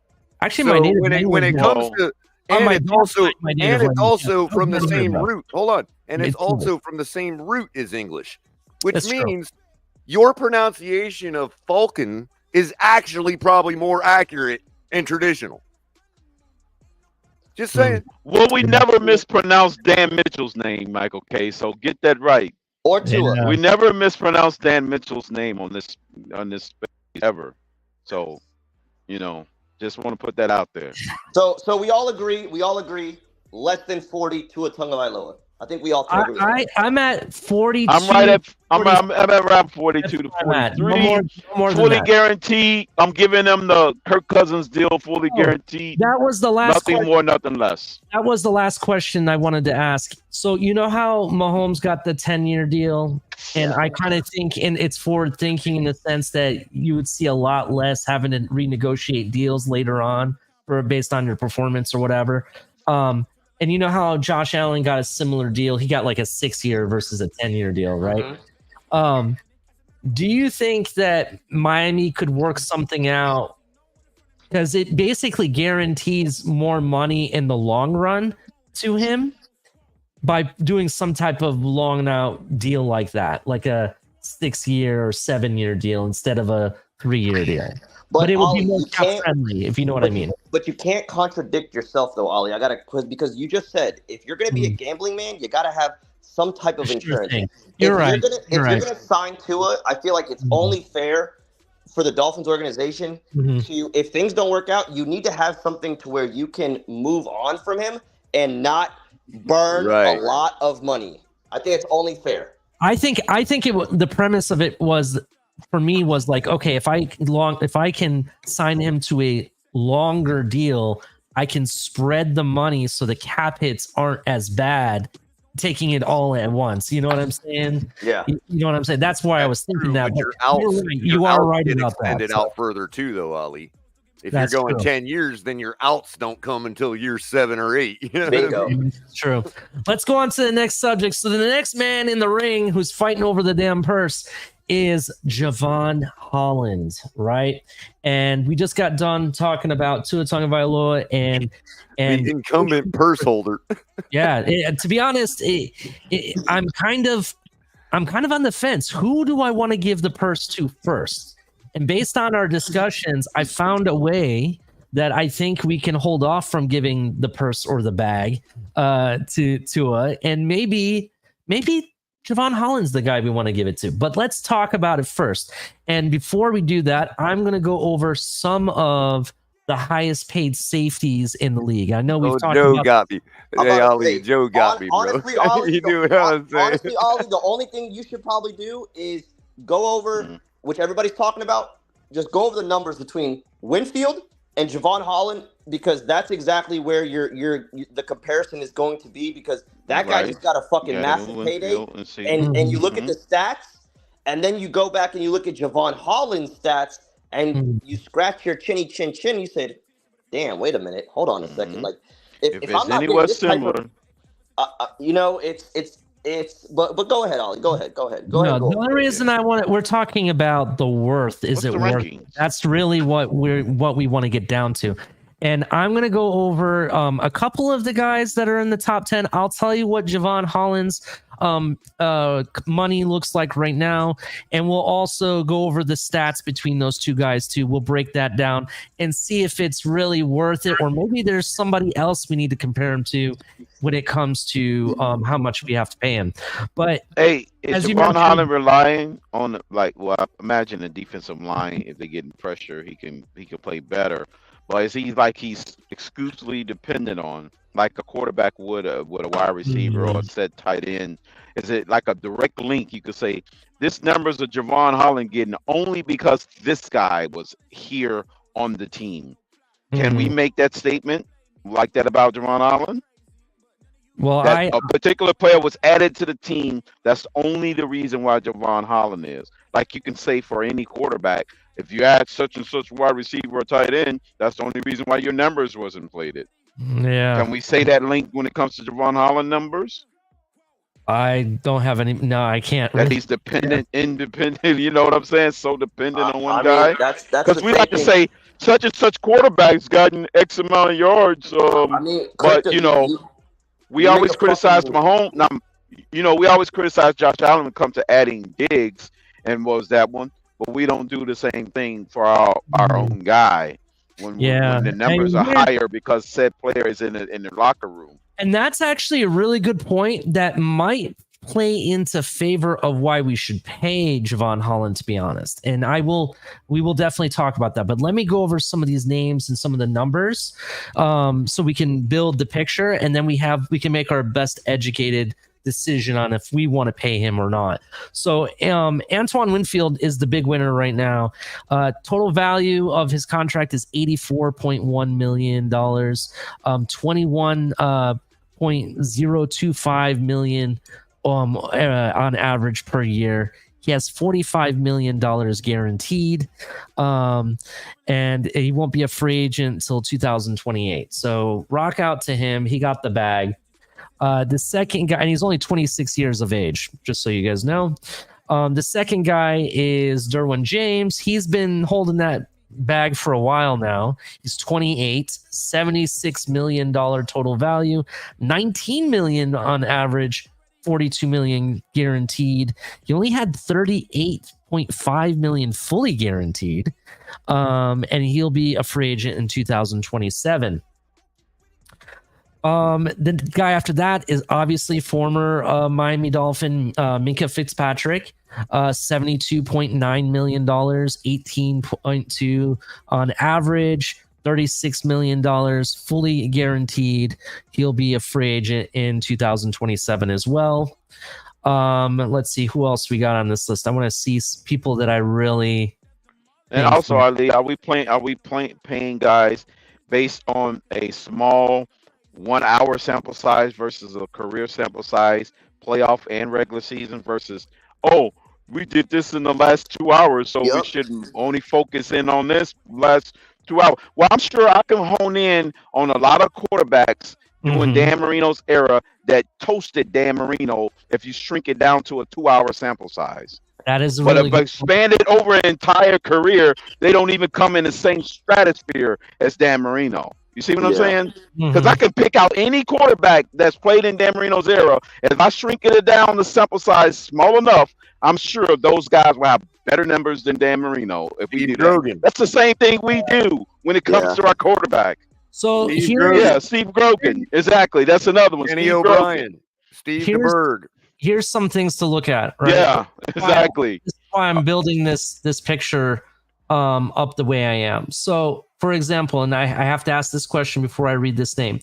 Actually, my native language. When it comes to, it's also from the same root. Hold on, and it's also from the same root as English, which means your pronunciation of Falcon is actually probably more accurate and traditional. Just saying. Well, we never mispronounced Dan Mitchell's name, Michael K. So get that right. Or Tua. We never mispronounced Dan Mitchell's name on this space ever. So, just want to put that out there. So we all agree. Less than 40 Tua Tagovailoa. I think we all can agree. I'm at 42. I'm at around 42 to 43. More fully guaranteed. I'm giving them the Kirk Cousins deal, fully guaranteed. That was the last. Nothing more, nothing less. That was the last question I wanted to ask. So you know how Mahomes got the 10-year deal, and I kind of think, and it's forward thinking in the sense that you would see a lot less having to renegotiate deals later on, based on your performance or whatever. And you know how Josh Allen got a similar deal? He got like a 6-year versus a 10-year deal, right? Mm-hmm. Do you think that Miami could work something out? Because it basically guarantees more money in the long run to him by doing some type of long out deal like that, like a 6-year or 7-year deal instead of a 3-year deal. But it would be more cap friendly, if you know what I mean. But you can't contradict yourself, though, Ollie. I gotta, because you just said if you're gonna be a gambling man, you gotta have some type of insurance. You're right. If you're gonna sign Tua, I feel like it's only fair for the Dolphins organization to, if things don't work out, you need to have something to where you can move on from him and not burn a lot of money. I think it's only fair. I think the premise of it was, for me, was like, okay, if I can sign him to a longer deal, I can spread the money so the cap hits aren't as bad, taking it all at once. You know what I'm saying? Yeah. You know what I'm saying? That's why I was thinking that. You are right about that. Extended out further too, though, Ali. If you're going 10 years, then your outs don't come until year 7 or 8. Bingo. True. Let's go on to the next subject. So the next man in the ring who's fighting over the damn purse is Jevon Holland, right? And we just got done talking about Tua Tagovailoa and the incumbent purse holder. Yeah, to be honest, I'm kind of on the fence. Who do I want to give the purse to first? And based on our discussions, I found a way that I think we can hold off from giving the purse or the bag to Tua, and maybe Jevon Holland's the guy we want to give it to. But let's talk about it first. And before we do that, I'm going to go over some of the highest paid safeties in the league. I know we've talked Joe about... got me. Hey, Ali, Joe got me, bro. Honestly, Ollie, you knew what I was saying. Honestly, Ollie, the only thing you should probably do is go over, which everybody's talking about, just go over the numbers between Winfield and Jevon Holland, because that's exactly where the comparison is going to be, because that guy just got a fucking massive payday. And you look at the stats, and then you go back and you look at Jevon Holland's stats, and you scratch your chin. You said, "Damn, wait a minute, hold on a second." Like, if I'm not getting this type of, it's. But go ahead, Ollie. Go ahead. The only reason we're talking about the worth is it worth? That's really what we want to get down to. And I'm going to go over a couple of the guys that are in the top 10. I'll tell you what Jevon Holland's money looks like right now. And we'll also go over the stats between those two guys too. We'll break that down and see if it's really worth it, or maybe there's somebody else we need to compare him to when it comes to how much we have to pay him. But hey, is Jevon Holland relying on, I imagine the defensive line, if they're getting pressure, he can play better. But is he he's exclusively dependent on, like a quarterback would a wide receiver or a set tight end? Is it like a direct link? You could say this numbers of Jevon Holland getting only because this guy was here on the team. Can we make that statement like that about Jevon Holland? Well, that a particular player was added to the team. That's only the reason why Jevon Holland is. Like you can say for any quarterback, if you add such and such wide receiver or tight end, that's the only reason why your numbers was inflated. Yeah. Can we say that link when it comes to Jevon Holland numbers? I don't have any. No, I can't. That he's dependent, independent. You know what I'm saying? So dependent on one guy. That's because we like to say such and such quarterback's gotten X amount of yards. But we always criticize Mahomes. Now, we always criticize Josh Allen when it comes to adding Diggs. And what was that one? but we don't do the same thing for our own guy when the numbers are higher because said player is in the locker room. And that's actually a really good point that might play into favor of why we should pay Jevon Holland, to be honest. And we will definitely talk about that. But let me go over some of these names and some of the numbers so we can build the picture, and then we can make our best educated decision on if we want to pay him or not. So Antoine Winfield is the big winner right now. Total value of his contract is $84.1 million, 21.025 million on average per year. He has $45 million guaranteed, and he won't be a free agent until 2028. So rock out to him. He got the bag. The second guy, and he's only 26 years of age, just so you guys know. The second guy is Derwin James. He's been holding that bag for a while now. He's 28, $76 million total value, $19 million on average, $42 million guaranteed. He only had $38.5 million fully guaranteed, and he'll be a free agent in 2027. The guy after that is obviously former Miami Dolphin Minka Fitzpatrick, $72.9 million, 18.2 on average, $36 million fully guaranteed. He'll be a free agent in 2027 as well. Let's see who else we got on this list. I want to see people that I really. And also, Ali, are we paying guys based on a small 1 hour sample size versus a career sample size, playoff and regular season versus, we did this in the last 2 hours, so we should only focus in on this last 2 hours. Well, I'm sure I can hone in on a lot of quarterbacks during Dan Marino's era that toasted Dan Marino if you shrink it down to a 2 hour sample size. That is really but expanded over an entire career, they don't even come in the same stratosphere as Dan Marino. You see what I'm saying? Because I can pick out any quarterback that's played in Dan Marino's era, and if I shrink it down the sample size small enough, I'm sure those guys will have better numbers than Dan Marino. If we do that. That's the same thing we do when it comes to our quarterback. So Steve Grogan. Exactly. That's another one. Kenny O'Brien, Steve DeBerg. Here's some things to look at. Right? Yeah, exactly. This is why I'm building this picture up the way I am. So, for example, and I have to ask this question before I read this name.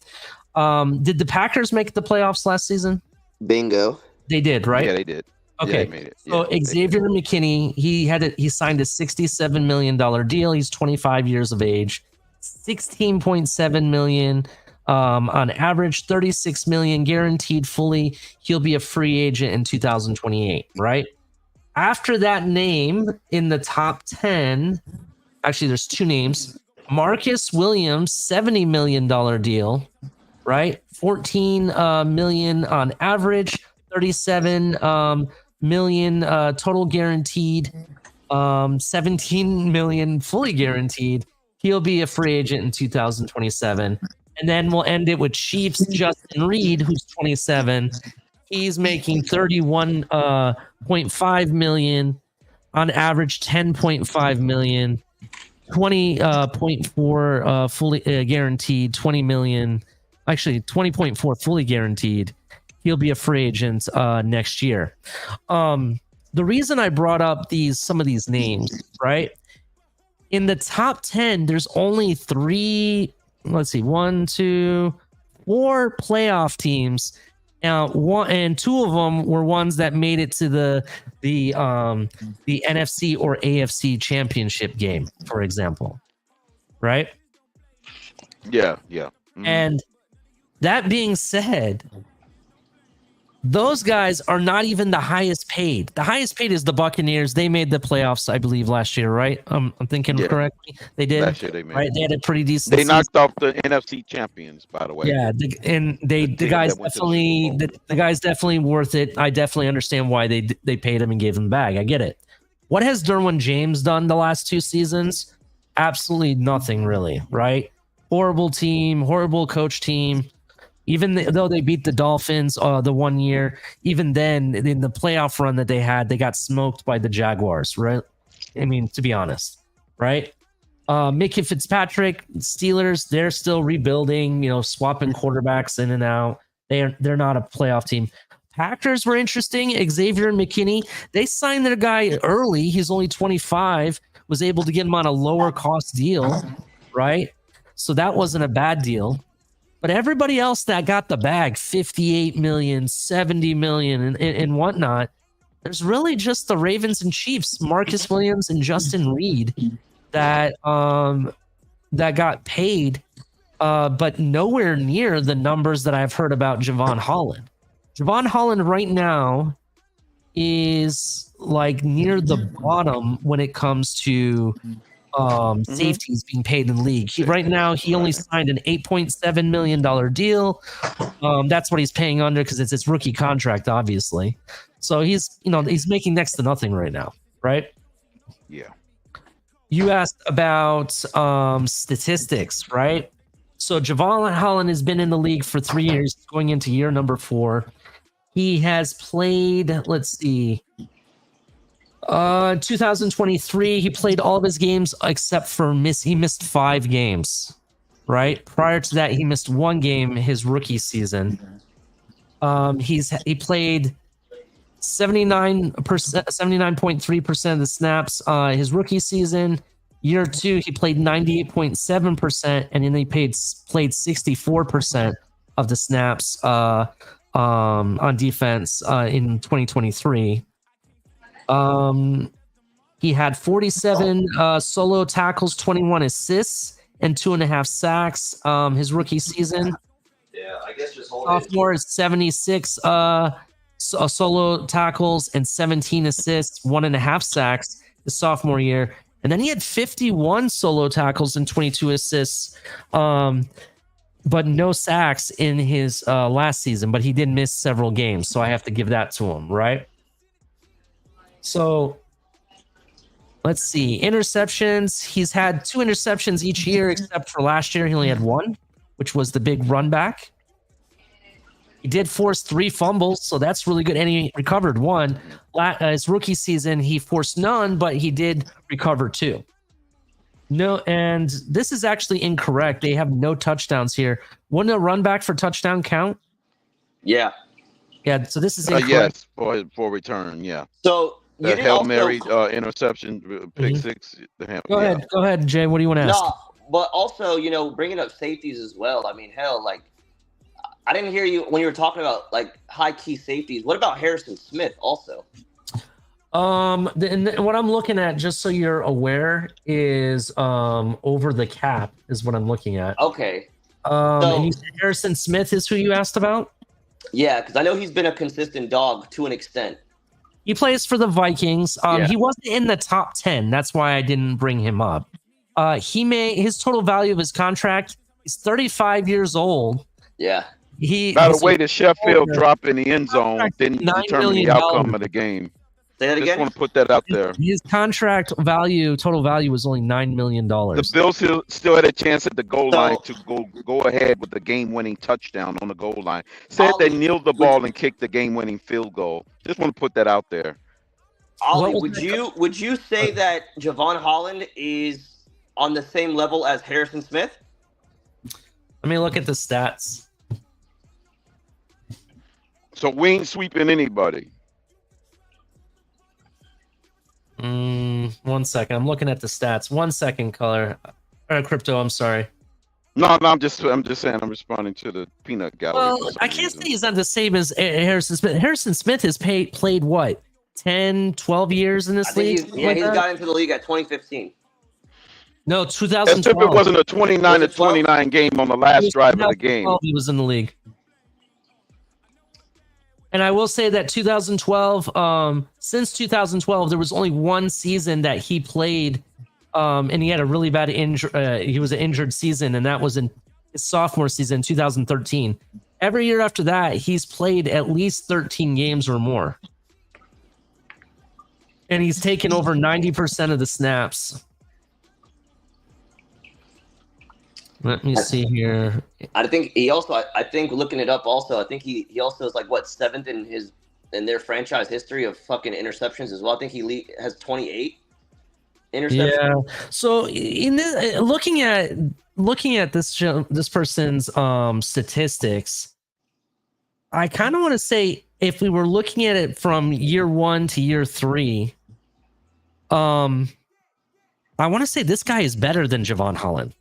Did the Packers make the playoffs last season? Bingo. They did, right? Yeah, they did. Okay. Yeah, they made it. So Xavier McKinney, he signed a $67 million deal. He's 25 years of age, $16.7 million on average, $36 million guaranteed fully. He'll be a free agent in 2028, right? After that name in the top 10, actually there's two names. Marcus Williams, $70 million deal, right? $14 million on average, $37 million total guaranteed, $17 million fully guaranteed. He'll be a free agent in 2027. And then we'll end it with Chiefs Justin Reed, who's 27. He's making $31.5 million on average, $10.5 million, 20.4 fully guaranteed, 20 million, actually 20.4 fully guaranteed. He'll be a free agent next year. The reason I brought up some of these names, right? In the top 10, there's only 4 playoff teams. Now, and two of them were ones that made it to the NFC or AFC championship game, for example, right? Yeah. And that being said, those guys are not even the highest paid. The highest paid is the Buccaneers. They made the playoffs, I believe, last year, right? I'm thinking correctly. They did. Last year they made. Right? They had a pretty decent. They knocked off the NFC champions, by the way. Yeah, the guy's definitely worth it. I definitely understand why they paid him and gave him the bag. I get it. What has Derwin James done the last 2 seasons? Absolutely nothing, really. Right? Horrible team, horrible coach team. Even though they beat the Dolphins the 1 year, even then in the playoff run that they had, they got smoked by the Jaguars, right? I mean, to be honest, right? Mickey Fitzpatrick, Steelers, they're still rebuilding, swapping quarterbacks in and out. They're not a playoff team. Packers were interesting. Xavier McKinney, they signed their guy early. He's only 25, was able to get him on a lower cost deal, right? So that wasn't a bad deal. But everybody else that got the bag, 58 million, 70 million, and whatnot, there's really just the Ravens and Chiefs, Marcus Williams and Justin Reed, that got paid, but nowhere near the numbers that I've heard about Jevon Holland. Jevon Holland right now is like near the bottom when it comes to safeties being paid in the league. Right now, he only signed an $8.7 million deal. That's what he's paying under because it's his rookie contract, obviously. So he's making next to nothing right now, right? Yeah. You asked about statistics, right? So Jevon Holland has been in the league for 3 years, going into year number 4. He has played, let's see, 2023, he played all of his games except for he missed 5 games, right? Prior to that, he missed 1 game his rookie season. He played 79.3% of the snaps his rookie season. Year 2, he played 98.7%, and then he played 64% of the snaps on defense in 2023. He had 47 solo tackles, 21 assists, and 2.5 sacks his rookie season. Yeah, I guess just hold Sophomore is 76 solo tackles and 17 assists, 1.5 sacks his sophomore year. And then he had 51 solo tackles and 22 assists, but no sacks in his last season. But he did miss several games, so I have to give that to him, right? So let's see. Interceptions. He's had 2 interceptions each year, except for last year. He only had 1, which was the big run back. He did force 3 fumbles, so that's really good. And he recovered 1. His rookie season, he forced none, but he did recover 2. No, and this is actually incorrect. They have no touchdowns here. Wouldn't a run back for touchdown count? Yeah. Yeah, so this is incorrect. Yes, for return, yeah. So you That didn't Hail also... Mary interception, pick 6. Go ahead, Jay. What do you want to ask? No, but also, bringing up safeties as well. I mean, hell, like, I didn't hear you when you were talking about like high key safeties. What about Harrison Smith also? What I'm looking at, just so you're aware, is over the cap is what I'm looking at. Okay. And you said Harrison Smith is who you asked about? Yeah, because I know he's been a consistent dog to an extent. He plays for the Vikings. He wasn't in the top 10. That's why I didn't bring him up. His total value of his contract is 35 years old. Yeah. By the way, the Sheffield drop in the end zone didn't determine the outcome of the game. Say that again? Just want to put that out there. His contract value, total value, was only $9 million. The Bills still had a chance at the goal line to go ahead with the game-winning touchdown on the goal line. Said they kneeled the ball and kicked the game-winning field goal. Just want to put that out there. Ollie, would you say that Jevon Holland is on the same level as Harrison Smith? Let me look at the stats. So we ain't sweeping anybody. 1 second. I'm looking at the stats. 1 second, color. Crypto, I'm sorry. No, I'm just saying I'm responding to the peanut gallery. Well, I can't say he's not the same as Harrison Smith. Harrison Smith has played what? 10, 12 years in this league? He's got into the league at 2015. No, As 2012. if it wasn't a 29-29 game on the last drive of the game. He was in the league. And I will say that 2012, since 2012, there was only 1 season that he played, and he had a really bad injury. He was an injured season, and that was in his sophomore season, 2013. Every year after that, he's played at least 13 games or more. And he's taken over 90% of the snaps. Let me see here. I think he also. I think looking it up. Also, I think he also is like 7th in their franchise history of fucking interceptions as well. I think he has 28. interception. Yeah. So in this, looking at this person's statistics, I kind of want to say if we were looking at it from year 1 to year 3, I want to say this guy is better than Jevon Holland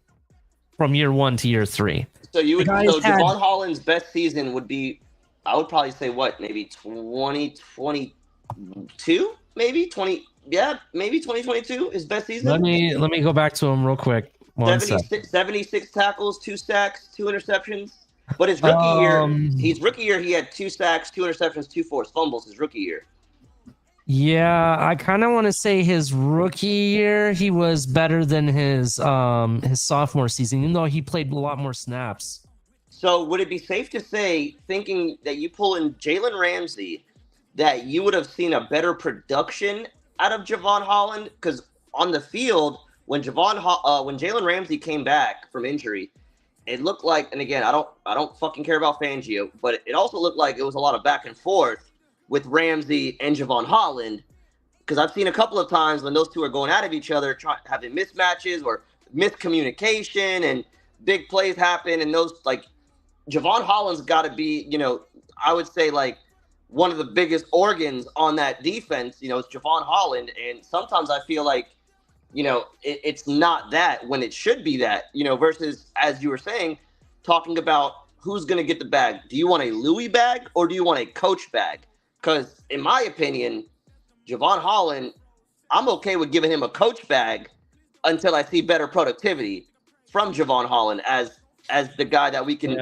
from year 1 to year 3. So you would Jevon Holland's best season would be, I would probably say what, maybe 2022, maybe 2022 his best season. Let me go back to him real quick. 76 tackles, 2 sacks, 2 interceptions. But his rookie year, he had 2 sacks, 2 interceptions, 2 forced fumbles. His rookie year. Yeah, I kind of want to say his rookie year he was better than his sophomore season, even though he played a lot more snaps. So would it be safe to say, thinking that you pull in Jalen Ramsey, that you would have seen a better production out of Jevon Holland? Because on the field, when Jalen Ramsey came back from injury, it looked like, and again, I don't fucking care about Fangio, but it also looked like it was a lot of back and forth with Ramsey and Jevon Holland, because I've seen a couple of times when those two are going at each other, having mismatches or miscommunication, and big plays happen, and those, like, Jevon Holland's got to be, I would say, like, one of the biggest organs on that defense. It's Jevon Holland, and sometimes I feel like, it's not that when it should be that, versus, as you were saying, talking about who's going to get the bag. Do you want a Louis bag or do you want a coach bag? Because in my opinion, Jevon Holland, I'm okay with giving him a coach bag until I see better productivity from Jevon Holland as the guy that we can,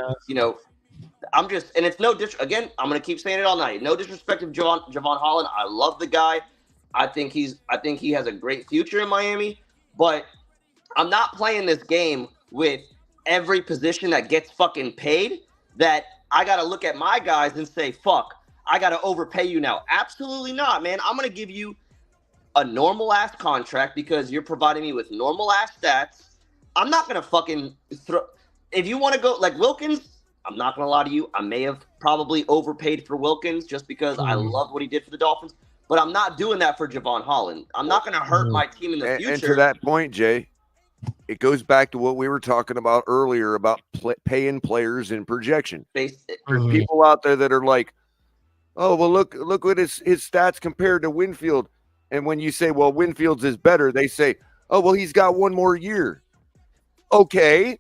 I'm just, and it's again, I'm going to keep saying it all night. No disrespect to Jevon Holland. I love the guy. I think he has a great future in Miami, but I'm not playing this game with every position that gets fucking paid, that I got to look at my guys and say, fuck, I got to overpay you now. Absolutely not, man. I'm going to give you a normal ass contract because you're providing me with normal ass stats. I'm not going to fucking if you want to go like Wilkins, I'm not going to lie to you. I may have probably overpaid for Wilkins just because I loved what he did for the Dolphins, but I'm not doing that for Jevon Holland. I'm not going to hurt my team in the future. And to that point, Jay, it goes back to what we were talking about earlier about paying players in projection. There's people out there that are like, oh, well, look at his stats compared to Winfield. And when you say, well, Winfield's is better, they say, oh, well, he's got one more year. Okay,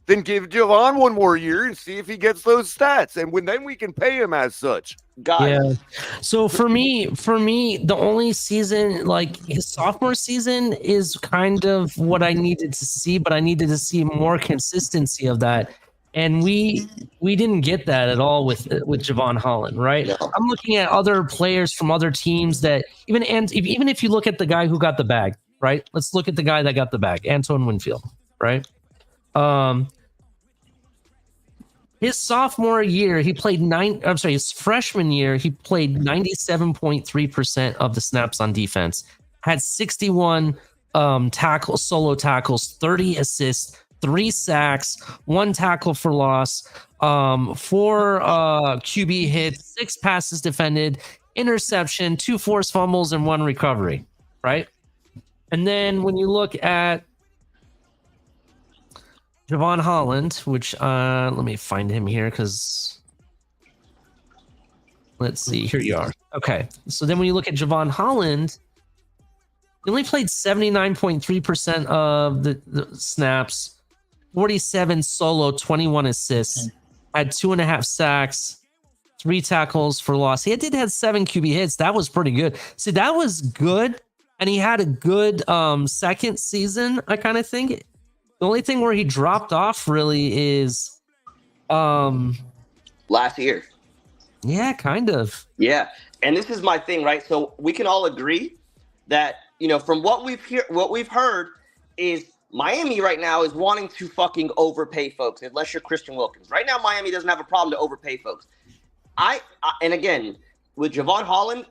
then give Jevon one more year and see if he gets those stats. And then we can pay him as such. Yeah. So for me, the only season, like his sophomore season, is kind of what I needed to see, but I needed to see more consistency of that. And we didn't get that at all with Jevon Holland, right? No. I'm looking at other players from other teams that even if you look at the guy who got the bag, right? Let's look at the guy that got the bag, Antoine Winfield, right? His sophomore year, he played his freshman year, he played 97.3% of the snaps on defense, had 61 solo tackles, 30 assists, 3 sacks, 1 tackle for loss, 4 QB hits, 6 passes defended, interception, 2 forced fumbles, and 1 recovery, right? And then when you look at Jevon Holland, which let me find him here because let's see, here you are. Okay, so then when you look at Jevon Holland, he only played 79.3% of the snaps, 47 solo, 21 assists, had 2.5 sacks, 3 tackles for loss. He did have 7 QB hits. That was pretty good. See, that was good, and he had a good second season, I kind of think. The only thing where he dropped off really is last year. Yeah, kind of. Yeah, and this is my thing, right? So we can all agree that, from what we've heard is Miami right now is wanting to fucking overpay folks, unless you're Christian Wilkins. Right now, Miami doesn't have a problem to overpay folks. And again, with Jevon Holland,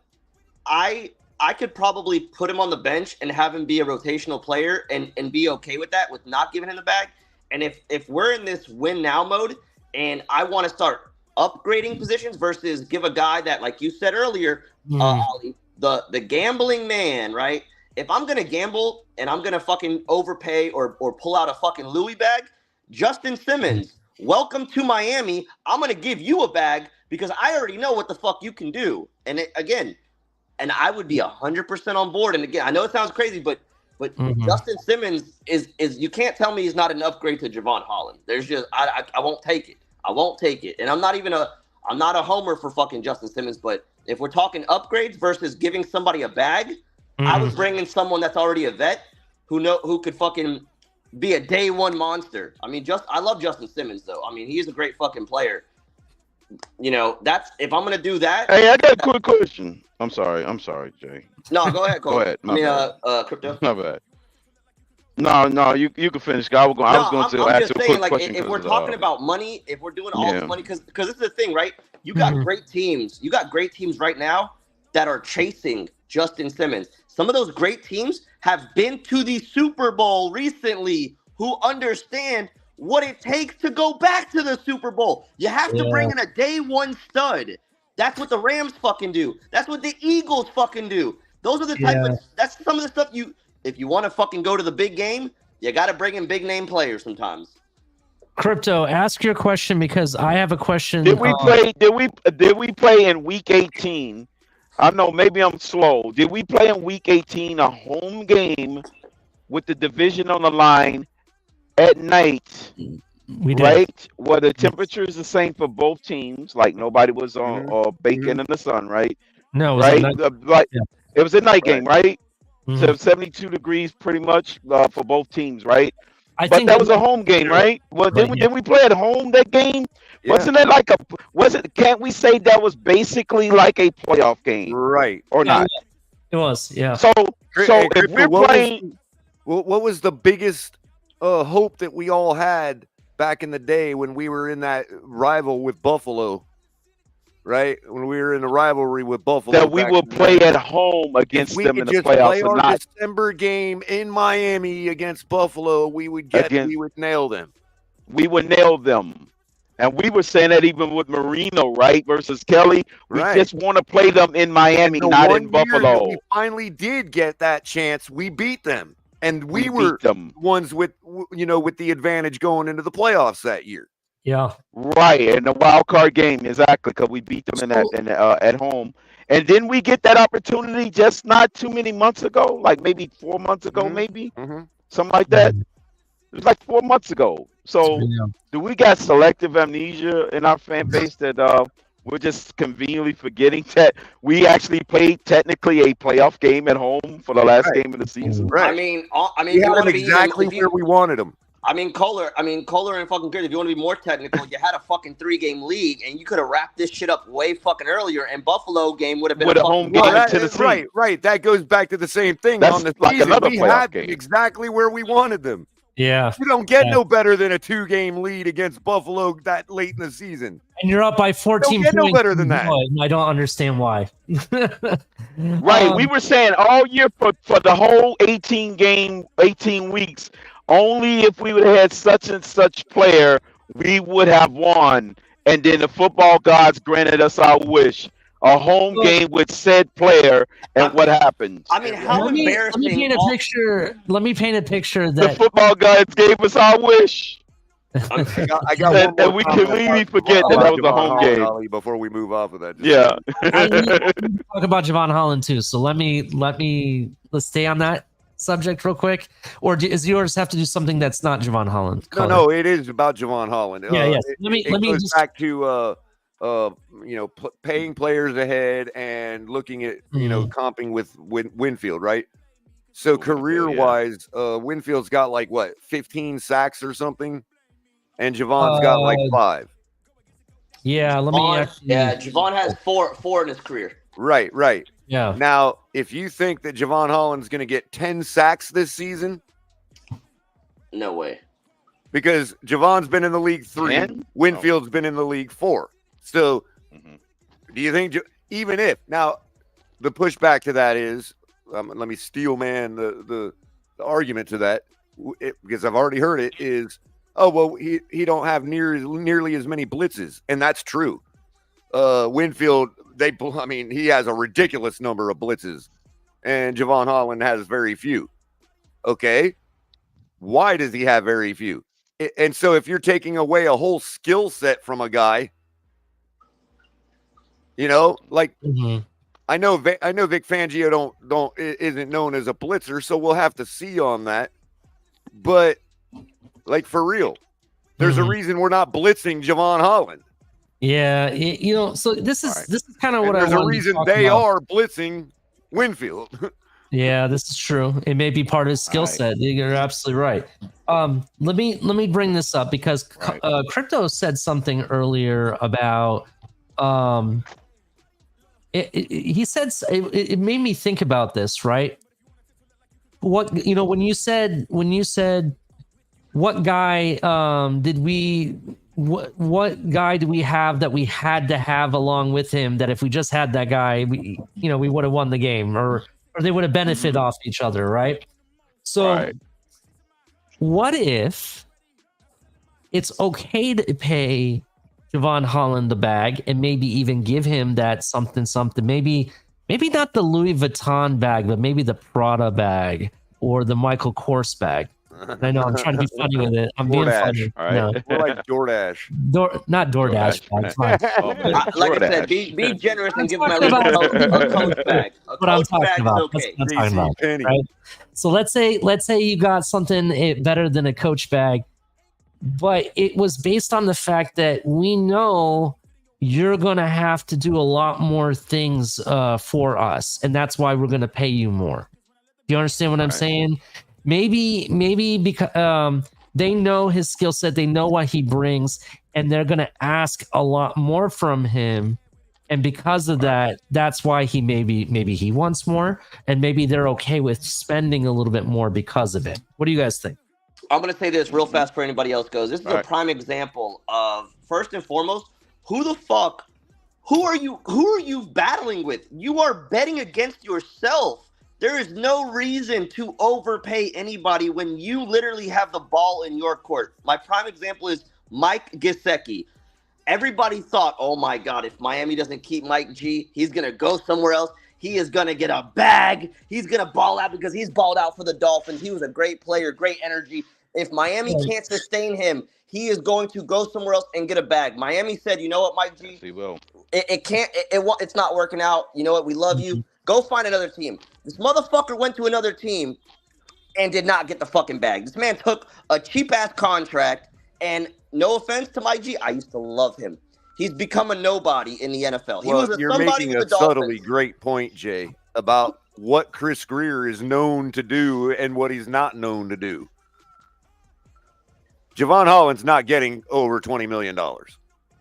I could probably put him on the bench and have him be a rotational player and be okay with that, with not giving him the bag. And if we're in this win now mode and I want to start upgrading positions versus give a guy that, like you said earlier, Ollie, the gambling man, right? if I'm gonna gamble and I'm gonna fucking overpay or pull out a fucking Louis bag, Justin Simmons, welcome to Miami. I'm gonna give you a bag because I already know what the fuck you can do. And and I would be 100% on board. And again, I know it sounds crazy, but Justin Simmons is you can't tell me he's not an upgrade to Jevon Holland. There's just I won't take it. I won't take it. And I'm not a homer for fucking Justin Simmons, but if we're talking upgrades versus giving somebody a bag, I would bring in someone that's already a vet who could fucking be a day one monster. I mean, I love Justin Simmons though. I mean, he's a great fucking player. You know, that's if I'm gonna do that. Hey, I got a quick question. I'm sorry, Jay. No, go ahead, Cole. Go ahead. Crypto. My bad. No, you can finish. I was going to ask you a quick question. If we're talking about money, if we're doing all this money, because this is the thing, right? You got great teams. You got great teams right now that are chasing Justin Simmons. Some of those great teams have been to the Super Bowl recently who understand what it takes to go back to the Super Bowl. You have to bring in a day one stud. That's what the Rams fucking do. That's what the Eagles fucking do. Those are the type of, that's some of the stuff if you want to fucking go to the big game, you got to bring in big name players sometimes. Crypto, ask your question because I have a question. Did we play in week 18? I know maybe I'm slow. Did we play in week 18 a home game with the division on the line at night? We did. Right? Where the temperature is the same for both teams, like nobody was on or baking in the sun, right? No, it was it was a night game, right? So 72 degrees pretty much for both teams, right? But that was a home game, right? Well, didn't we play at home that game? Yeah. Wasn't it can't we say that was basically like a playoff game? Right. Or not? It was, yeah. So if we're playing, what was the biggest hope that we all had back in the day when we were in that rival with Buffalo? Right, when we were in the rivalry with Buffalo, that we will play at home against them in the playoffs. Play our December game in Miami against Buffalo, we would nail them. We would nail them, and we were saying that even with Marino, right, versus Kelly, we just want to play them in Miami, not in Buffalo. We finally did get that chance. We beat them, and we were the ones with the advantage going into the playoffs that year. Yeah, right, in the wild card game, exactly, because we beat them at home, and then we get that opportunity just not too many months ago, like maybe 4 months ago, something like that. It was like 4 months ago. So, do we got selective amnesia in our fan base that we're just conveniently forgetting that we actually played technically a playoff game at home for the last game of the season? Right. I mean, we had them exactly where we wanted them. I mean, Kohler and fucking Grizz, if you want to be more technical, you had a fucking 3-game league, and you could have wrapped this shit up way fucking earlier, and Buffalo game would have been a home game in Tennessee. Right. That goes back to the same thing. That's on the like season. Another we playoff had game. Exactly where we wanted them. Yeah. You don't get no better than a 2-game lead against Buffalo that late in the season. And you're up by 14 points. No better than that. I don't understand why. Right. We were saying all year for the whole 18 weeks, only if we would have had such and such player, we would have won. And then the football gods granted us our wish. A home game with said player, and what happened? I mean, how embarrassing. Let me paint a picture that the football gods gave us our wish. I got and we completely forget that was a home game. Before we move off of that. Yeah. I need to talk about Jevon Holland too. So let's stay on that subject real quick, or does yours have to do something that's not Jevon Holland? No, it is about Jevon Holland. Yes. Let me goes back to paying players ahead and looking at comping with Winfield, right? So career-wise, Winfield's got like 15 sacks or something, and Jevon's got like 5. Yeah, Jevon has four in his career. Right. Yeah. Now, if you think that Jevon Holland's going to get 10 sacks this season, no way. Because Jevon's been in the league 3, Winfield's been in the league 4. So, do you think even if now the pushback to that is, let me steel man the argument to that because I've already heard it is, he don't have nearly as many blitzes, and that's true. Winfield, he has a ridiculous number of blitzes. and Jevon Holland has very few. Okay. Why does he have very few? And so if you're taking away a whole skill set from a guy, like I know Vic Fangio isn't known as a blitzer, so we'll have to see on that. But like for real, there's a reason we're not blitzing Jevon Holland. Yeah, so this is kind of what I want. There's a reason they are blitzing Winfield. Yeah, this is true. It may be part of his skill set. You're absolutely right. Let me bring this up because Crypto said something earlier about he said it made me think about this, right? What when you said what guy what guy do we have that we had to have along with him that if we just had that guy we would have won the game or they would have benefited off each other, right? So what if it's okay to pay Jevon Holland the bag and maybe even give him that something, maybe not the Louis Vuitton bag, but maybe the Prada bag or the Michael Kors bag. I know I'm trying to be funny with it. I'm being funny. Right. No. More like DoorDash. Not DoorDash. Like I said, be generous and give him a Coach bag. What I'm talking about. That's what I'm talking about. Right? So let's say you got something better than a Coach bag, but it was based on the fact that we know you're going to have to do a lot more things for us, and that's why we're going to pay you more. Do you understand what I'm saying? Maybe because they know his skill set, they know what he brings, and they're going to ask a lot more from him. And because of that, that's why he maybe he wants more, and maybe they're okay with spending a little bit more because of it. What do you guys think? I'm going to say this real fast before anybody else goes. This is a prime example of, first and foremost, who are you battling with? You are betting against yourself. There is no reason to overpay anybody when you literally have the ball in your court. My prime example is Mike Gesicki. Everybody thought, oh my God, if Miami doesn't keep Mike G, he's going to go somewhere else. He is going to get a bag. He's going to ball out because he's balled out for the Dolphins. He was a great player, great energy. If Miami can't sustain him, he is going to go somewhere else and get a bag. Miami said, you know what, Mike G? Yes, he will. It's not working out. You know what? We love you. Go find another team. This motherfucker went to another team and did not get the fucking bag. This man took a cheap-ass contract, and no offense to Mike G, I used to love him. He's become a nobody in the NFL. You're making a subtly great point, Jay, about what Chris Greer is known to do and what he's not known to do. Jevon Holland's not getting over $20 million.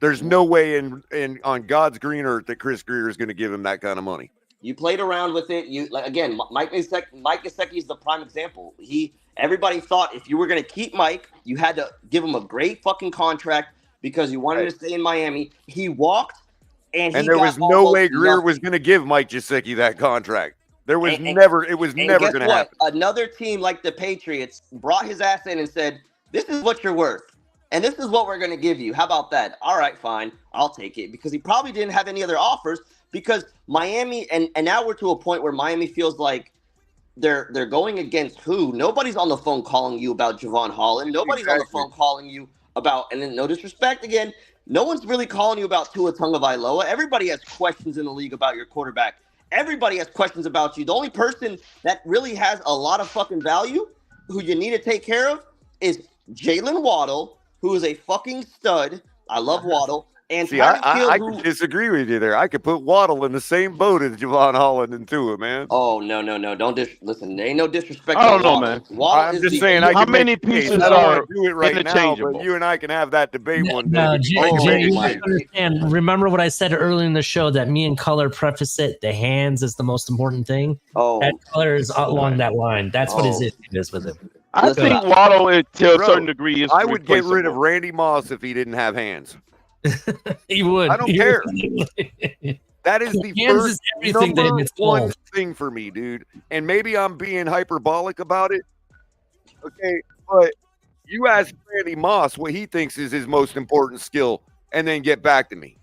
There's no way in on God's green earth that Chris Greer is going to give him that kind of money. You played around with it. Mike Gesicki is the prime example. Everybody thought if you were going to keep Mike, you had to give him a great fucking contract because you wanted to stay in Miami. He walked, and there was no way Greer was going to give Mike Gesicki that contract. There was never. It was never going to happen. Another team like the Patriots brought his ass in and said, "This is what you're worth, and this is what we're going to give you. How about that? All right, fine, I'll take it." Because he probably didn't have any other offers. Because Miami, and now we're to a point where Miami feels like they're going against who? Nobody's on the phone calling you about Jevon Holland. Nobody's on the phone calling you about, and then no disrespect again, no one's really calling you about Tua Tagovailoa. Everybody has questions in the league about your quarterback. Everybody has questions about you. The only person that really has a lot of fucking value, who you need to take care of, is Jalen Waddle, who is a fucking stud. I love Waddle. And see, I could disagree with you there. I could put Waddle in the same boat as Jevon Holland and Tua, man. Oh, no. Don't listen. There ain't no disrespect. I don't know, man. I'm just saying. How many pieces are do it right now? But you and I can have that debate one day. And remember what I said earlier in the show that me and Color preface it. The hands is the most important thing. Oh, that Color is along that line. That's what his issue is with it. I think Waddle, to a certain degree, is. I would get rid of Randy Moss if he didn't have hands. He would. I don't care. That is the first number one thing for me, dude. And maybe I'm being hyperbolic about it. Okay, but you ask Randy Moss what he thinks is his most important skill, and then get back to me.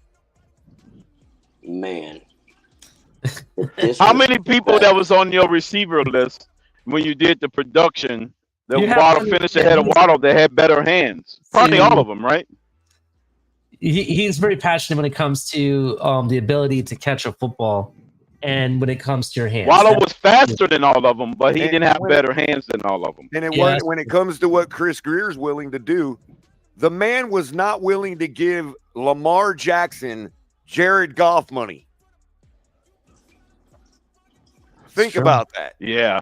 Man. How many people that was on your receiver list when you did the production that Waddle finished ahead of Waddle that had better hands? Probably all of them, right? He's very passionate when it comes to the ability to catch a football, and when it comes to your hands. Waddle was faster than all of them, but he didn't have better hands than all of them. And when it comes to what Chris Greer's willing to do, the man was not willing to give Lamar Jackson Jared Goff money. Think about that. Yeah,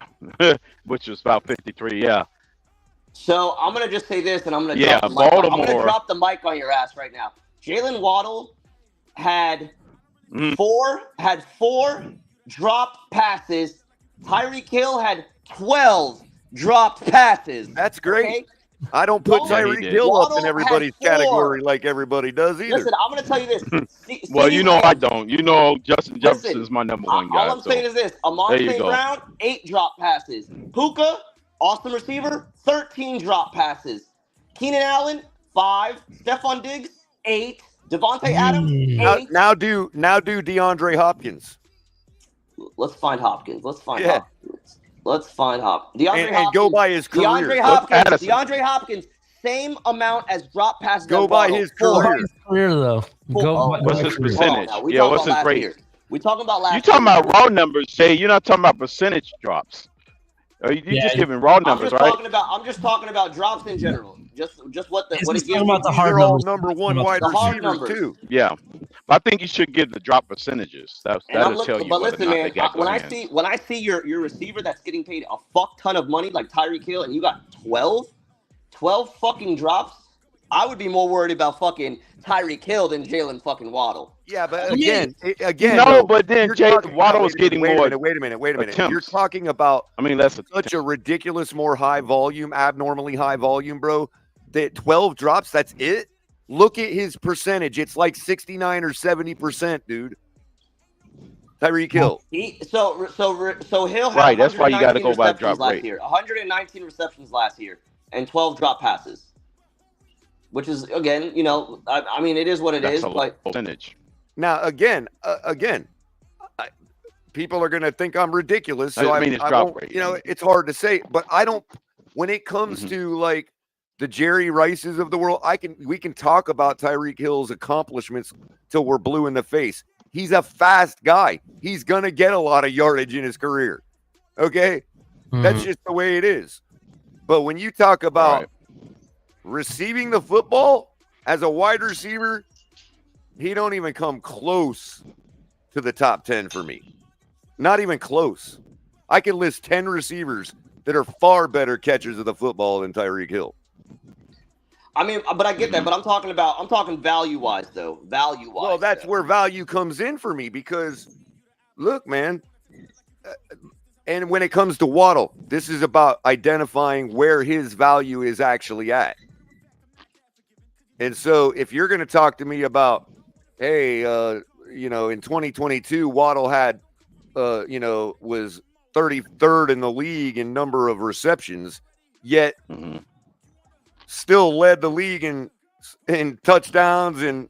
which was about 53. Yeah. So I'm gonna just say this, and I'm gonna drop the mic on your ass right now. Jalen Waddle had four dropped passes. Tyreek Hill had 12 dropped passes. That's great. Okay? I don't put Tyreek Hill up in everybody's category like everybody does either. Listen, I'm going to tell you this. Well, you know I don't. You know Justin Jefferson is my number one guy. All I'm saying is this. Amon St. Brown, 8 drop passes. Puka, awesome receiver, 13 drop passes. Keenan Allen, 5. Stephon Diggs, 8. Devontae Adams, 8. Now do DeAndre Hopkins. Let's find Hopkins. Let's find Hopkins. And go by his career. DeAndre Hopkins, same amount as drop passes. Go by his career. Though. What's his percentage? What's his rate? We talking about last year. You talking about raw numbers, Jay? You're not talking about percentage drops. You just giving raw numbers, right? I'm just talking about drops in general. Just what it gives. About the hard numbers. All number one wide receivers too. Yeah, but I think you should give the drop percentages. That'll tell you. But listen, man, when I see your receiver that's getting paid a fuck ton of money like Tyreek Hill, and you got 12 fucking drops, I would be more worried about fucking Tyreek Hill than Jalen fucking Waddle. Yeah, but again, but then Waddle was getting more. Wait a minute. You're talking about. That's such a ridiculous, more high volume, abnormally high volume, bro. That 12 drops, that's it. Look at his percentage; it's like 69 or 70%, dude. Tyreek Hill. So Hill had right. That's why you got to go by drop last rate. Year, 119 receptions last year and 12 drop passes, which is again, I mean, it is what it is. But percentage. Now, again, people are going to think I'm ridiculous. So I mean, it's drop rate. It's hard to say, but I don't. When it comes to like the Jerry Rices of the world, we can talk about Tyreek Hill's accomplishments till we're blue in the face. He's a fast guy. He's going to get a lot of yardage in his career. Okay? That's just the way it is. But when you talk about receiving the football as a wide receiver, he don't even come close to the top 10 for me. Not even close. I can list 10 receivers that are far better catchers of the football than Tyreek Hill. I mean, but I get that. But I'm talking value-wise, though. Value-wise. Well, that's where value comes in for me because, look, man, and when it comes to Waddle, this is about identifying where his value is actually at. And so if you're going to talk to me about, hey, in 2022, Waddle had, was 33rd in the league in number of receptions, yet still led the league in touchdowns and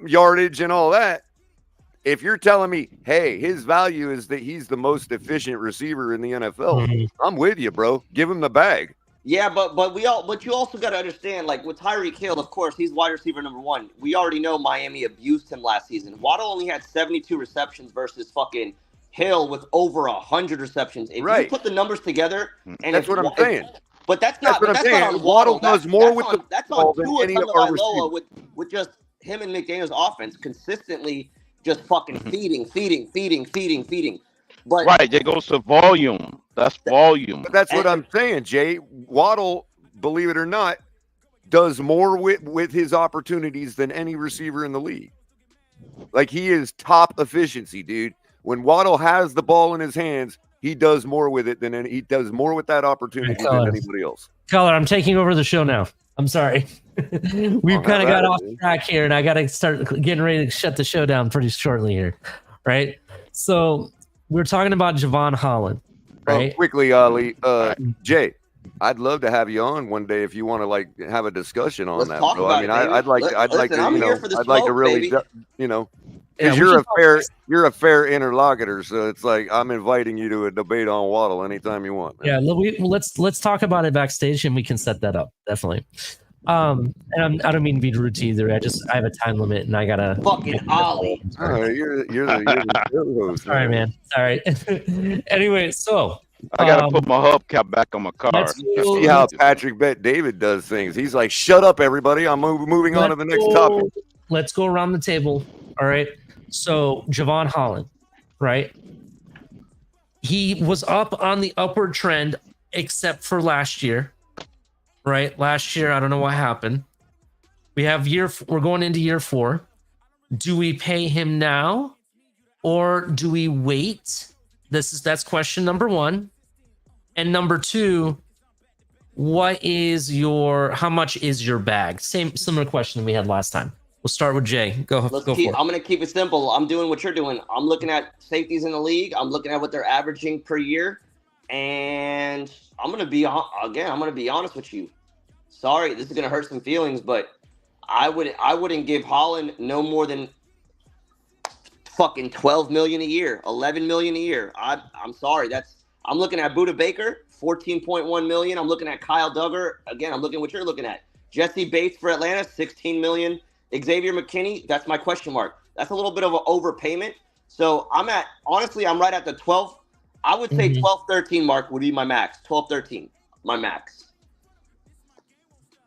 yardage and all that. If you're telling me, hey, his value is that he's the most efficient receiver in the NFL, I'm with you, bro. Give him the bag. Yeah, but you also got to understand, like with Tyreek Hill, of course, he's wide receiver number 1. We already know Miami abused him last season. Waddle only had 72 receptions versus fucking Hill with over 100 receptions. If you put the numbers together, and that's what I'm saying. But that's not what I'm saying. On Waddle does more with the that's on Tua Tagovailoa with just him and McDaniel's offense consistently just fucking feeding. But it goes to volume. That's volume. But that's what I'm saying, Jay. Waddle, believe it or not, does more with his opportunities than any receiver in the league. Like, he is top efficiency, dude. When Waddle has the ball in his hands, he does more with it he does more with that opportunity than anybody else. Caller, I'm taking over the show now. I'm sorry. We've kind of got off track here, and I got to start getting ready to shut the show down pretty shortly here, right? So we're talking about Jevon Holland, right? Quickly, Ali, Jay, I'd love to have you on one day if you want to like have a discussion on that. Talk about I'd like to really, Because you're a fair interlocutor, so it's like I'm inviting you to a debate on Waddle anytime you want. Man. Yeah, let's talk about it backstage, and we can set that up definitely. And I don't mean to be rude to either. I have a time limit, and I gotta fucking Ollie. You're the host. Sorry, man. Sorry. Anyway, so I gotta put my hubcap back on my car. See how Patrick Bet David does things. He's like, "Shut up, everybody! I'm moving on to the next topic." Let's go around the table. All right. So Jevon Holland, right? He was up on the upward trend, except for last year. Right, last year I don't know what happened. We're going into year 4. Do we pay him now, or do we wait? That's question number 1, and number 2. How much is your bag? Similar question we had last time. We'll start with Jay. Go for it. I'm gonna keep it simple. I'm doing what you're doing. I'm looking at safeties in the league. I'm looking at what they're averaging per year, and I'm gonna be honest with you. Sorry, this is gonna hurt some feelings, but I wouldn't give Holland no more than fucking 12 million a year, 11 million a year. I'm sorry. I'm looking at Budda Baker, 14.1 million. I'm looking at Kyle Duggar. Again, I'm looking what you're looking at. Jesse Bates for Atlanta, 16 million. Xavier McKinney, that's my question mark. That's a little bit of an overpayment. So I'm right at the 12. I would say 12, 13 mark would be my max. 12, 13, my max.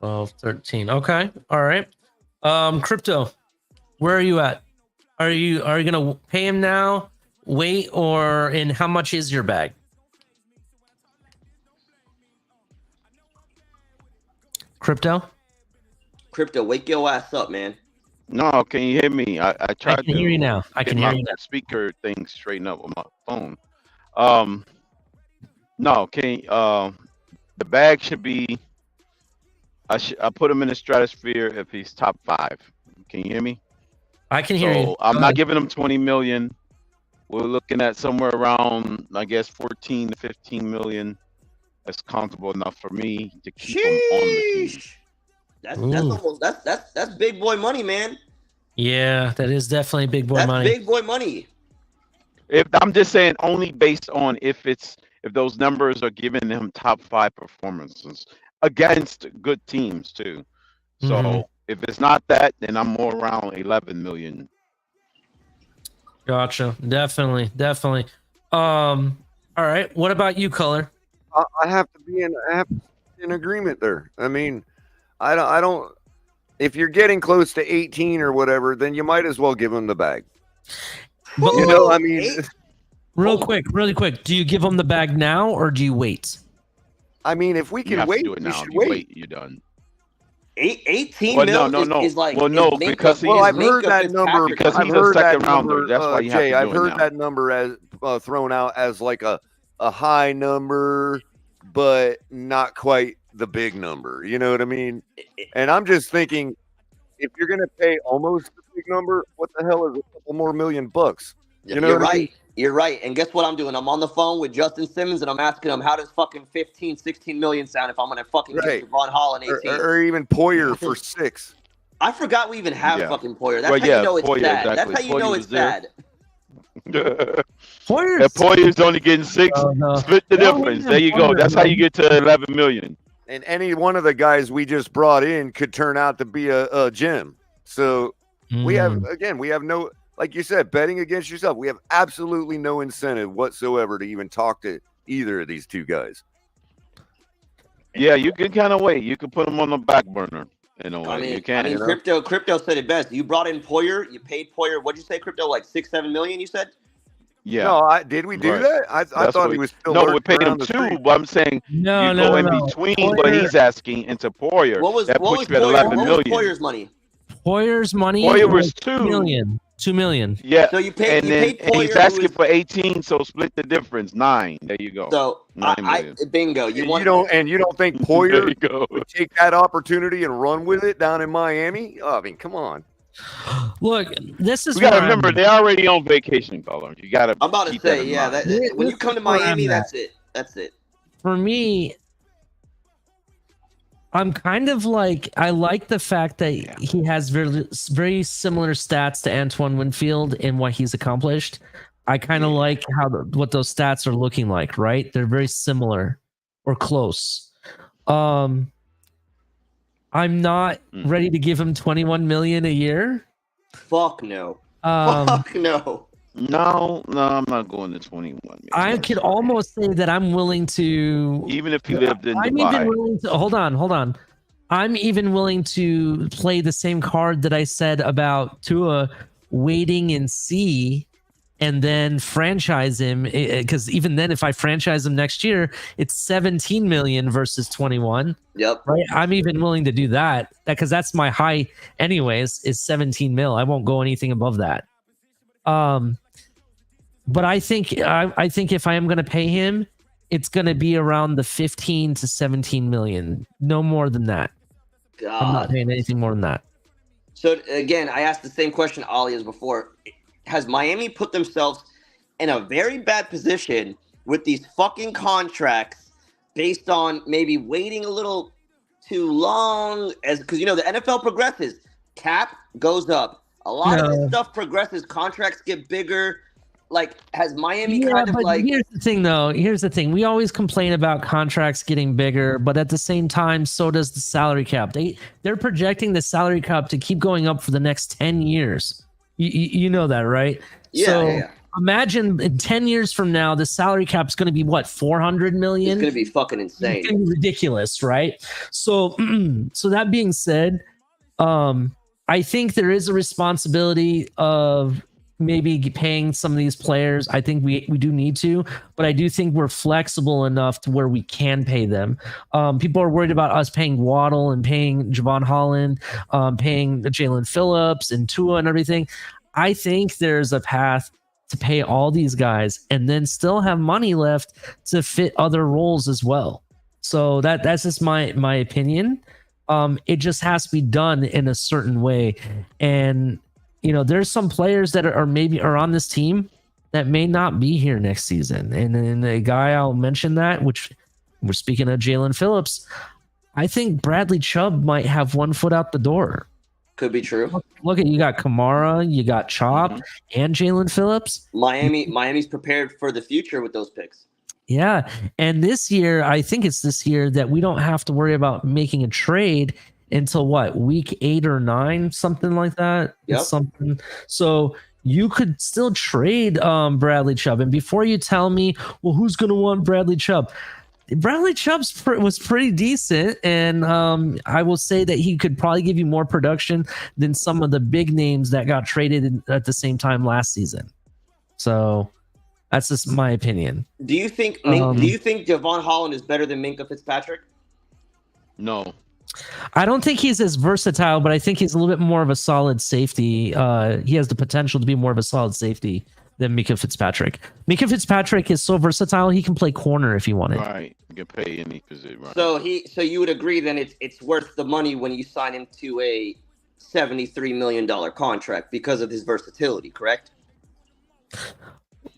12, 13. Okay. All right. Crypto, where are you at? Are you gonna pay him now, wait, and how much is your bag? Crypto, wake your ass up, man. No, can you hear me? I tried to hear you now. I can hear you now. Speaker thing straighten up on my phone. No, the bag should be. I put him in the stratosphere if he's top 5. Can you hear me? I can hear you. I'm not giving him 20 million. We're looking at somewhere around, I guess, 14 to 15 million. That's comfortable enough for me to keep him on the team. That's big boy money, man. Yeah, that is definitely big boy money. That's big boy money. If I'm just saying, only based on if those numbers are giving him top 5 performances against good teams too. So if it's not that, then I'm more around 11 million. Gotcha. Definitely. All right. What about you, Color? I have to be in agreement there. I mean, I don't. If you're getting close to 18 or whatever, then you might as well give him the bag. But I mean, really quick. Do you give him the bag now or do you wait? I mean, if we can wait, we should wait. You're done. 18 million is like. Well, no, because I've heard that number. Because he's a second rounder. That's why you have to do I've heard that number as thrown out as like a high number, but not quite the big number. You know what I mean? And I'm just thinking, if you're going to pay almost the big number, what the hell is a couple more $1 million? You know, you're right. You're right. And guess what I'm doing? I'm on the phone with Justin Simmons, and I'm asking him, how does fucking 15, 16 million sound if I'm going to fucking get Jevon Holland 18? Or even Poyer for 6. I forgot we even have fucking Poyer. That's how you know it's bad. Exactly. That's how you know it's bad. Poyer's only getting 6. Split the difference. There you go. That's how you get to 11 million. And any one of the guys we just brought in could turn out to be a gem. So we have no, like you said, betting against yourself. We have absolutely no incentive whatsoever to even talk to either of these two guys. Yeah, you can kind of wait. You can put them on the back burner. In a way, you can. Crypto said it best. You brought in Poyer. You paid Poyer. What'd you say, Crypto? Like 6-7 million? You said. Yeah. No, did we do that? I thought he was still. No, we paid him 2. But I'm saying you go in between what he's asking into Poyer. What was puts you at 11 million. What was Poyer's money? Poyer was 2 million. Yeah. So you paid. And he's asking for 18. So split the difference. 9. There you go. So 9 million. Bingo. You don't think Poyer would take that opportunity and run with it down in Miami? Oh, I mean, come on. Look, this is. We gotta remember they're already on vacation, Color. You gotta. I'm about to say, when you come to Miami, that's it. That's it. For me, I'm kind of like, I like the fact that he has very similar stats to Antoine Winfield in what he's accomplished. I kind of like what those stats are looking like, right? They're very similar or close. I'm not ready to give him 21 million a year. Fuck no. Fuck no. No, I'm not going to 21. I could almost say that I'm willing to, even if he lived in I'm Dubai. even willing to, hold on. I'm even willing to play the same card that I said about Tua, waiting and see, and then franchise him. Because even then, if I franchise him next year, it's 17 million versus 21. Yep. Right. I'm even willing to do that because that's my high, anyways. Is 17 mil. I won't go anything above that. But I think if I am going to pay him, it's going to be around the 15 to 17 million. No more than that. God. I'm not paying anything more than that. So again, I asked the same question Ali as before. Has Miami put themselves in a very bad position with these fucking contracts based on maybe waiting a little too long? Because the NFL progresses, cap goes up, a lot of this stuff progresses, contracts get bigger. Like, has Miami kind of like... Here's the thing, though. Here's the thing. We always complain about contracts getting bigger, but at the same time, so does the salary cap. They're projecting the salary cap to keep going up for the next 10 years. You know that, right? Yeah. Imagine in 10 years from now, the salary cap is going to be what, 400 million? It's going to be fucking insane. It's going to be ridiculous, right? So that being said, I think there is a responsibility of maybe paying some of these players. I think we do need to, but I do think we're flexible enough to where we can pay them. People are worried about us paying Waddle and paying Jevon Holland, paying Jalen Phillips and Tua and everything. I think there's a path to pay all these guys and then still have money left to fit other roles as well. So that's just my opinion. It just has to be done in a certain way. And there's some players that are on this team that may not be here next season. And the guy I'll mention that, which we're speaking of Jalen Phillips, I think Bradley Chubb might have one foot out the door. Could be true. Look at, you got Kamara, you got Chop, and Jalen Phillips. Miami's prepared for the future with those picks. Yeah. And this year, I think it's this year that we don't have to worry about making a trade until what, week 8 or 9, something like that. Yep. So you could still trade Bradley Chubb. And before you tell me, well, who's going to want Bradley Chubb? Bradley Chubb was pretty decent, and I will say that he could probably give you more production than some of the big names that got traded at the same time last season. So that's just my opinion. Do you think Jevon Holland is better than Minkah Fitzpatrick? No. I don't think he's as versatile, but I think he's a little bit more of a solid safety. He has the potential to be more of a solid safety than Minkah Fitzpatrick. Minkah Fitzpatrick is so versatile; he can play corner if he wanted. Right, you can pay any position. Right. So you would agree then it's worth the money when you sign him to a $73 million contract because of his versatility, correct?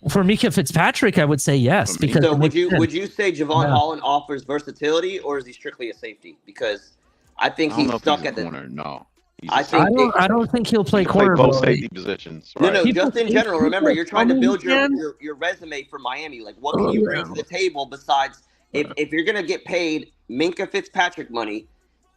For Minkah Fitzpatrick, I would say yes. Because so would you say Jevon Holland offers versatility, or is he strictly a safety? Because I think he's stuck at the corner. No, I don't think he'll play corner. Both safety positions. Right? No, just in general. Remember, you're trying to build your resume for Miami. Like, what can you bring to the table besides if you're gonna get paid Minkah Fitzpatrick money?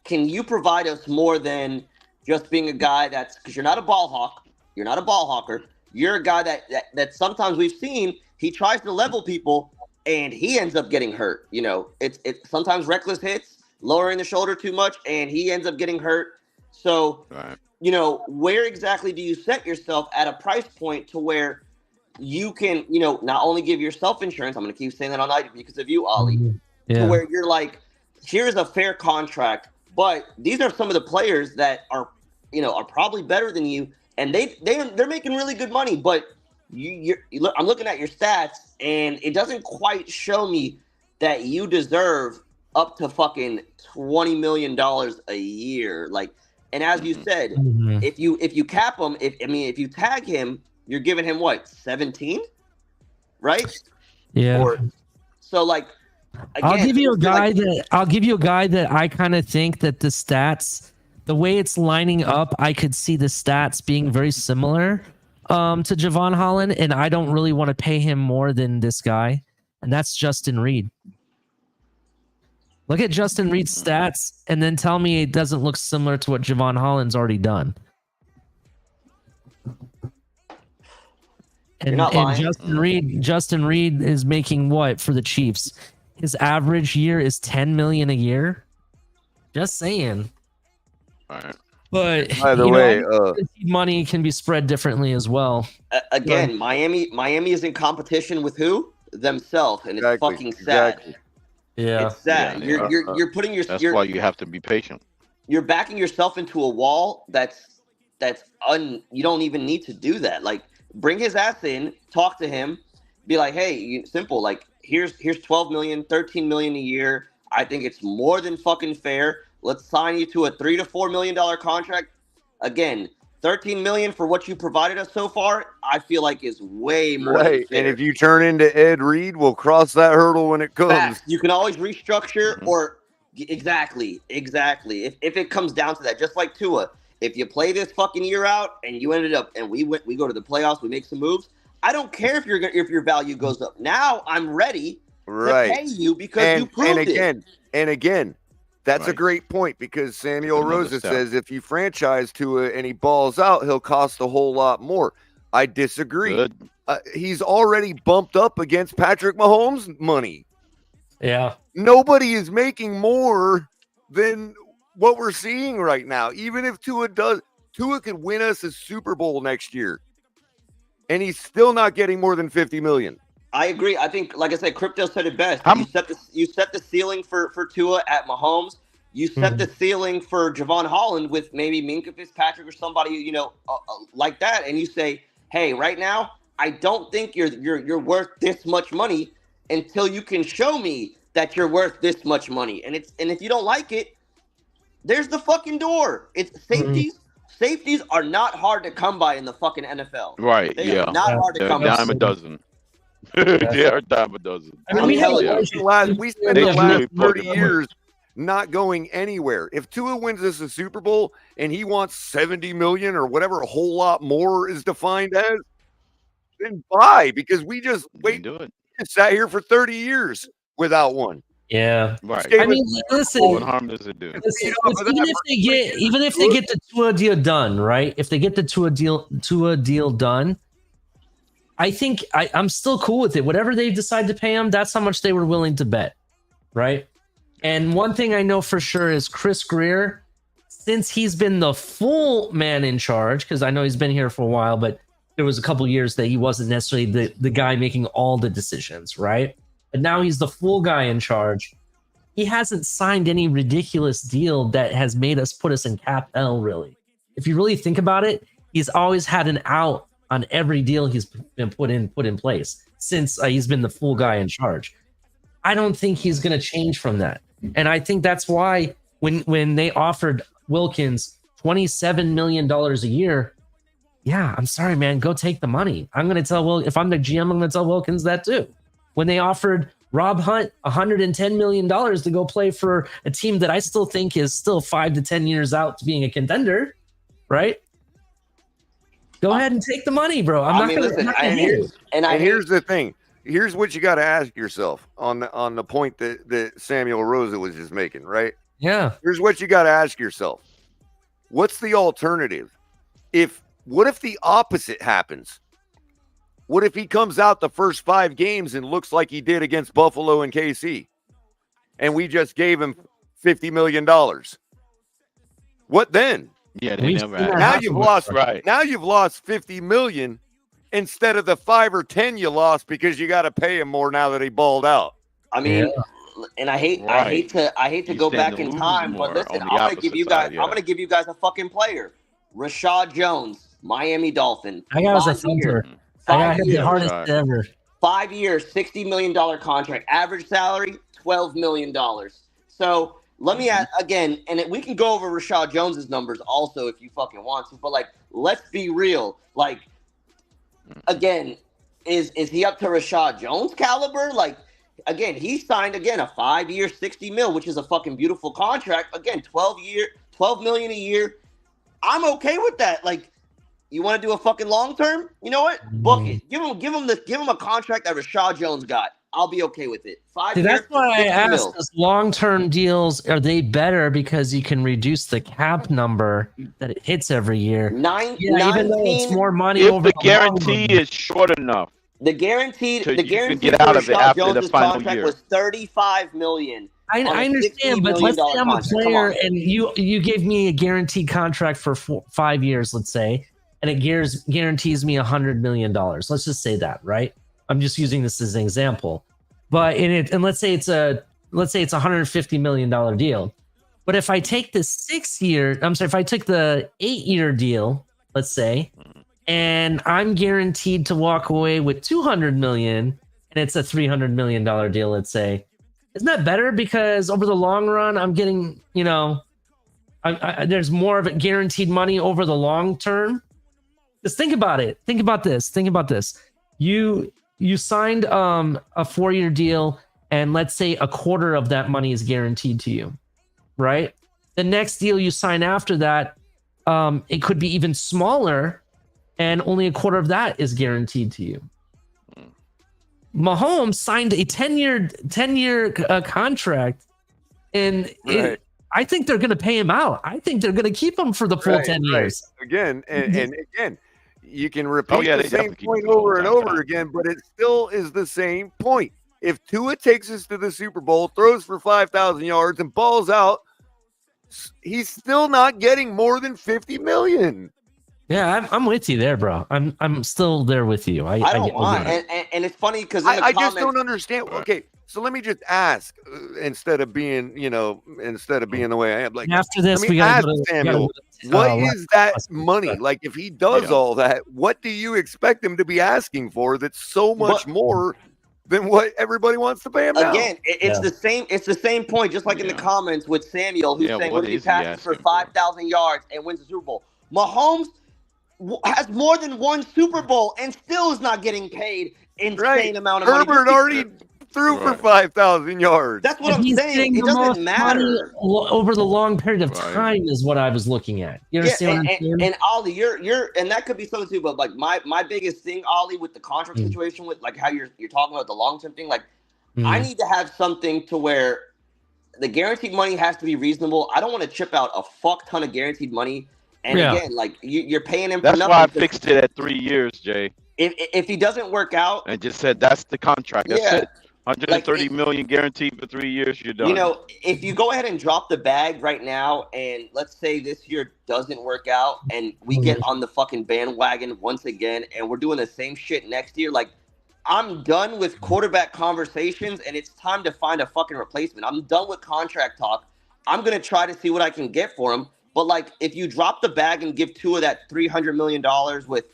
Can you provide us more than just being a guy because you're not a ball hawk, you're not a ball hawker. You're a guy that sometimes we've seen he tries to level people and he ends up getting hurt. It's sometimes reckless hits, lowering the shoulder too much, and he ends up getting hurt. So, where exactly do you set yourself at a price point to where you can, not only give yourself insurance, I'm going to keep saying that all night because of you, Ali, to where you're like, here's a fair contract, but these are some of the players that are probably better than you, and they're making really good money, but I'm looking at your stats, and it doesn't quite show me that you deserve up to fucking $20 million a year. Like, and as you said, if you cap him, if you tag him, you're giving him what, 17, right? Yeah. So like, I'll give you a guy that I kind of think that the stats, the way it's lining up, I could see the stats being very similar to Jevon Holland, and I don't really want to pay him more than this guy, and that's Justin Reed. Look at Justin Reed's stats, and then tell me it doesn't look similar to what Jevon Holland's already done. And Justin Reed is making what for the Chiefs? His average year is $10 million a year. Just saying. All right. But by the way, money can be spread differently as well. Again, Miami is in competition with who? Themselves, and it's fucking sad. Exactly. Yeah, it's sad. You're putting your. That's why you have to be patient. You're backing yourself into a wall you don't even need to do that. Like, bring his ass in, talk to him, be like, hey, simple. Like, here's 12 million, 13 million a year. I think it's more than fucking fair. Let's sign you to a $3 to $4 million contract. Again, 13 million for what you provided us so far, I feel like is way more. Right. And if you turn into Ed Reed, we'll cross that hurdle when it comes. Facts. You can always restructure or exactly. If it comes down to that, just like Tua, if you play this fucking year out and you ended up and we go to the playoffs, we make some moves. I don't care if your value goes up. Now I'm ready to pay you because you proved it. And again, that's a great point because Samuel Rosa says if you franchise Tua and he balls out, he'll cost a whole lot more. I disagree. He's already bumped up against Patrick Mahomes' money. Yeah. Nobody is making more than what we're seeing right now. Even if Tua could win us a Super Bowl next year, and he's still not getting more than $50 million. I agree. I think, like I said, Crypto said it best. You set the ceiling for Tua at Mahomes. You set the ceiling for Jevon Holland with maybe Minkah Fitzpatrick or somebody, like that. And you say, hey, right now, I don't think you're worth this much money until you can show me that you're worth this much money. And if you don't like it, there's the fucking door. It's safeties. Safeties are not hard to come by in the fucking NFL. Right. They are not hard to come by. Dime a dozen. They are dime a dozen. I mean, we spent the last 30 years not going anywhere. If Tua wins us a Super Bowl and he wants 70 million or whatever a whole lot more is defined as, then buy, because we just sat here for 30 years without one. Yeah, right. I mean, listen. What harm does it do? Even if they get the Tua deal done, right? If they get the Tua deal done, I think I'm still cool with it. Whatever they decide to pay him, that's how much they were willing to bet, right? And one thing I know for sure is Chris Greer, since he's been the full man in charge, because I know he's been here for a while, but there was a couple years that he wasn't necessarily the guy making all the decisions, right? But now he's the full guy in charge. He hasn't signed any ridiculous deal that has made us put us in cap hell, really. If you really think about it, he's always had an out on every deal he's been put in place since he's been the full guy in charge. I don't think he's going to change from that. And I think that's why when they offered Wilkins $27 million a year, yeah, I'm sorry, man, go take the money. I'm going to tell if I'm the GM, I'm going to tell Wilkins that too. When they offered Rob Hunt $110 million to go play for a team that I still think is still 5 to 10 years out to being a contender, right? Go ahead and take the money, bro. Here's the thing. Here's what you got to ask yourself on the point that Samuel Rosa was just making, right? Yeah. Here's what you got to ask yourself. What's the alternative? What if the opposite happens? What if he comes out the first 5 games and looks like he did against Buffalo and KC, and we just gave him $50 million? What then? Yeah, they never had. Now you've lost. Right. Now you've lost $50 million instead of the 5 or 10 you lost because you got to pay him more now that he balled out. I mean, and I hate to go back in time, but listen, I'm gonna give you guys a fucking player, Rashad Jones, Miami Dolphin. I got as a center. I got hit the hardest ever. 5 years, $60 million contract. Average salary, $12 million. So let me ask again, and we can go over Rashad Jones's numbers also if you fucking want to. But let's be real. Again, is he up to Rashad Jones caliber? again, he signed a 5-year, $60 million, which is a fucking beautiful contract. Again, $12 million a year. I'm okay with that. Like, you want to do a fucking long term? You know what? Book it. Give him a contract that Rashad Jones got. I'll be okay with it. 5 years. That's why I asked: those long-term deals, are they better because you can reduce the cap number that it hits every year? Even though it's more money if over the guarantee is short enough. The guarantee get out of it after the final year was $35 million. I understand, but let's say I'm a player and you gave me a guaranteed contract for 5 years, let's say, and it guarantees me $100 million. Let's just say that, right? I'm just using this as an example. But let's say it's a $150 million deal. But if I take the if I took the 8-year deal, let's say, and I'm guaranteed to walk away with $200 million, and it's a $300 million deal, let's say, isn't that better? Because over the long run, I'm getting, there's more of it guaranteed money over the long term. Just think about it. Think about this. You signed a 4-year deal, and let's say a quarter of that money is guaranteed to you, right? The next deal you sign after that, it could be even smaller, and only a quarter of that is guaranteed to you. Mahomes signed a 10-year contract, and I think they're going to pay him out. I think they're going to keep him for the full 10 years. Again, and again, you can repeat the same point over and over again, but it still is the same point. If Tua takes us to the Super Bowl, throws for 5,000 yards, and balls out, he's still not getting more than $50 million. Yeah, I'm with you there, bro. I'm still there with you. I don't want, and it's funny because I just don't understand. Okay, so let me just ask instead of being the way I am. Like, after this, we got to Samuel. What is that money? Like, if he does all that, what do you expect him to be asking for? That's so much more than what everybody wants to pay him now. Again, it's the same. It's the same point. Just like in the comments with Samuel, who's saying, "What if he passes for 5,000 yards and wins the Super Bowl?" Mahomes has more than one Super Bowl and still is not getting paid insane amount of money. Herbert already threw for 5,000 yards. That's what I'm saying. It doesn't matter over the long period of time is what I was looking at. You understand? And Ollie, you're and that could be something too. But like my biggest thing, Ollie, with the contract situation, with like how you're talking about the long term thing, like I need to have something to where the guaranteed money has to be reasonable. I don't want to chip out a fuck ton of guaranteed money. And again, like you're paying him. That's why I fixed it at 3 years, Jay. If he doesn't work out, and just said that's the contract. That's it. 130 million guaranteed for 3 years. You're done. If you go ahead and drop the bag right now, and let's say this year doesn't work out, and we get on the fucking bandwagon once again, and we're doing the same shit next year, like I'm done with quarterback conversations, and it's time to find a fucking replacement. I'm done with contract talk. I'm gonna try to see what I can get for him. But, like, if you drop the bag and give Tua that $300 million with,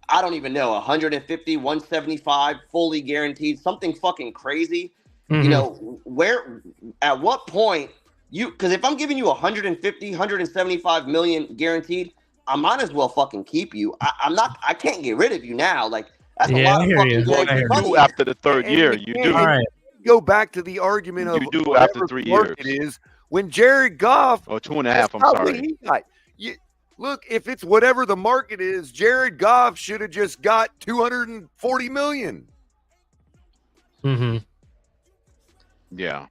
I don't even know, 150, 175, fully guaranteed, something fucking crazy, at what point because if I'm giving you 150, 175 million guaranteed, I might as well fucking keep you. I can't get rid of you now. Like, that's a lot of fucking guaranteed money. After the third year, you do. All right. Go back to the argument of you do after 3 years. It is. When Jared Goff, 2.5, I'm sorry. Look, if it's whatever the market is, Jared Goff should have just got $240 million. Mm-hmm. Yeah,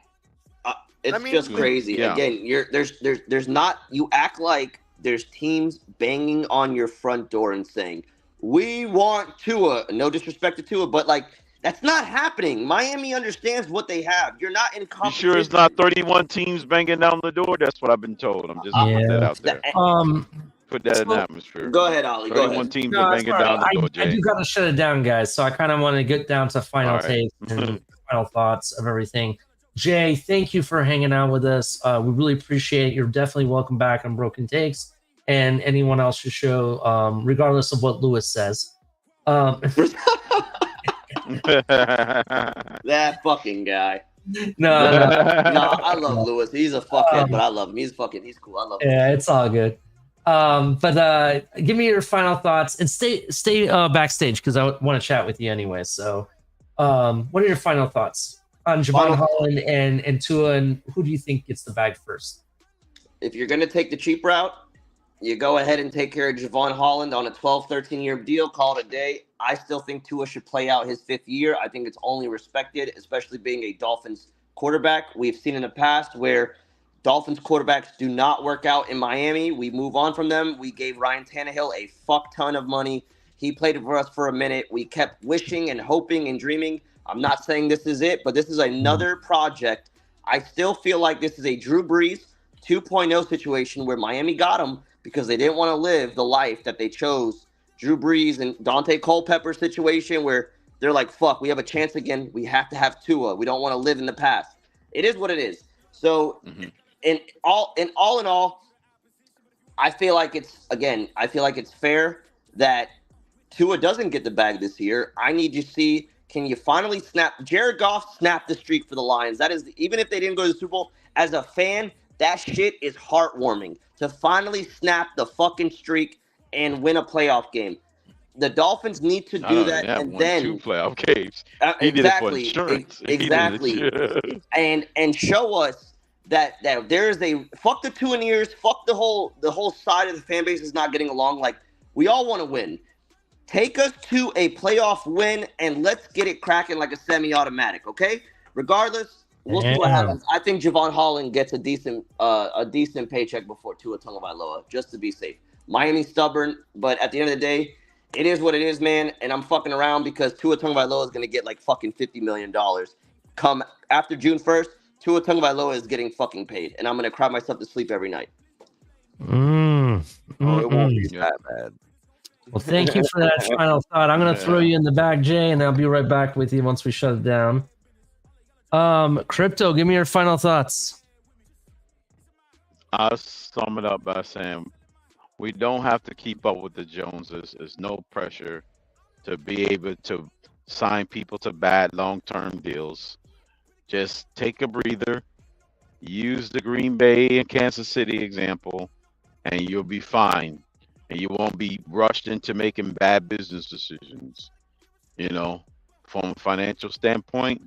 it's just crazy. Yeah. Again, there's not. You act like there's teams banging on your front door and saying, "We want Tua." No disrespect to Tua, but like. That's not happening. Miami understands what they have. You're not in competition. You sure it's not 31 teams banging down the door? That's what I've been told. I'm just putting that out there. Put that in the atmosphere. Go ahead, Ollie. 31 teams are banging down the door, Jay. I do got to shut it down, guys. So I kind of want to get down to final takes and final thoughts of everything. Jay, thank you for hanging out with us. We really appreciate it. You're definitely welcome back on Broken Takes and anyone else should show, regardless of what Lewis says. That fucking guy. No, I love Lewis. He's a fuckhead, but I love him. He's cool. I love him. Yeah, it's all good. But give me your final thoughts and stay backstage because I want to chat with you anyway. So, what are your final thoughts? on Jevon Holland and Tua, and who do you think gets the bag first? If you're going to take the cheap route, you go ahead and take care of Jevon Holland on a 12, 13-year deal, call it a day. I still think Tua should play out his 5th year. I think it's only respected, especially being a Dolphins quarterback. We've seen in the past where Dolphins quarterbacks do not work out in Miami. We move on from them. We gave Ryan Tannehill a fuck ton of money. He played for us for a minute. We kept wishing and hoping and dreaming. I'm not saying this is it, but this is another project. I still feel like this is a Drew Brees 2.0 situation where Miami got him because they didn't want to live the life that they chose. Drew Brees and Dante Culpepper situation where they're like, fuck, we have a chance again. We have to have Tua. We don't want to live in the past. It is what it is. So in all, I feel like it's fair that Tua doesn't get the bag this year. I need to see, can you finally snap? Jared Goff snapped the streak for the Lions. That is, even if they didn't go to the Super Bowl, as a fan, that shit is heartwarming to finally snap the fucking streak and win a playoff game. The Dolphins need to do that, and then 2 playoff games. He exactly, did it for insurance. exactly, and show us that there is a fuck the 2 years, fuck the whole side of the fan base is not getting along. Like, we all want to win. Take us to a playoff win and let's get it cracking like a semi-automatic, okay? Regardless, we'll see what happens. I think Jevon Holland gets a decent paycheck before Tua Tagovailoa, just to be safe. Miami's stubborn, but at the end of the day, it is what it is, man. And I'm fucking around because Tua Tagovailoa is going to get like fucking $50 million. Come after June 1st, Tua Tagovailoa is getting fucking paid, and I'm going to cry myself to sleep every night. It won't be that bad. Well, thank you for that final thought. I'm going to throw you in the back, Jay, and I'll be right back with you once we shut it down. Crypto, give me your final thoughts. I'll sum it up by saying we don't have to keep up with the Joneses. There's no pressure to be able to sign people to bad long-term deals. Just take a breather, use the Green Bay and Kansas City example, and you'll be fine. And you won't be rushed into making bad business decisions. You know, from a financial standpoint,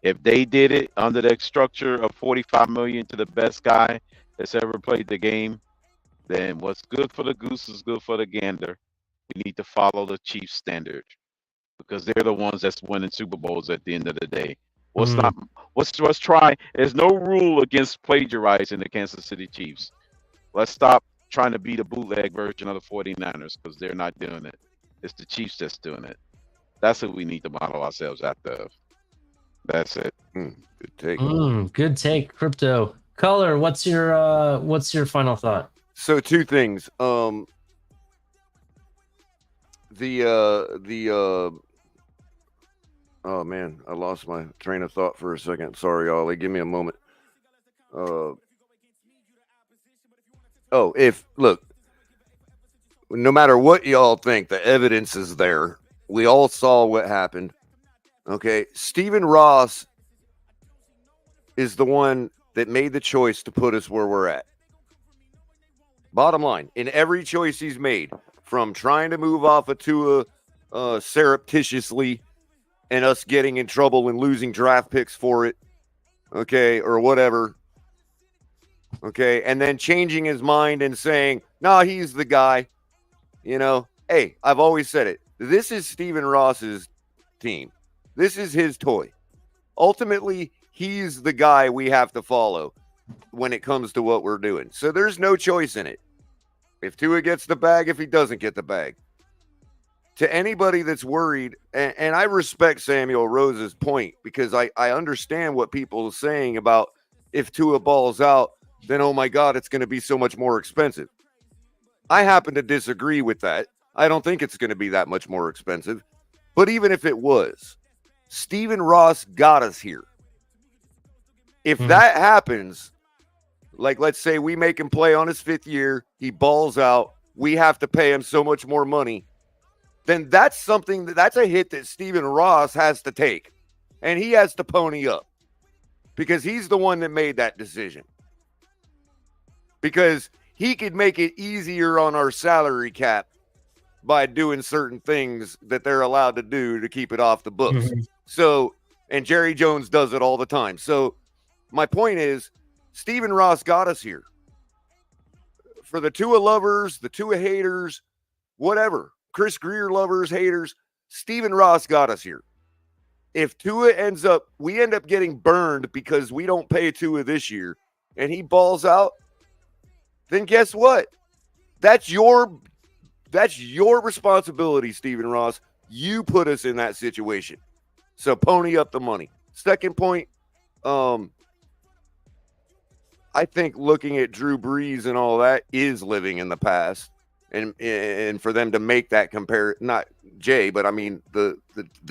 if they did it under the structure of $45 million to the best guy that's ever played the game, then what's good for the goose is good for the gander. We need to follow the Chiefs standard because they're the ones that's winning Super Bowls at the end of the day. Let's try. There's no rule against plagiarizing the Kansas City Chiefs. Let's stop trying to be the bootleg version of the 49ers because they're not doing it. It's the Chiefs that's doing it. That's what we need to model ourselves after. That's it. Good take. Good take, Crypto. Color, what's your final thought? So 2 things. Oh man, I lost my train of thought for a second. Sorry, Ollie. Give me a moment. Look, no matter what y'all think, the evidence is there. We all saw what happened. Okay, Stephen Ross is the one that made the choice to put us where we're at. Bottom line, in every choice he's made, from trying to move off of Tua surreptitiously and us getting in trouble and losing draft picks for it, okay, or whatever, okay, and then changing his mind and saying, nah, he's the guy. You know, hey, I've always said it. This is Stephen Ross's team. This is his toy. Ultimately, he's the guy we have to follow when it comes to what we're doing. So there's no choice in it. If Tua gets the bag, if he doesn't get the bag. To anybody that's worried, and I respect Samuel Rose's point because I understand what people are saying about if Tua balls out, then, oh my God, it's going to be so much more expensive. I happen to disagree with that. I don't think it's going to be that much more expensive. But even if it was, Stephen Ross got us here. If that happens, like let's say we make him play on his 5th year, he balls out, we have to pay him so much more money, then that's a hit that Stephen Ross has to take. And he has to pony up because he's the one that made that decision. Because he could make it easier on our salary cap by doing certain things that they're allowed to do to keep it off the books. So And Jerry Jones does it all the time. So my point is, Stephen Ross got us here. For the Tua lovers, the Tua haters, whatever, Chris Greer lovers, haters, Stephen Ross got us here. If Tua we end up getting burned because we don't pay Tua this year and he balls out, then guess what? That's your responsibility, Stephen Ross. You put us in that situation. So pony up the money. Second point, I think looking at Drew Brees and all that is living in the past, and for them to make that not Jay, but I mean the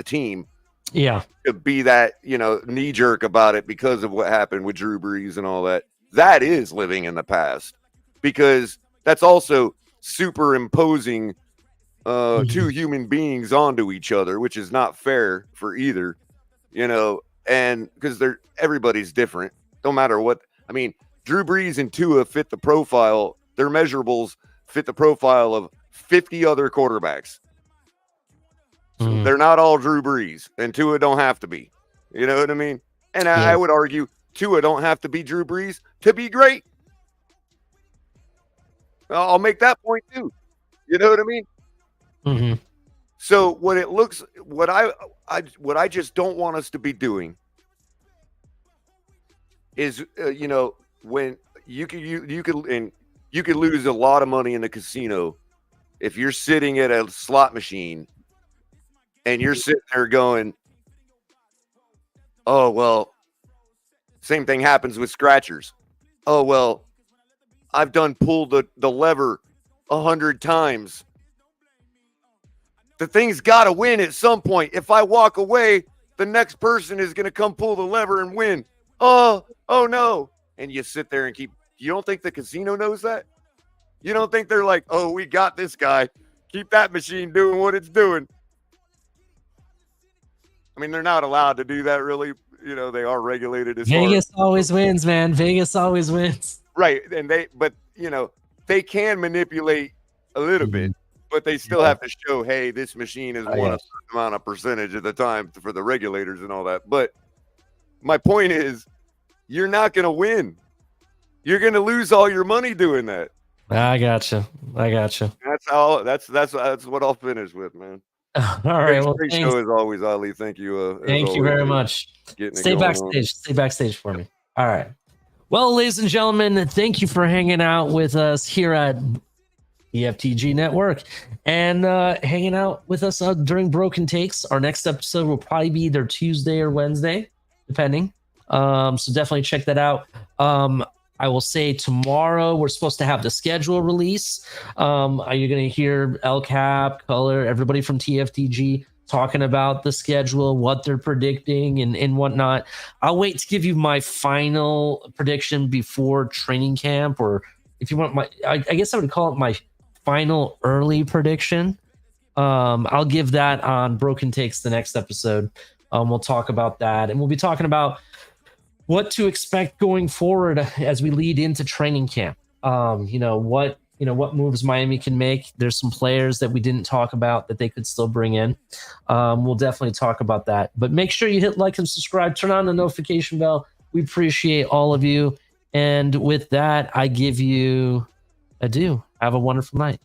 team, to be that knee jerk about it because of what happened with Drew Brees and all that. That is living in the past, because that's also superimposing two human beings onto each other, which is not fair for either, and because everybody's different, no matter what. I mean, Drew Brees and Tua fit the profile. Their measurables fit the profile of 50 other quarterbacks. So they're not all Drew Brees, and Tua don't have to be. You know what I mean? And I would argue Tua don't have to be Drew Brees to be great. I'll make that point too. You know what I mean? Mm-hmm. So what I just don't want us to be doing is, when you could lose a lot of money in the casino if you're sitting at a slot machine and you're sitting there going, oh, well, same thing happens with scratchers. Oh, well, I've done pulled the lever 100 times. The thing's got to win at some point. If I walk away, the next person is going to come pull the lever and win. Oh no. And you sit there and you don't think the casino knows that? You don't think they're like, oh, we got this guy. Keep that machine doing what it's doing. I mean, they're not allowed to do that, really. They are regulated as Vegas always wins, man. Vegas always wins. Right. And they can manipulate a little bit, but they still have to show, hey, this machine has won a certain amount of percentage of the time for the regulators and all that. But my point is, you're not going to win. You're going to lose all your money doing that. I gotcha. That's all. That's what I'll finish with, man. All right. Well, great show as always, Ali. Thank you. Thank you very much. Stay backstage. Stay backstage for me. All right. Well, ladies and gentlemen, thank you for hanging out with us here at EFTG Network and hanging out with us during Broken Takes. Our next episode will probably be either Tuesday or Wednesday, depending. So definitely check that out. I will say tomorrow we're supposed to have the schedule release. You're going to hear El Cap, Color, everybody from TFTG talking about the schedule, what they're predicting and whatnot. I'll wait to give you my final prediction before training camp, or if you want I guess I would call it my final early prediction. I'll give that on Broken Takes the next episode. We'll talk about that, and we'll be talking about what to expect going forward as we lead into training camp. What moves Miami can make. There's some players that we didn't talk about that they could still bring in. We'll definitely talk about that. But make sure you hit like and subscribe. Turn on the notification bell. We appreciate all of you. And with that, I give you adieu. Have a wonderful night.